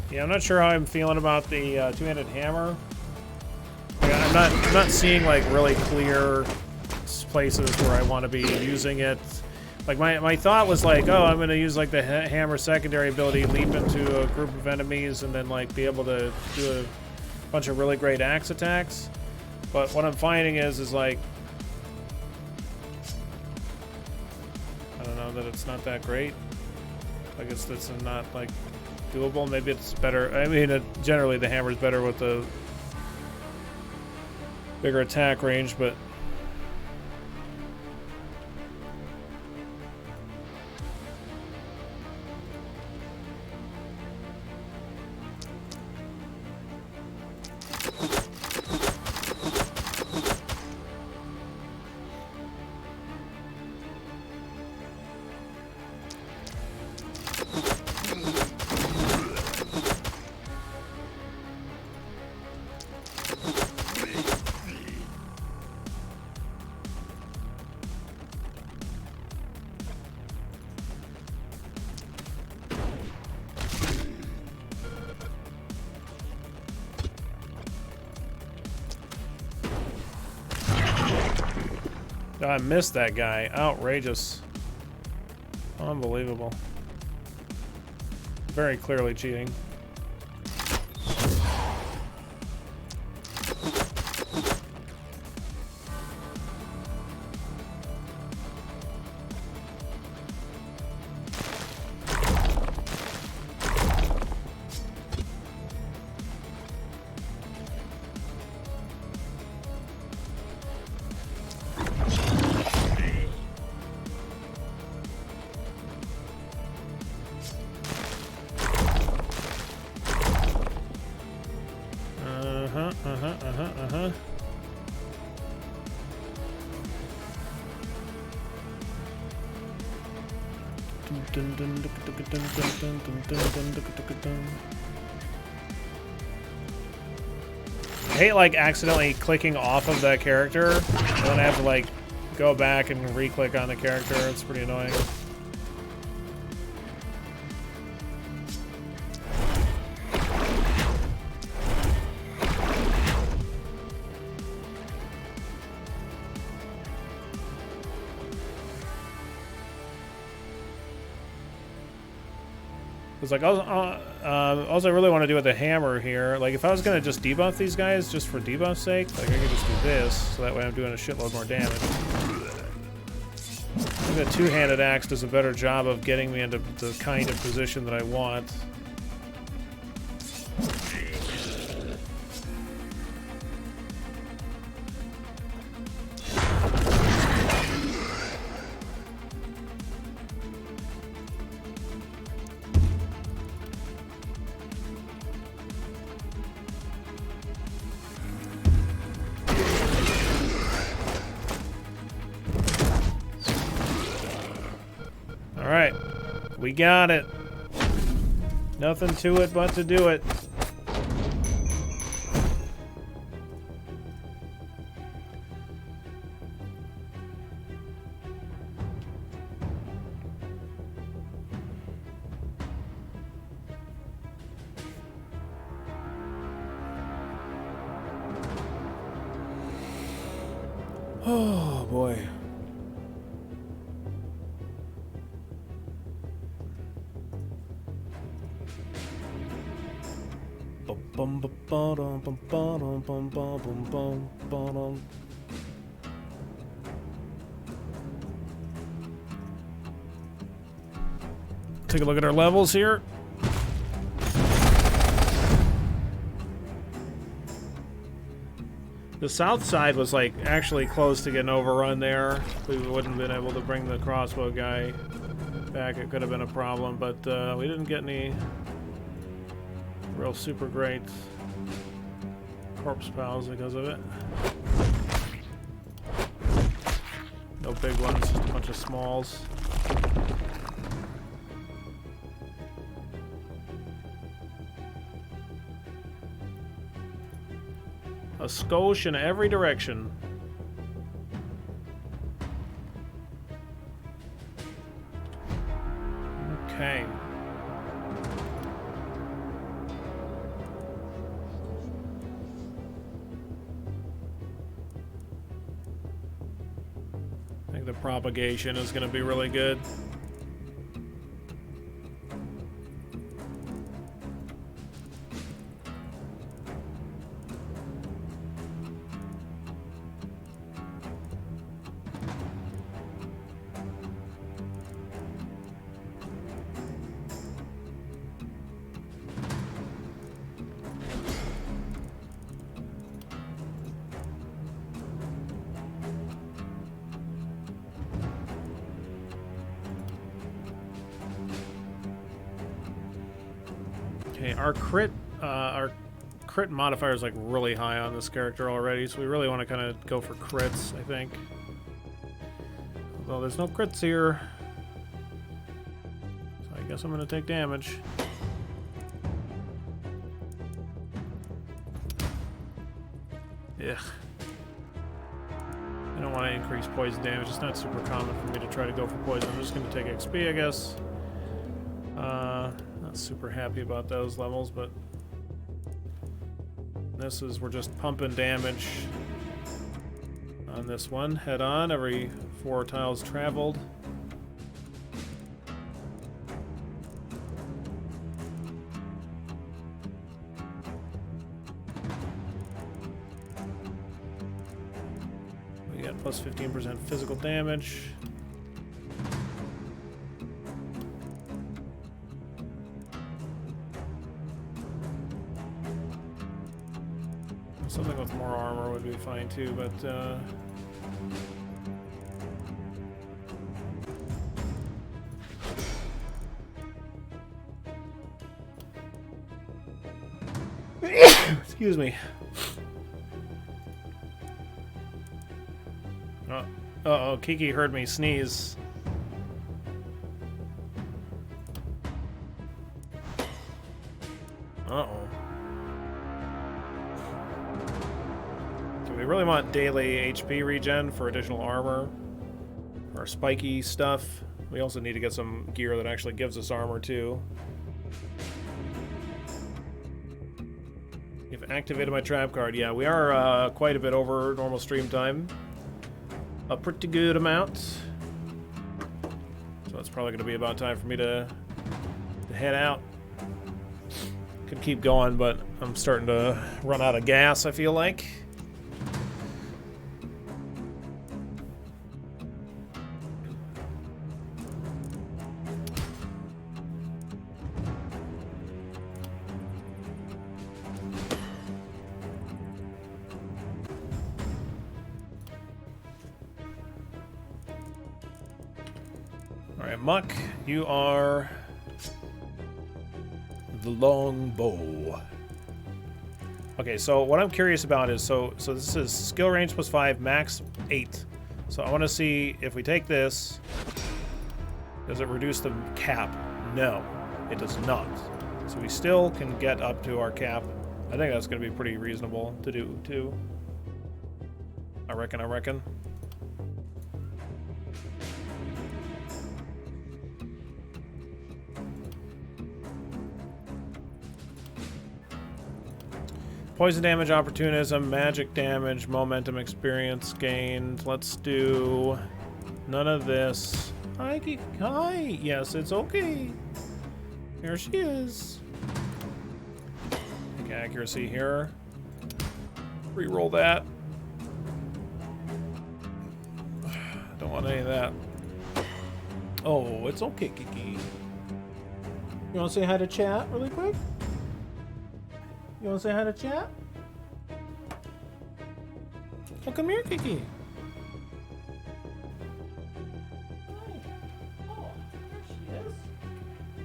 Yeah, I'm not sure how I'm feeling about the two-handed hammer. Yeah, I'm not seeing like really clear places where I want to be using it. Like my thought was like, oh, I'm gonna use like the hammer secondary ability, leap into a group of enemies, and then like be able to do a bunch of really great axe attacks. But what I'm finding is like, I don't know, that it's not that great. I guess that's not like doable. Maybe it's better. I mean, generally the hammer's better with the bigger attack range, but I missed that guy. Outrageous. Unbelievable. Very clearly cheating. I hate like accidentally clicking off of that character and then I have to like go back and re-click on the character. It's pretty annoying. It's like, all I really want to do with the hammer here, like if I was going to just debuff these guys just for debuff's sake, like I could just do this, so that way I'm doing a shitload more damage. I think the two-handed axe does a better job of getting me into the kind of position that I want. Alright, We got it. Nothing to it but to do it. Oh boy. Take a look at our levels here. The south side was like actually close to getting overrun there. We wouldn't have been able to bring the crossbow guy back. It could have been a problem, but we didn't get any real super great corpse pals because of it. No big ones, just a bunch of smalls. A skosh in every direction. Okay. I think the propagation is going to be really good. Okay, our crit modifier is like really high on this character already, so we really want to kind of go for crits, I think. Although there's no crits here, so I guess I'm going to take damage. Ugh. I don't want to increase poison damage. It's not super common for me to try to go for poison. I'm just going to take XP, I guess. Not super happy about those levels, but this is, we're just pumping damage on this one head on every 4 tiles traveled. We got plus 15% physical damage. Something with more armor would be fine too, but excuse me. Uh-oh, Kiki heard me sneeze. Uh-oh. We really want daily HP regen for additional armor, or spiky stuff. We also need to get some gear that actually gives us armor too. You've activated my trap card. Yeah, we are quite a bit over normal stream time. A pretty good amount. So it's probably going to be about time for me to head out. Could keep going, but I'm starting to run out of gas, I feel like. Alright, Muck, you are the long bow. Okay, so what I'm curious about is, so this is skill range plus 5, max 8. So I want to see if we take this, does it reduce the cap? No, it does not. So we still can get up to our cap. I think that's going to be pretty reasonable to do, too. I reckon. Poison damage, opportunism, magic damage, momentum experience gained. Let's do none of this. Hi, hi. Yes, it's okay. Here she is. Take accuracy here. Reroll that. Don't want any of that. Oh, it's okay, Kiki. You want to say hi to chat really quick? You want to say hi to chat? Oh, come here, Kiki. Hi. Oh, there she is.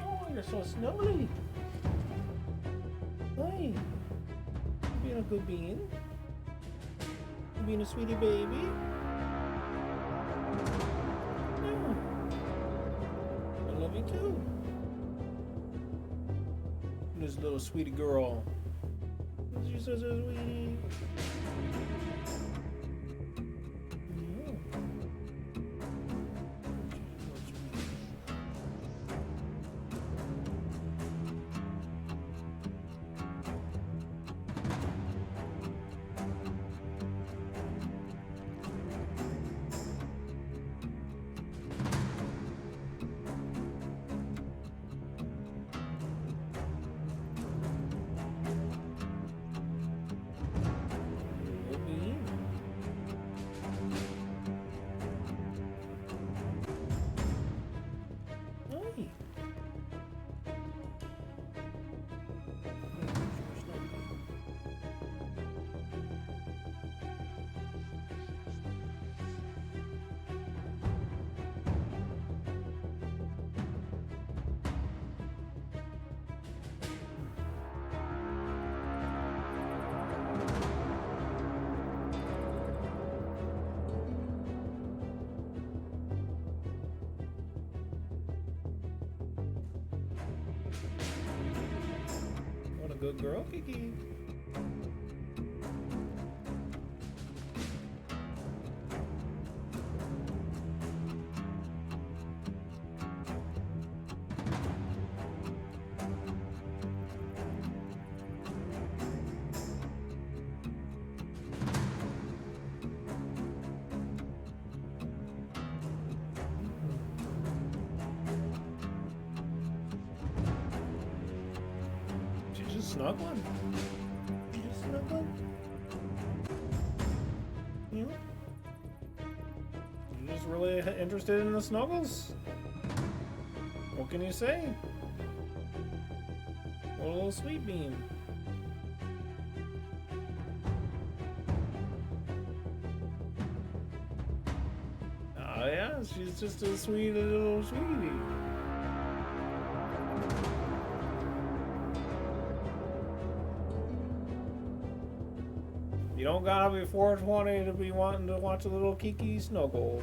Oh, you're so snuggly. Hi. You being a good bean? You being a sweetie baby? Yeah. I love you too. This little sweetie girl. She's so sweetie. What a good girl, Kiki. Snuggling? You just snuggling? You? You're just really interested in the snuggles? What can you say? What a little sweet bean. Oh yeah, she's just a sweet little sweetie. You don't gotta be 420 to be wanting to watch a little Kiki snuggle.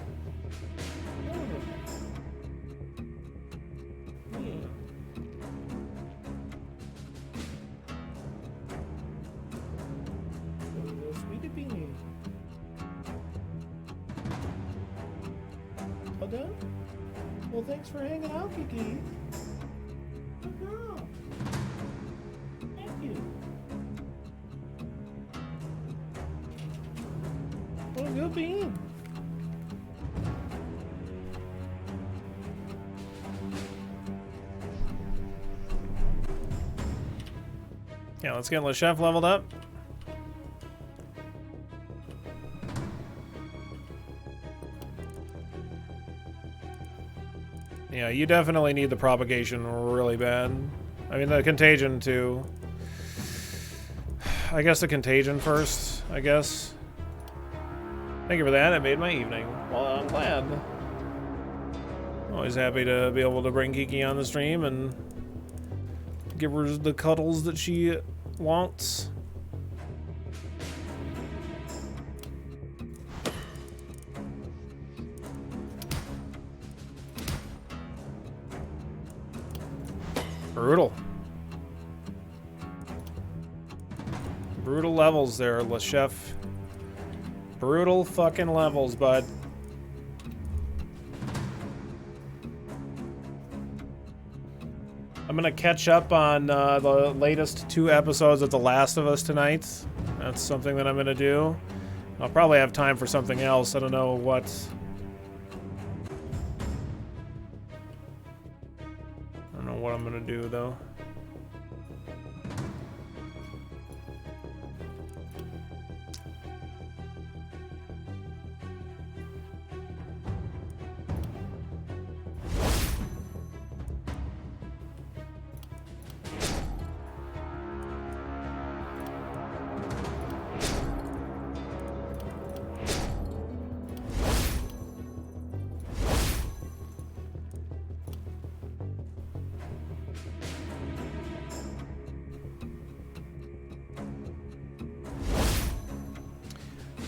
Little sweetie beanie. All done? Well, thanks for hanging out, Kiki. Good girl. Thank you. What a good bean. Yeah, let's get LeChef leveled up. Yeah, you definitely need the propagation really bad. I mean, the contagion too. I guess the contagion first, I guess. Thank you for that. It made my evening. Well, I'm glad. Always happy to be able to bring Kiki on the stream and give her the cuddles that she wants. Brutal. Brutal levels there, LeChef. Brutal fucking levels, bud. I'm gonna catch up on the latest 2 episodes of The Last of Us tonight. That's something that I'm gonna do. I'll probably have time for something else. I don't know what. I don't know what I'm gonna do though.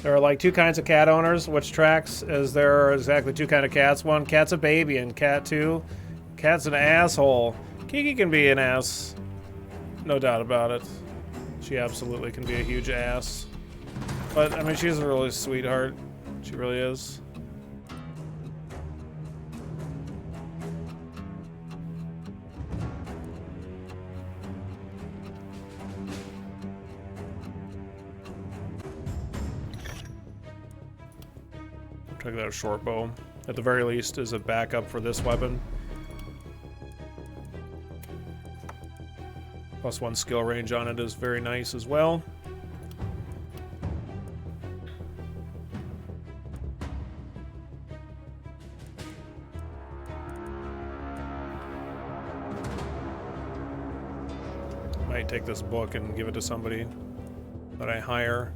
There are like 2 kinds of cat owners. Which tracks is there are exactly 2 kind of cats? One, cat's a baby, and cat 2, cat's an asshole. Kiki can be an ass. No doubt about it. She absolutely can be a huge ass. But, I mean, she's a really sweetheart. She really is. Take that a short bow. At the very least, is a backup for this weapon. +1 skill range on it is very nice as well. Might take this book and give it to somebody that I hire.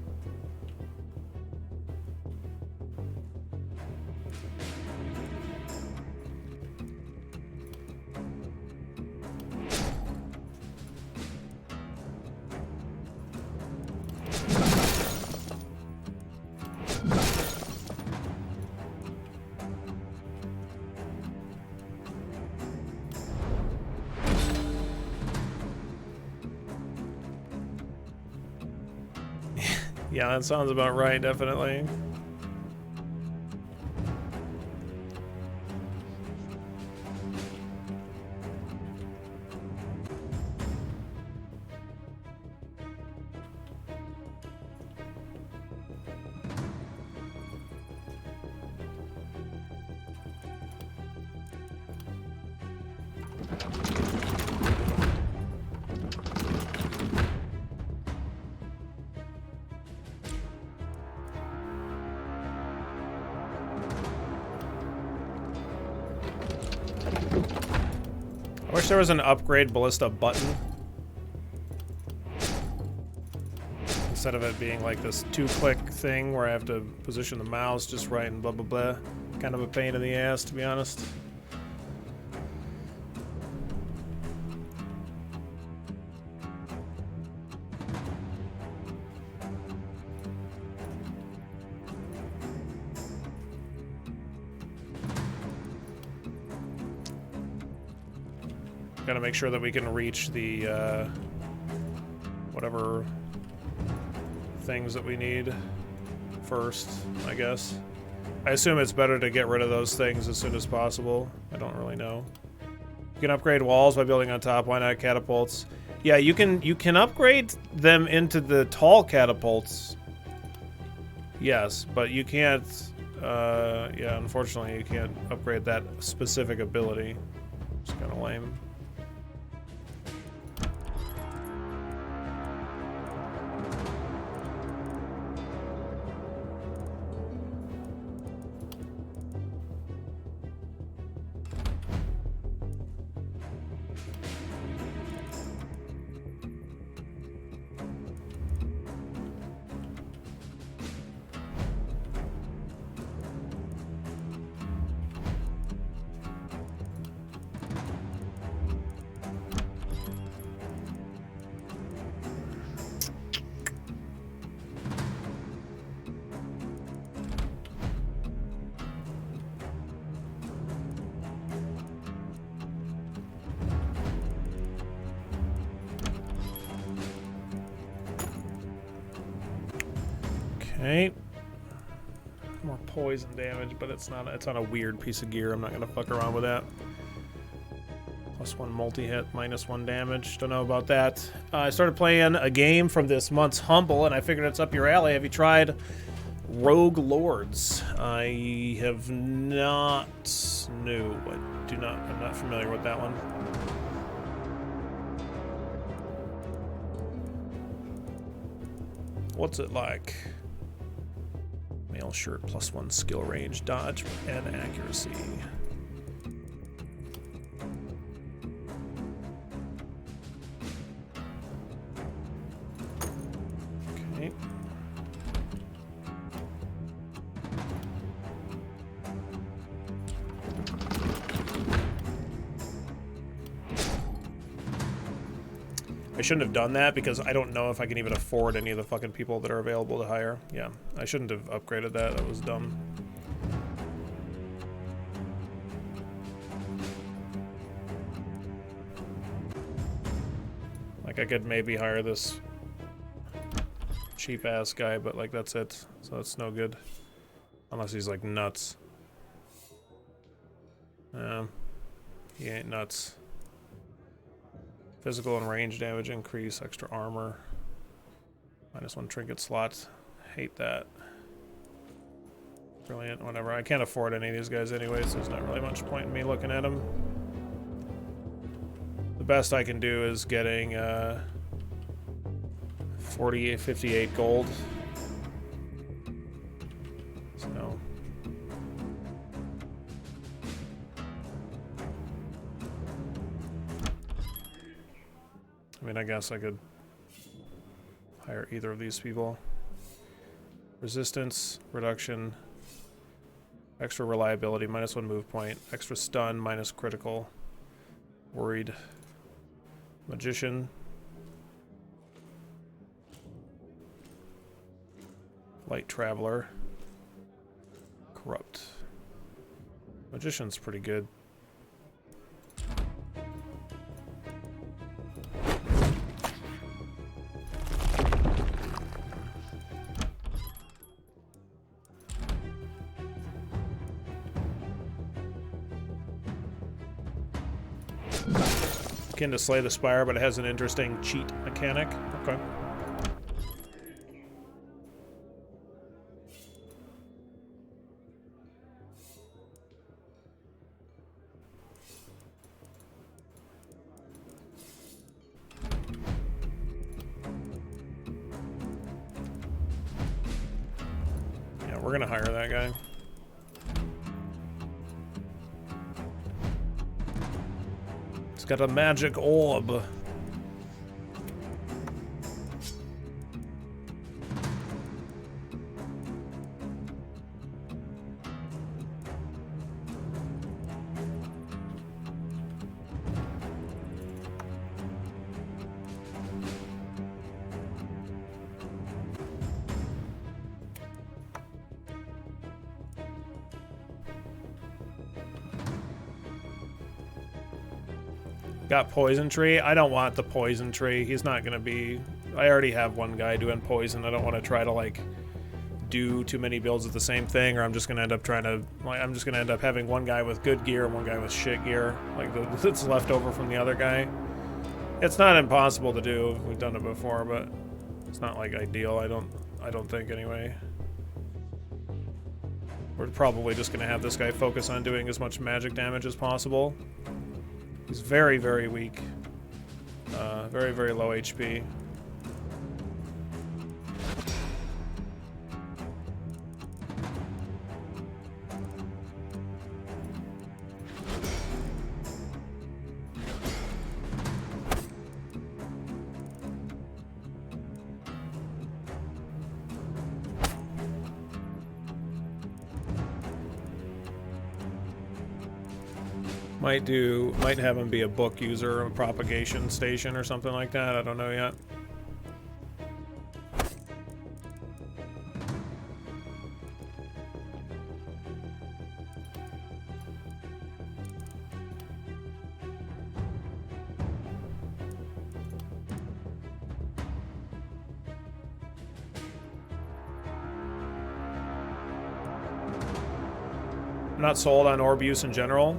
Yeah, that sounds about right, definitely. I wish there was an upgrade ballista button. Instead of it being like this 2-click thing where I have to position the mouse just right and blah blah blah. Kind of a pain in the ass, to be honest. Gotta make sure that we can reach the whatever things that we need first, I guess. I assume it's better to get rid of those things as soon as possible. I don't really know. You can upgrade walls by building on top. Why not catapults? Yeah, you can upgrade them into the tall catapults. Yes, but you can't. Yeah, unfortunately, you can't upgrade that specific ability. It's kind of lame. Okay. More poison damage, but it's not. It's on a weird piece of gear. I'm not gonna fuck around with that. +1 multi-hit, -1 damage. Don't know about that. I started playing a game from this month's Humble, and I figured it's up your alley. Have you tried Rogue Lords? I have not. No, I do not. I'm not familiar with that one. What's it like? Mail shirt, +1 skill range, dodge, and accuracy. Okay. I shouldn't have done that because I don't know if I can even afford any of the fucking people that are available to hire. Yeah, I shouldn't have upgraded that. That was dumb. Like, I could maybe hire this cheap-ass guy, but, like, that's it. So that's no good. Unless he's, like, nuts. He ain't nuts. Physical and range damage increase, extra armor. -1 trinket slot. Hate that. Brilliant, whatever. I can't afford any of these guys anyways, so there's not really much point in me looking at them. The best I can do is getting 58 gold. So. I mean, I guess I could hire either of these people. Resistance, reduction, extra reliability, -1 move point, extra stun, -critical, worried, magician, light traveler, corrupt. Magician's pretty good. Akin to Slay the Spire, but it has an interesting cheat mechanic. Okay. Yeah, we're gonna hire that guy. Got a magic orb. Got Poison Tree. I don't want the Poison Tree. He's not going to be... I already have one guy doing Poison. I don't want to try to, like, do too many builds of the same thing, or I'm just going to end up trying to... Like, I'm just going to end up having one guy with good gear and one guy with shit gear. Like, that's left over from the other guy. It's not impossible to do. We've done it before, but it's not, like, ideal. I don't think, anyway. We're probably just going to have this guy focus on doing as much magic damage as possible. He's very, very weak. Very, very low HP. Might have him be a book user, a propagation station or something like that. I don't know yet. not sold on orb use in general.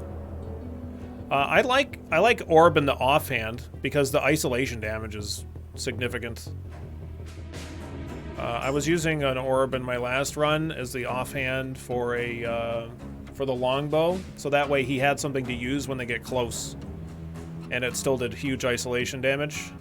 I like orb in the offhand because the isolation damage is significant. I was using an orb in my last run as the offhand for a for the longbow, so that way he had something to use when they get close, and it still did huge isolation damage.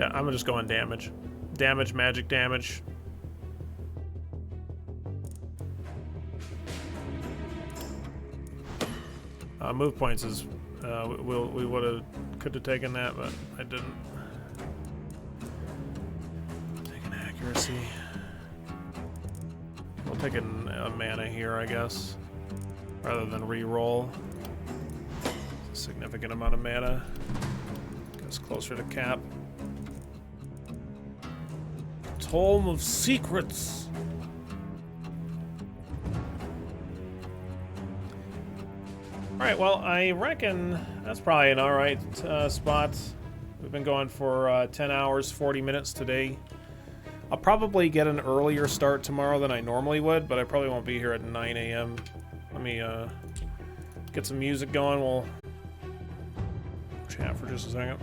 I'm gonna just go on damage. Damage, magic damage. Move points is we could have taken that, but I didn't. Taking accuracy. We'll take a mana here, I guess, rather than re-roll. Significant amount of mana. Gets closer to cap. Tome of Secrets. Alright, well, I reckon that's probably an alright spot. We've been going for 10 hours, 40 minutes today. I'll probably get an earlier start tomorrow than I normally would, but I probably won't be here at 9 a.m. Let me get some music going. We'll chat for just a second.